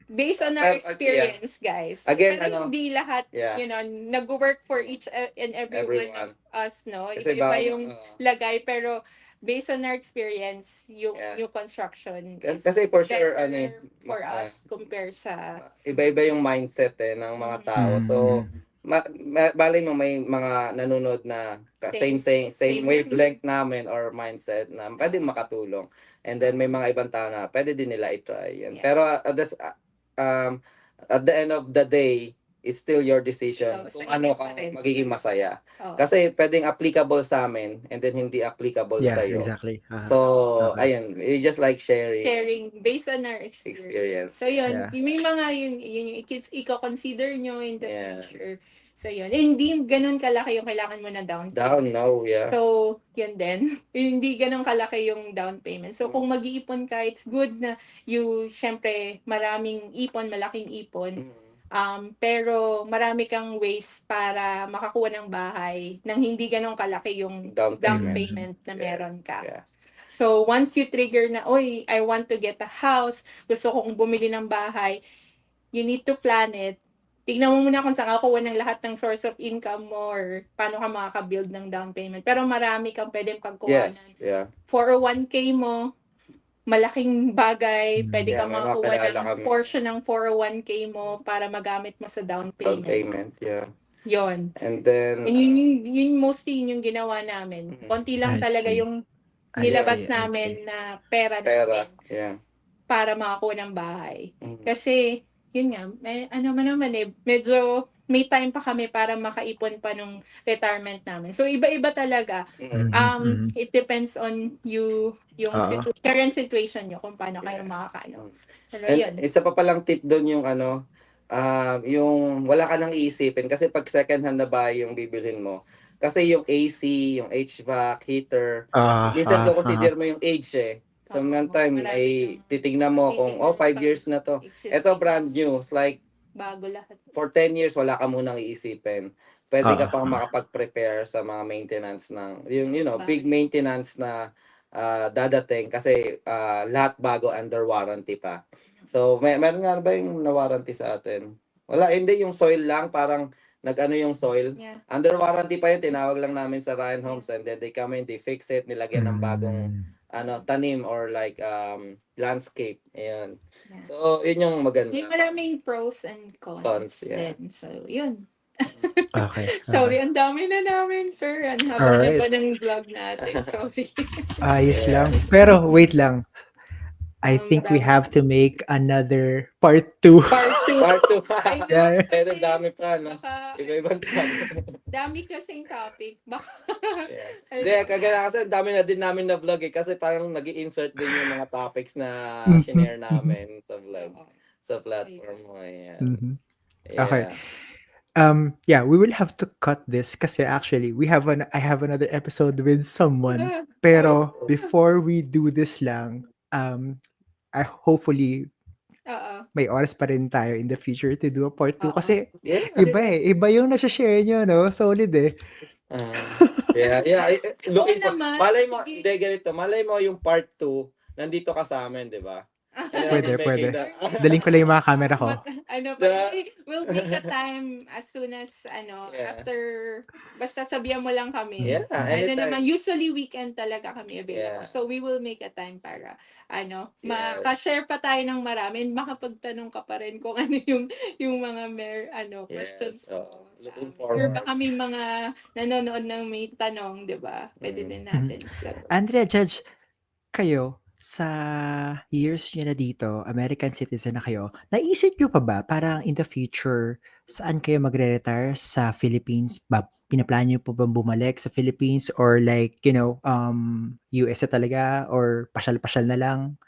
Speaker 3: Based on our
Speaker 2: Pero,
Speaker 3: experience, guys.
Speaker 2: Again,
Speaker 3: pero hindi lahat,
Speaker 2: Yeah.
Speaker 3: nag-work for each and every one of us, no?
Speaker 2: Kasi
Speaker 3: Iba yung lagay, pero based on our experience, yung
Speaker 2: Yeah.
Speaker 3: new construction is
Speaker 2: Kasi for sure,
Speaker 3: better for us compare sa
Speaker 2: iba-iba yung mindset ng mga tao. So, balay mo may mga nanonood na same wavelength namin or mindset na pwede makatulong. And then may mga ibang tao na pwede din nila i-try. Yan.
Speaker 3: Yeah.
Speaker 2: Pero at the end of the day, it's still your decision
Speaker 3: Ikaw,
Speaker 2: kung
Speaker 3: sa
Speaker 2: ano
Speaker 3: inyo pa
Speaker 2: ka
Speaker 3: rin.
Speaker 2: magiging masaya.
Speaker 3: Oo.
Speaker 2: Kasi pwedeng applicable sa amin and then hindi applicable
Speaker 1: Yeah,
Speaker 2: sa iyo.
Speaker 1: exactly.
Speaker 2: So,
Speaker 1: Okay.
Speaker 2: ayun, we just like sharing
Speaker 3: based on our experience. So yun,
Speaker 1: Yeah.
Speaker 3: may mga yun yung i-consider nyo in the
Speaker 2: Yeah.
Speaker 3: future. So yun, hindi ganun kalaki yung kailangan mo na down payment.
Speaker 2: Yeah.
Speaker 3: So, yun din. Hindi ganun kalaki yung down payment. So, kung mag-iipon ka, it's good na syempre, maraming ipon, malaking ipon. Pero marami kang ways para makakuha ng bahay nang hindi ganun kalaki yung
Speaker 2: Down
Speaker 3: down
Speaker 2: payment.
Speaker 3: payment na meron ka.
Speaker 2: Yeah.
Speaker 3: So, once you trigger na, I want to get a house, gusto kong bumili ng bahay, you need to plan it. Tignan mo muna kung saan ka kuha ng lahat ng source of income mo or paano ka makaka-build ng down payment. Pero marami kang pwedeng pagkuhanan.
Speaker 2: Yes, yeah.
Speaker 3: 401k mo, malaking bagay, pwede
Speaker 2: Yeah,
Speaker 3: kang
Speaker 2: may
Speaker 3: makakuha
Speaker 2: makilala
Speaker 3: ng
Speaker 2: kami.
Speaker 3: portion ng 401k mo para magamit mo sa down
Speaker 2: Down
Speaker 3: payment.
Speaker 2: payment, yeah.
Speaker 3: Yon.
Speaker 2: And then,
Speaker 3: And yun mostly yung ginawa namin. Konti lang
Speaker 1: I
Speaker 3: talaga
Speaker 1: see.
Speaker 3: yung
Speaker 1: I
Speaker 3: nilabas
Speaker 1: see, I
Speaker 3: namin
Speaker 1: see.
Speaker 3: na pera
Speaker 2: pera,
Speaker 3: namin
Speaker 2: yeah.
Speaker 3: para makakuha ng bahay.
Speaker 2: Mhm.
Speaker 3: Kasi, yun nga, medyo may time pa kami para makaipon pa nung retirement namin. So, iba-iba talaga. It depends on you, yung current situation nyo, kung paano kayo makakaano. Pero yun.
Speaker 2: And isa pa palang tip doon yung yung wala ka nang iisipin kasi pag second hand na bahay yung bibilhin mo. Kasi yung AC, yung HVAC, heater, minsan consider mo yung age So, time ay titignan mo kung 5 years na to. Ito brand new. It's like
Speaker 3: bago lahat.
Speaker 2: for 10 years wala ka munang iisipin. pwede ka
Speaker 1: Oo.
Speaker 2: pang makapag-prepare sa mga maintenance ng yung big
Speaker 3: Bagay.
Speaker 2: maintenance na dadating kasi lahat bago under warranty pa. So meron nga ba yung na-warranty sa atin? Wala, hindi yung soil lang parang nag-ano yung soil.
Speaker 3: Yeah.
Speaker 2: Under warranty pa yun, tinawag lang namin sa Ryan Homes and then they come in, they fix it, nilagyan ng bagong tanim or like landscape. Ayun.
Speaker 3: Yeah.
Speaker 2: So yun yung
Speaker 3: May
Speaker 2: maganda.
Speaker 3: maraming pros and
Speaker 2: Cons,
Speaker 3: cons
Speaker 2: yeah.
Speaker 3: din. So, yun.
Speaker 1: Okay.
Speaker 3: Sorry, ang dami na namin, sir. Ang haba na
Speaker 1: Alright.
Speaker 3: ba ng vlog natin? Sorry.
Speaker 1: Ayos
Speaker 2: Yeah.
Speaker 1: lang. Pero wait lang. I think we
Speaker 3: Marami.
Speaker 1: have to make another part 2.
Speaker 3: Part 2.
Speaker 2: Part 2.
Speaker 3: I know.
Speaker 1: Yeah.
Speaker 2: Pero
Speaker 3: Kasi
Speaker 2: dami pa, no?
Speaker 3: baka
Speaker 2: Iba-ibang topic.
Speaker 3: dami kasing topic. Baka
Speaker 2: Yeah.
Speaker 3: I
Speaker 2: Hindi,
Speaker 3: know.
Speaker 2: kagaya kasi dami na din namin na vlog eh. Kasi parang nag-i-insert din yung mga topics na
Speaker 1: Mhm,
Speaker 2: shinare
Speaker 1: mhm,
Speaker 2: namin sa vlog.
Speaker 3: Oo.
Speaker 2: Sa platform mo. Ayan.
Speaker 1: mhm. Okay.
Speaker 2: Yeah.
Speaker 1: Yeah, we will have to cut this kasi actually I have another episode with someone. Pero before we do this lang, I hopefully
Speaker 3: Oo.
Speaker 1: may oras pa rin tayo in the future to do a part 2
Speaker 3: Oo.
Speaker 1: kasi
Speaker 2: Yeah.
Speaker 1: iba yung nasa-share nyo, no? Solid eh.
Speaker 2: Yeah.
Speaker 3: Oo
Speaker 2: Looking for,
Speaker 3: naman.
Speaker 2: malay mo,
Speaker 3: Sige.
Speaker 2: hindi ganito, malay mo yung part 2, nandito ka sa amin, di ba? And then
Speaker 1: Pwede,
Speaker 2: we're making
Speaker 1: pwede.
Speaker 2: the-
Speaker 1: Daling ko lang yung mga camera ko.
Speaker 3: Ano pa,
Speaker 2: Diba?
Speaker 3: we'll make a time as soon as,
Speaker 2: Yeah.
Speaker 3: after, basta sabihan mo lang kami.
Speaker 2: Yeah,
Speaker 3: Ano naman,
Speaker 2: anytime.
Speaker 3: usually weekend talaga kami available.
Speaker 2: Yeah.
Speaker 3: So we will make a time para,
Speaker 2: Yes.
Speaker 3: maka-share pa tayo ng marami, and makapagtanong ka pa rin kung ano yung mga questions
Speaker 2: Yes. So,
Speaker 3: mo sa
Speaker 2: looking
Speaker 3: amin. Or
Speaker 2: forward.
Speaker 3: baka may mga nanonood ng may tanong, di ba? Pwede din natin.
Speaker 1: Andrea, Judge, kayo, sa years nyo na dito, American citizen na kayo, naisip nyo pa ba parang in the future, saan kayo magre-retire sa Philippines? Pinaplano nyo pa ba bumalik sa Philippines or like, US na talaga or pasyal-pasyal na lang?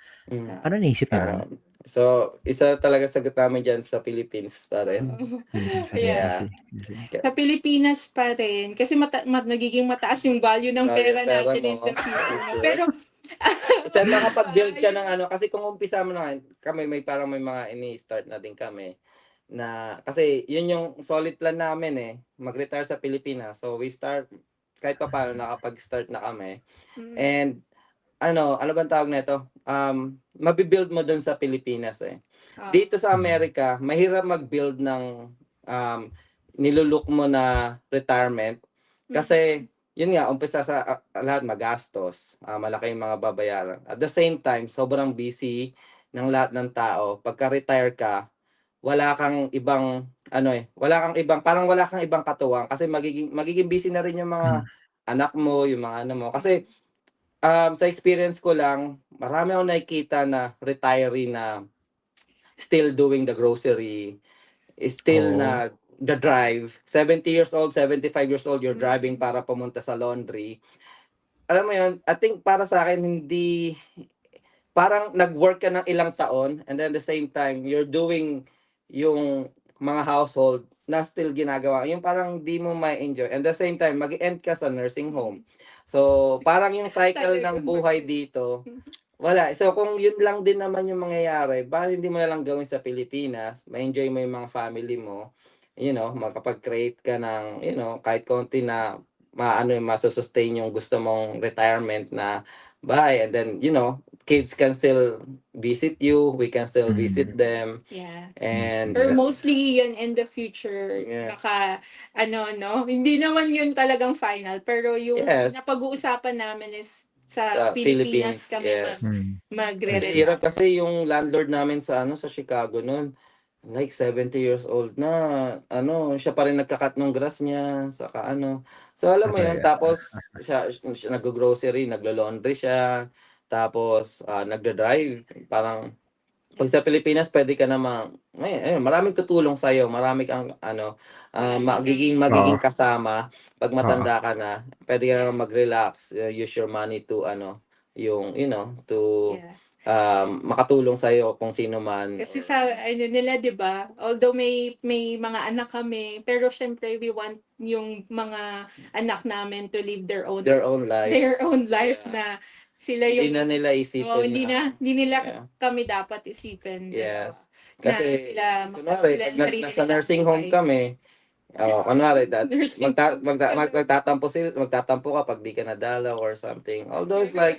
Speaker 1: Ano naisip nyo doon?
Speaker 2: So, isa talaga sagot namin dyan sa Philippines pa rin.
Speaker 1: Philippines pa rin,
Speaker 3: Yeah.
Speaker 1: I see.
Speaker 3: Sa Pilipinas pa rin. Kasi magiging mataas yung value ng pera natin in the future. No? Pero,
Speaker 2: Kasi makapag-build ka ng kasi kung umpisa mo na, kami parang may mga ini-start na din kami. Kasi yun yung solid plan namin eh, mag-retire sa Pilipinas. So we start, kahit pa paano nakapag-start na kami. And ano bang tawag nito? Mabibuild mo dun sa Pilipinas eh. Dito sa Amerika, mahirap mag-build ng nilulook mo na retirement kasi yun nga, umpisa sa lahat magastos, malaki yung mga babayaran. At the same time, sobrang busy ng lahat ng tao. Pagka-retire ka, wala kang ibang parang wala kang ibang katuwang kasi magiging busy na rin yung mga anak mo, yung mga ano mo. Kasi sa experience ko lang, marami akong nakikita na retiree na still doing the grocery, still na the drive. 70 years old, 75 years old, you're driving para pumunta sa laundry. Alam mo yun, I think para sa akin, hindi, parang nag-work ka ng ilang taon and then at the same time, you're doing yung mga household na still ginagawa. Yung parang di mo ma-enjoy. And at the same time, mag-end ka sa nursing home. So, parang yung cycle ng buhay dito, wala. So, kung yun lang din naman yung mangyayari, bakit hindi mo na lang gawin sa Pilipinas? Ma-enjoy mo yung mga family mo. Makapag-create ka ng, kahit konti na masussustain yung gusto mong retirement na bahay. And then, kids can still visit you. We can still visit them.
Speaker 3: Yeah.
Speaker 2: And,
Speaker 3: Or mostly yun in the future,
Speaker 2: Yeah.
Speaker 3: baka, hindi naman yun talagang final. Pero yung
Speaker 2: Yes.
Speaker 3: napag-uusapan namin is
Speaker 2: Sa
Speaker 3: sa Pilipinas
Speaker 2: Philippines,
Speaker 3: kami
Speaker 2: yes.
Speaker 3: magre-retire.
Speaker 2: Hirap kasi yung landlord namin sa Chicago noon. Like 70 years old na, siya pa rin nagka-cut ng grass niya, saka So alam mo yun, tapos siya nag-grocery, naglo-laundry siya, tapos nagda-drive, parang pag sa Pilipinas pwede ka namang maraming tutulong sa iyo, marami kang magiging kasama pag matanda ka na. Pwede ka na mag-relax, use your money to makatulong sa iyo kung sino man.
Speaker 3: Kasi sa nila, 'di ba? Although may mga anak kami, pero syempre we want yung mga anak namin to live their own
Speaker 2: life. Yeah.
Speaker 3: na sila yung
Speaker 2: Hindi na nila isipin
Speaker 3: hindi nila
Speaker 2: Yeah.
Speaker 3: kami dapat isipin.
Speaker 2: Yes.
Speaker 3: Na
Speaker 2: Kasi
Speaker 3: sila
Speaker 2: kunwari,
Speaker 3: sila
Speaker 2: pag
Speaker 3: yung sarili
Speaker 2: nasa
Speaker 3: nilang
Speaker 2: nursing home
Speaker 3: buhay.
Speaker 2: kami, Kunwari
Speaker 3: Nursing
Speaker 2: magtatampo ka pag di ka nadalaw or something. Although it's like,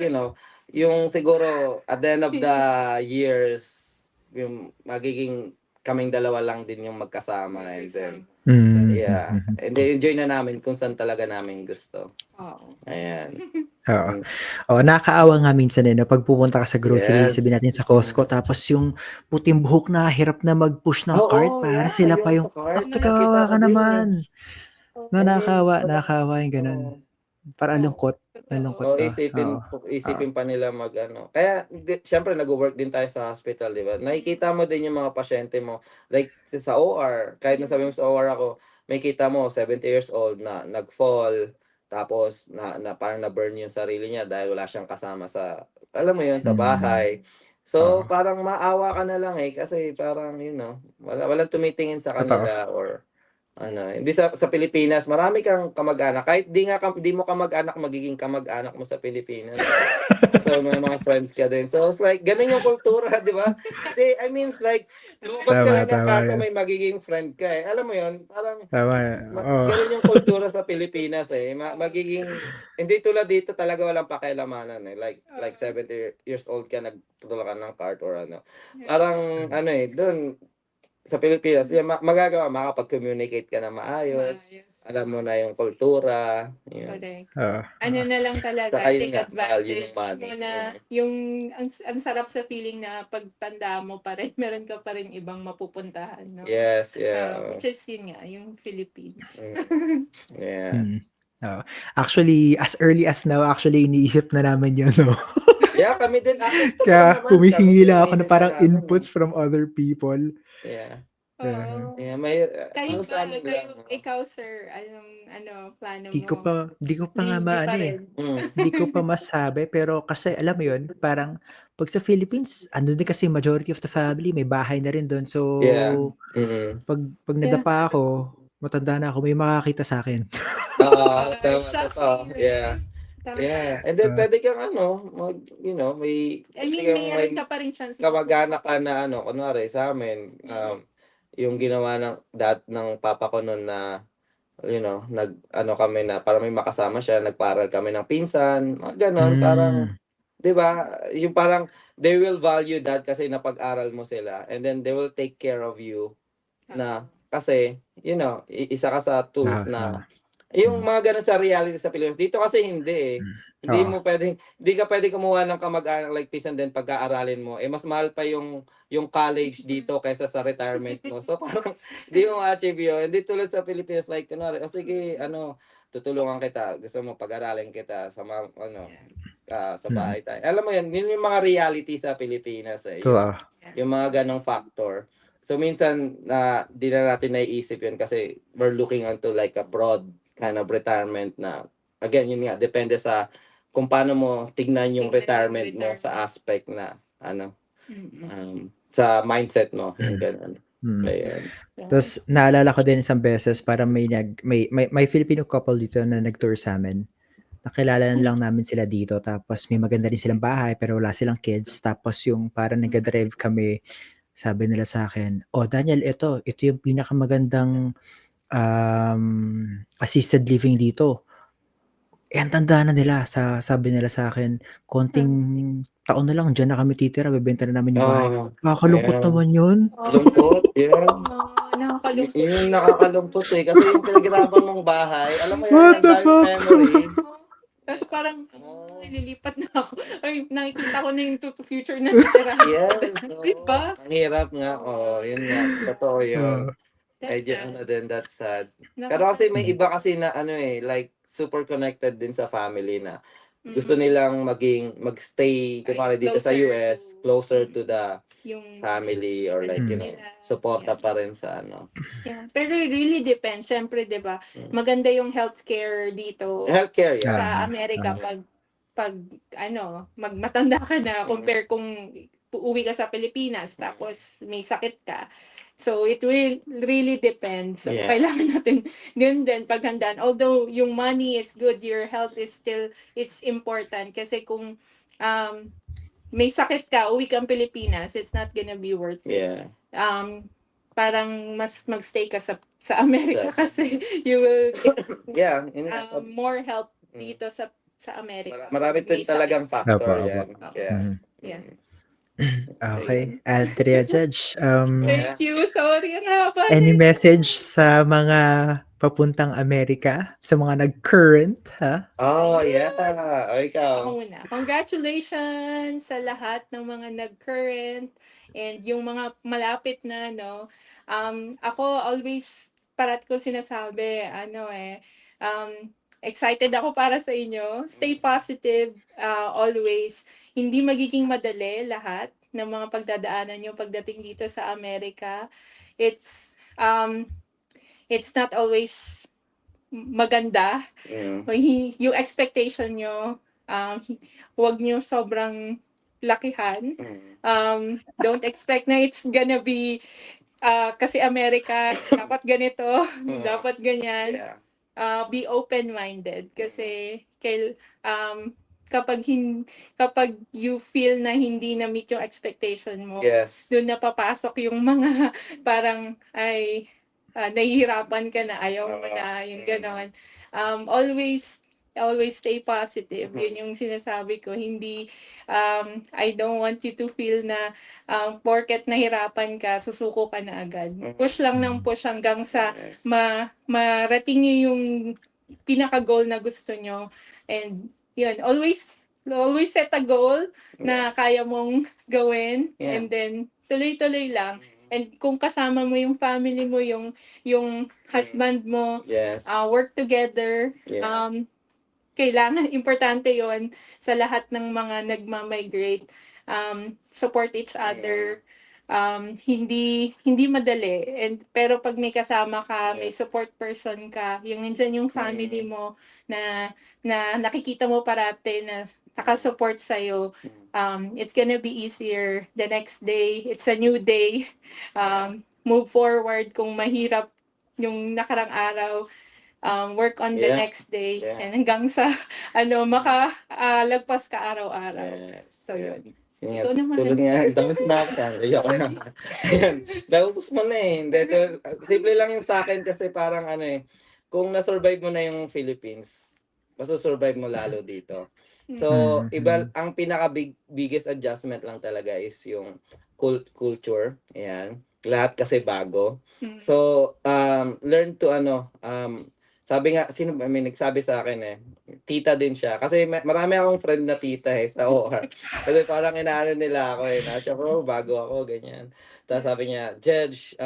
Speaker 2: yung siguro at the end of the years, yung magiging kaming dalawa lang din yung magkasama, and then yeah, and then enjoy na namin kung saan talaga namin gusto.
Speaker 3: Oo.
Speaker 2: Ayan.
Speaker 1: Oo.
Speaker 2: Mm.
Speaker 1: Nakakaawa nga minsan na pag pupunta ka sa grocery,
Speaker 2: Yes.
Speaker 1: sabihin natin sa Costco, tapos yung puting buhok na hirap na mag-push ng cart
Speaker 2: Oo,
Speaker 1: para
Speaker 2: yeah,
Speaker 1: sila pa
Speaker 2: yung
Speaker 1: yung
Speaker 2: sa cart,
Speaker 3: Nakikita
Speaker 1: kawawa
Speaker 2: ko
Speaker 1: ka
Speaker 2: din eh.
Speaker 1: naman.
Speaker 2: I mean,
Speaker 1: Nakakaawa yung ganun.
Speaker 2: oo.
Speaker 1: Parang
Speaker 3: Oo,
Speaker 1: lungkot.
Speaker 3: totoo.
Speaker 1: Nalungkot
Speaker 2: O
Speaker 1: 'to,
Speaker 2: isipin
Speaker 1: oo. Oo.
Speaker 2: isipin pa nila kaya siyempre nagwo-work din tayo sa hospital, 'di ba? Nakikita mo din yung mga pasyente mo, like sa OR, kahit nasabi mo sa OR ako, makikita mo 70 years old na nag-fall, tapos na parang na-burn yung sarili niya dahil wala siyang kasama sa, alam mo yun, sa bahay.
Speaker 1: Oo.
Speaker 2: So, parang maawa ka na lang kasi parang, walang tumitingin sa
Speaker 1: Totoo.
Speaker 2: kanila, or hindi sa Pilipinas, marami kang kamag-anak. Kahit di mo kamag-anak, magiging kamag-anak mo sa Pilipinas. So, may mga friends ka din. So, it's like, ganun yung kultura, di ba? I mean, it's like, lumabas ka
Speaker 1: Tama,
Speaker 2: lang ng
Speaker 1: tama
Speaker 2: kanto,
Speaker 1: yan.
Speaker 2: may magiging friend ka eh. Alam mo yun, parang,
Speaker 1: Tama, oo.
Speaker 2: ganun yung kultura sa Pilipinas eh. Magiging, hindi tulad dito talaga walang pakialamanan eh. Like 70 years old ka, nagtutulakan ng cart or ano. Parang, doon, sa Pilipinas, makakapag-communicate ka na maayos. Alam mo na yung kultura. Yun.
Speaker 3: Correct.
Speaker 1: Oo.
Speaker 3: Ano na lang talaga,
Speaker 2: Saka yun
Speaker 3: take
Speaker 2: nga, value
Speaker 3: advantage
Speaker 2: ng money.
Speaker 3: mo na yung ang sarap sa feeling na pagtanda mo pa rin, meron ka pa rin ibang mapupuntahan, no?
Speaker 2: Yes, yeah.
Speaker 3: Which is yun nga, yung Philippines.
Speaker 2: Yeah.
Speaker 1: Oo. Actually, as early as now, actually iniisip na namin yun, no?
Speaker 2: Yeah, kami din. Totoo
Speaker 1: Kaya
Speaker 2: naman,
Speaker 1: humihingi
Speaker 2: kami din,
Speaker 1: lang ako na
Speaker 2: iniisip na
Speaker 1: parang
Speaker 2: namin
Speaker 1: inputs from other people.
Speaker 2: Yeah.
Speaker 3: Oo.
Speaker 2: Yeah,
Speaker 3: Kayo
Speaker 2: sa
Speaker 3: ba,
Speaker 2: amin lang.
Speaker 3: ikaw sir, plano
Speaker 1: Di ko
Speaker 3: mo?
Speaker 1: pa nga
Speaker 3: Di pa
Speaker 1: maano
Speaker 3: rin.
Speaker 1: Di ko pa masabi, pero kasi alam mo yun, parang pag sa Philippines, andun din kasi majority of the family, may bahay na rin doon. So,
Speaker 2: Yeah.
Speaker 1: pag
Speaker 3: Yeah.
Speaker 1: nadapa ako, matanda na ako, may makakita sa akin.
Speaker 2: Tama,
Speaker 3: Exactly,
Speaker 2: totoo.
Speaker 3: right?
Speaker 2: Yeah.
Speaker 3: Tama.
Speaker 2: Yeah. And then, pwede kang may,
Speaker 3: I mean,
Speaker 2: pwede kang
Speaker 3: meron ka pa rin chance
Speaker 2: kamag-anak ka na kunwari sa amin, yung ginawa ng papa ko noon na, kami na, para may makasama siya, nagparal kami ng pinsan, mga ganon, parang, 'di ba? Yung parang, they will value that kasi napag-aral mo sila, and then they will take care of you na, kasi, isa ka sa tools na, yung mga ganun sa reality sa Pilipinas. Dito kasi hindi eh. Hindi ka pwedeng kumuha ng kamag-anak like this and then pag-aaralin mo. Mas mahal pa yung college dito kaysa sa retirement mo. So parang hindi mo ma-achieve yun. Hindi tulad sa Pilipinas, like, kunwari, sige, tutulungan kita. Gusto mo pag-aralin kita sa sa bahay tayo. Alam mo yun yung mga reality sa Pilipinas eh. Yung mga ganong factor. So minsan di na natin naiisip yun kasi we're looking onto like a broad kind of retirement na, again, yun nga, depende sa kung paano mo tignan yung retirement mo sa aspect na sa mindset mo, yung ganun. Ayun.
Speaker 1: Tapos naalala ko din isang beses, parang may Filipino couple dito na nag-tour sa amin. Nakilala lang namin sila dito, tapos may maganda rin silang bahay pero wala silang kids. Tapos yung parang nag-drive kami, sabi nila sa akin, "Oh Daniel, ito yung pinakamagandang assisted living dito." Ang tanda na nila, sabi nila sa akin, "Konting taon na lang diyan na kami titira, bebenta na namin yung bahay." Nakakalungkot naman yun.
Speaker 2: Lungkot, yan.
Speaker 3: Nakakalungkot.
Speaker 2: Yung nakakalungkot kasi yung pinaghirapan mong bahay, alam mo yun,
Speaker 1: What
Speaker 2: ang
Speaker 1: the
Speaker 2: daming
Speaker 1: fuck?
Speaker 2: memories.
Speaker 3: Tapos parang, lilipat na ako. Ay, nakikita ko na yung future na natirahan.
Speaker 2: Yes.
Speaker 3: Diba?
Speaker 2: Ang hirap nga. Yun nga. Totoo yun.
Speaker 3: That's
Speaker 2: Medyo
Speaker 3: sad.
Speaker 2: that's sad. Pero kasi may iba kasi na like super connected din sa family na gusto nilang magstay kunwari dito sa US, closer to the
Speaker 3: yung
Speaker 2: family, or like, suporta pa rin sa
Speaker 3: Yeah. Pero it really depends. Siyempre, 'di ba? Maganda yung healthcare dito
Speaker 2: healthcare, yeah.
Speaker 3: sa Amerika pag magmatanda ka na compare kung uuwi ka sa Pilipinas tapos may sakit ka. So it will really depends. So
Speaker 2: Yeah.
Speaker 3: kailangan natin yun din paghandaan. Although yung money is good, your health is still it's important kasi kung may sakit ka, uwi kang Pilipinas, it's not gonna be worth it.
Speaker 2: Yeah.
Speaker 3: parang mas magstay ka sa Amerika kasi you will get
Speaker 2: Yeah,
Speaker 3: more help dito sa Amerika.
Speaker 2: marami din
Speaker 3: May sakit
Speaker 2: talagang
Speaker 3: ka.
Speaker 2: factor
Speaker 1: Opo, opo.
Speaker 2: yan. Kaya,
Speaker 1: Mhm.
Speaker 3: Yeah.
Speaker 2: so
Speaker 1: Okay,
Speaker 2: yun.
Speaker 1: Andrea, Judge,
Speaker 2: Yeah.
Speaker 3: Thank you. Sorry, ang haba na
Speaker 1: any
Speaker 3: yun.
Speaker 1: message sa mga papuntang Amerika? Sa mga nag-current, ha?
Speaker 2: Oh, yeah. O,
Speaker 3: Ako
Speaker 2: ikaw.
Speaker 3: muna. Congratulations sa lahat ng mga nag-current and yung mga malapit na, no. Ako always parat ko sinasabi, excited ako para sa inyo. Stay positive, always. Hindi magiging madali lahat ng mga pagdadaanan nyo pagdating dito sa Amerika. It's not always maganda.
Speaker 2: Mm.
Speaker 3: Yung expectation nyo, huwag nyo sobrang lakihan. Don't expect na it's gonna be, kasi Amerika, dapat ganito, dapat ganyan.
Speaker 2: Yeah.
Speaker 3: Be open-minded kasi kapag you feel na hindi na meet yung expectation mo,
Speaker 2: Yes.
Speaker 3: doon na papasok yung mga parang nahihirapan ka na, ayaw mo na, yung ganon. Always stay positive. Yun yung sinasabi ko. Hindi, I don't want you to feel na porket nahirapan ka, susuko ka na agad. Push lang ng push hanggang sa
Speaker 2: Yes.
Speaker 3: marating nyo yung pinaka-goal na gusto nyo. And yun, always set a goal na kaya mong gawin.
Speaker 2: Yeah.
Speaker 3: And then, tuloy-tuloy lang. And kung kasama mo yung family mo, yung husband mo,
Speaker 2: Yes.
Speaker 3: work together.
Speaker 2: Yes.
Speaker 3: Kailangan, importante yon sa lahat ng mga nagma-migrate. Support each other. Hindi madali. Pero pag may kasama ka, may
Speaker 2: Yes.
Speaker 3: support person ka, yung nandyan yung family mo na nakikita mo parate na nakasupport sa'yo, it's gonna be easier the next day. It's a new day. Move forward kung mahirap yung nakarang araw. Work on the
Speaker 2: Yeah.
Speaker 3: next day.
Speaker 2: Yeah.
Speaker 3: And hanggang sa lagpas ka araw-araw.
Speaker 2: Yes.
Speaker 3: So, yun.
Speaker 2: Yun
Speaker 3: Ikaw
Speaker 2: nga,
Speaker 3: naman.
Speaker 2: tulad nga, dami sinabi ka. Ayoko na. Ayan, naubos mo na eh. Hindi, simple lang yung sa akin kasi parang kung na-survive mo na yung Philippines, masusurvive mo lalo dito. So, iba, ang biggest adjustment lang talaga is yung culture. Ayan. Lahat kasi bago. So, learn to sabi nga, may nagsabi sa akin tita din siya. Kasi marami akong friend na tita sa OR. Kasi parang inaano nila ako siya bago ako, ganyan. Tapos sabi niya, Judge,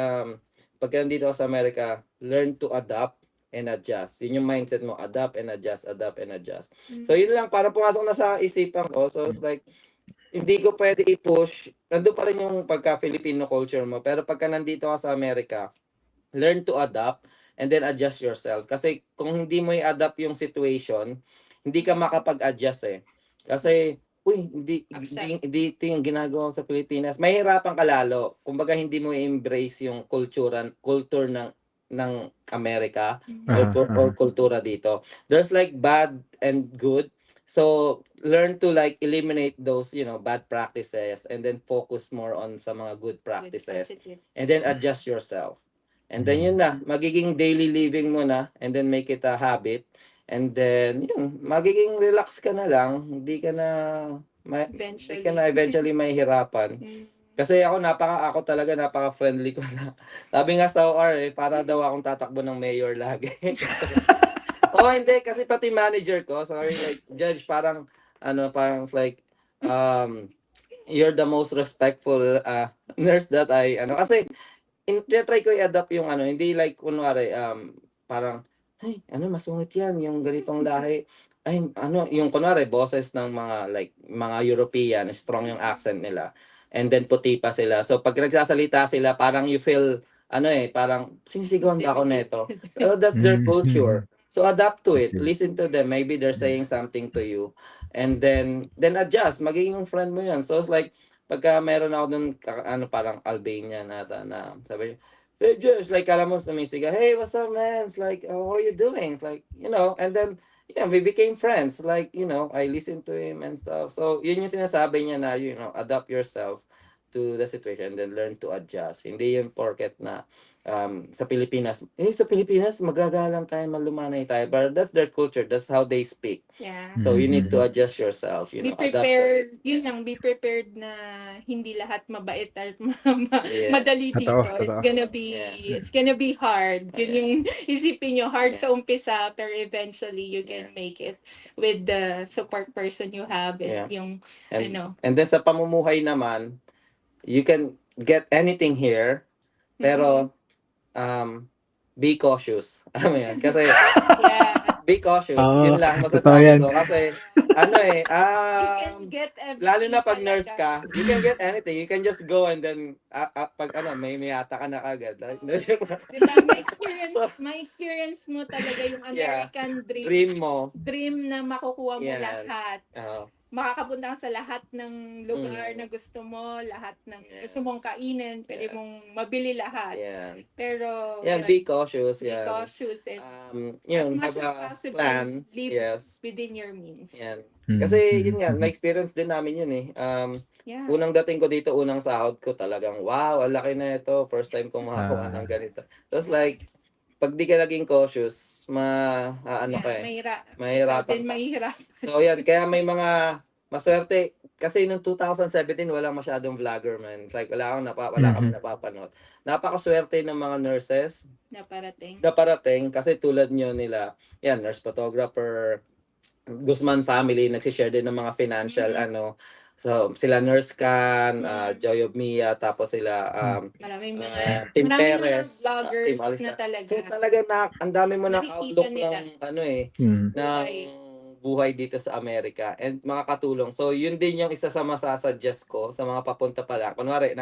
Speaker 2: pagka nandito ako sa Amerika, learn to adapt and adjust. Yun yung mindset mo, adapt and adjust, adapt and adjust. So yun lang, parang pumasok na sa isipan ko. So it's like, hindi ko pwede i-push. Nandun pa rin yung pagka-Filipino culture mo. Pero pagka nandito ka sa Amerika, learn to adapt and then adjust yourself. Kasi kung hindi mo i-adapt yung situation, hindi ka makapag-adjust Kasi, hindi ito yung ginagawa ko sa Pilipinas. Mahirapan ka lalo. Kumbaga, hindi mo i-embrace yung culture ng Amerika or kultura dito. There's like bad and good. So, learn to like eliminate those, bad practices and then focus more on sa mga good practices. And then adjust yourself. And then yun na, magiging daily living mo na and then make it a habit. And then yun, magiging relax ka na lang, hindi ka na eventually mahihirapan. Kasi ako talaga napaka-friendly ko na. Sabi nga sa OR para daw akong tatakbo ng mayor lagi. Hindi kasi pati manager ko, sorry, like Judge, parang like you're the most respectful nurse that kasi try ko i-adapt yung hindi like kunwari parang masungit yan yung ganitong lahi. Yung kunwari boses ng mga European, strong yung accent nila. And then puti pa sila. So pag nagsasalita sila, parang you feel parang sinisigawan ba ako neto? Pero that's their culture. So adapt to it. Listen to them. Maybe they're saying something to you. And then adjust. Magiging friend mo yan. So it's like pagka meron ako dun parang Albania na sabi niya, hey Josh, like alam mo sumisiga, hey what's up man, it's like how are you doing, it's like and then we became friends, like I listened to him and stuff. So yun yung sinasabi niya na adapt yourself to the situation and then learn to adjust. Hindi yung porket na sa Pilipinas magagalang tayo, malumanay tayo. But that's their culture. That's how they speak.
Speaker 3: Yeah.
Speaker 2: So you need to
Speaker 1: Mhm.
Speaker 2: adjust yourself, you
Speaker 3: Be
Speaker 2: know, adapt to it.
Speaker 3: prepared, yun lang, be prepared na hindi lahat mabait at
Speaker 2: Yes.
Speaker 3: madali
Speaker 1: Totoo,
Speaker 3: dito. It's
Speaker 1: totoo.
Speaker 3: gonna be,
Speaker 2: Yeah.
Speaker 3: it's gonna be hard. Yun
Speaker 2: Yeah.
Speaker 3: yung isipin nyo, hard
Speaker 2: Yeah.
Speaker 3: sa umpisa, pero eventually you
Speaker 2: Yeah.
Speaker 3: can make it with the support person you have
Speaker 2: Yeah.
Speaker 3: and yung,
Speaker 2: And
Speaker 3: ano.
Speaker 2: and then sa pamumuhay naman, you can get anything here, pero be cautious. Alam mo yan? Kasi
Speaker 3: Yeah.
Speaker 2: be cautious.
Speaker 1: Oo,
Speaker 2: Yun lang
Speaker 1: totoo
Speaker 2: masasabi
Speaker 1: yan.
Speaker 2: ko. Kasi
Speaker 3: You can get everything
Speaker 2: lalo na pag nurse
Speaker 3: talaga.
Speaker 2: ka, you can get anything. You can just go and then pag may ata ka na kagad.
Speaker 3: Diba? Ma-experience mo talaga yung
Speaker 2: Yeah.
Speaker 3: American dream.
Speaker 2: Dream mo.
Speaker 3: Dream na makukuha mo
Speaker 2: Yan.
Speaker 3: lahat.
Speaker 2: Oo.
Speaker 3: Makakapunta ka sa lahat ng lugar na gusto mo, lahat ng
Speaker 2: Yeah.
Speaker 3: gusto mong kainin, pwede
Speaker 2: Yeah.
Speaker 3: mong mabili lahat.
Speaker 2: Yan.
Speaker 3: Pero
Speaker 2: Yan,
Speaker 3: yun,
Speaker 2: be cautious.
Speaker 3: be
Speaker 2: Yan.
Speaker 3: cautious and
Speaker 2: Yun,
Speaker 3: as much
Speaker 2: have
Speaker 3: as
Speaker 2: a
Speaker 3: possible,
Speaker 2: plan.
Speaker 3: live
Speaker 2: Yes.
Speaker 3: within your means.
Speaker 2: Yan.
Speaker 1: Mhm,
Speaker 2: Kasi yun
Speaker 1: mhm,
Speaker 2: nga,
Speaker 1: mhm.
Speaker 2: na-experience din namin yun eh.
Speaker 3: Yeah.
Speaker 2: Unang dating ko dito, unang sahod ko talagang, wow, ang laki na ito. First time ko makakuha ng ganito. Tapos like, pag di ka naging cautious, ano ka eh. Mahirapan ka.
Speaker 3: Mahirap.
Speaker 2: So yan, kaya may mga maswerte. Kasi noong 2017, wala masyadong vlogger, man. It's like, wala kami napapanood. Napakaswerte ng mga nurses
Speaker 3: Na
Speaker 2: parating. Kasi tulad nyo nila, yan, nurse photographer, Guzman family, nagsishare din ng mga financial, So, sila Nurse Can, Joy of Mia, tapos sila,
Speaker 3: maraming
Speaker 2: Tim
Speaker 3: mga
Speaker 2: Perez,
Speaker 3: vloggers
Speaker 2: Team Alisa.
Speaker 3: na talaga.
Speaker 2: So, talaga ang dami mo ng
Speaker 3: Nakikita
Speaker 2: outlook
Speaker 3: nila.
Speaker 2: ng, ng buhay dito sa Amerika and makakatulong. So, yun din yung isa sa masasuggest ko sa mga papunta pa lang. Kunwari,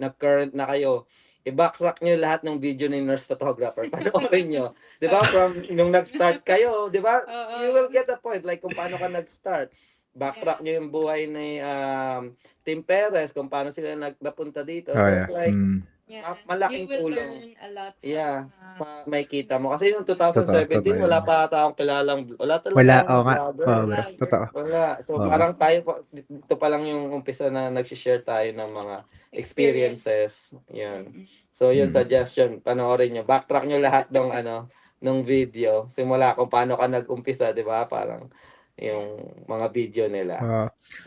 Speaker 2: nag-current na kayo, i-backtrack nyo lahat ng video ni nurse photographer. Panoorin nyo. Di ba? From nung nag-start kayo, di ba? You will get the point. Like, kung paano ka nag-start. Backtrack nyo yung buhay ni Tim Perez, kung paano sila napunta dito. So, it's like, malaking
Speaker 3: you will
Speaker 2: tulong.
Speaker 3: learn a lot from,
Speaker 2: Yeah. May kita mo. Kasi yung 2017,
Speaker 1: Totoo
Speaker 2: wala
Speaker 1: yun.
Speaker 2: pa ata akong kilalang, wala
Speaker 1: Wala,
Speaker 2: talaga
Speaker 1: oo nga.
Speaker 2: vlogger.
Speaker 1: Oo, bro. Totoo.
Speaker 2: Wala. So,
Speaker 1: Oo.
Speaker 2: parang tayo, dito pa lang yung umpisa na nag-share tayo ng mga experiences. Yan. So, yun suggestion, panoorin nyo. Backtrack nyo lahat ng video. Simula kung paano ka nag-umpisa, di ba? Parang yung mga video nila.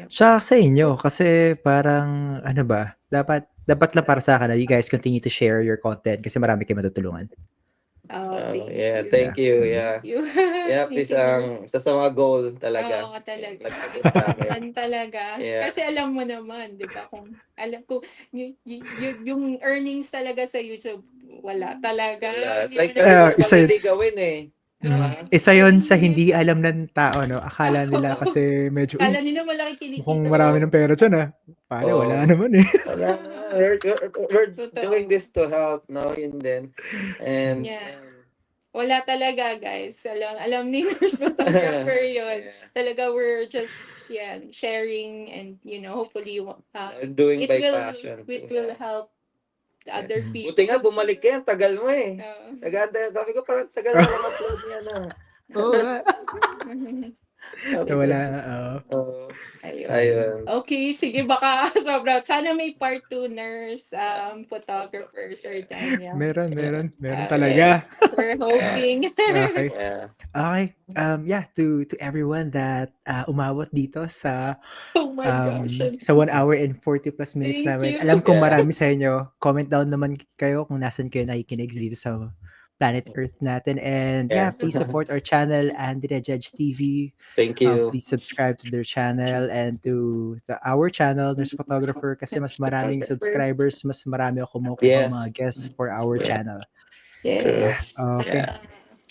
Speaker 1: Siya sa inyo, kasi parang, ano ba, dapat lang para sa akin na you guys continue to share your content kasi marami kayo matutulungan.
Speaker 2: Thank you. Yeah. Yeah, please, sa mga goal talaga.
Speaker 3: Oo, talaga.
Speaker 2: Nag-amin.
Speaker 3: Talaga.
Speaker 2: Yeah.
Speaker 3: Kasi alam mo naman, di ba, yung earnings talaga sa YouTube, wala talaga.
Speaker 2: It's like,
Speaker 1: isa
Speaker 2: hindi gawin eh.
Speaker 1: Isa yun sa hindi alam ng tao, no? Akala nila kasi medyo,
Speaker 3: Akala nila malaki kinikita.
Speaker 1: mukhang marami ng pera dyan, ah. Pare, wala naman eh.
Speaker 2: Wala. We're doing this to help, no? Yun din. And,
Speaker 3: wala talaga, guys. Alam ni nurse photographer yun. Talaga, we're just, sharing and, hopefully,
Speaker 2: doing by passion.
Speaker 3: It will help the other people.
Speaker 2: Buti nga, bumalik yan. Tagal mo eh. Sabi ko, parang tagal na upload niya na.
Speaker 1: Oo nga. Wala.
Speaker 2: Ayun.
Speaker 3: Okay, sige, baka sobra. Sana may part 2 nurse, photographer, Sir Daniel.
Speaker 1: Meron talaga.
Speaker 3: Yes, we're hoping.
Speaker 1: Okay.
Speaker 2: Yeah.
Speaker 1: Okay. To everyone that umabot dito sa
Speaker 3: Oh my gosh.
Speaker 1: sa 1 hour and 40 plus minutes
Speaker 3: Thank
Speaker 1: namin.
Speaker 3: you.
Speaker 1: Alam kong marami sa inyo. Comment down naman kayo kung nasan kayo nakikinig dito sa Planet Earth natin. And
Speaker 2: Yes.
Speaker 1: please support our channel, Andrea Judge TV.
Speaker 2: Thank you.
Speaker 1: Please subscribe to their channel and to our channel, Nurse Photographer, kasi mas maraming subscribers, mas marami ako makukuha mga guests for our channel.
Speaker 3: Yes.
Speaker 1: Okay.
Speaker 2: Yeah.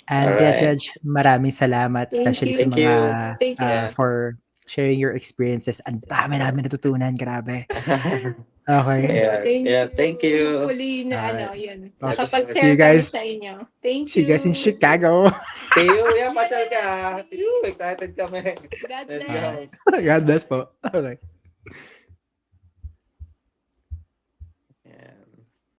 Speaker 1: Andrea
Speaker 2: Alright.
Speaker 1: Judge, maraming salamat, especially sa
Speaker 2: Thank
Speaker 1: mga
Speaker 3: Thank you.
Speaker 1: for sharing your experiences. Ang dami namin natutunan, grabe. Okay.
Speaker 2: Thank you.
Speaker 3: Hopefully na
Speaker 1: Alright.
Speaker 3: yun.
Speaker 1: Okay.
Speaker 3: Nakapag-share
Speaker 1: See you
Speaker 3: kami
Speaker 1: guys.
Speaker 3: sa inyo. Thank
Speaker 1: See you
Speaker 3: you.
Speaker 1: guys in Chicago.
Speaker 2: See you. Yeah, pasyal ka. Excited kami.
Speaker 3: God
Speaker 2: Let's
Speaker 3: bless.
Speaker 2: go.
Speaker 1: God bless po. Okay.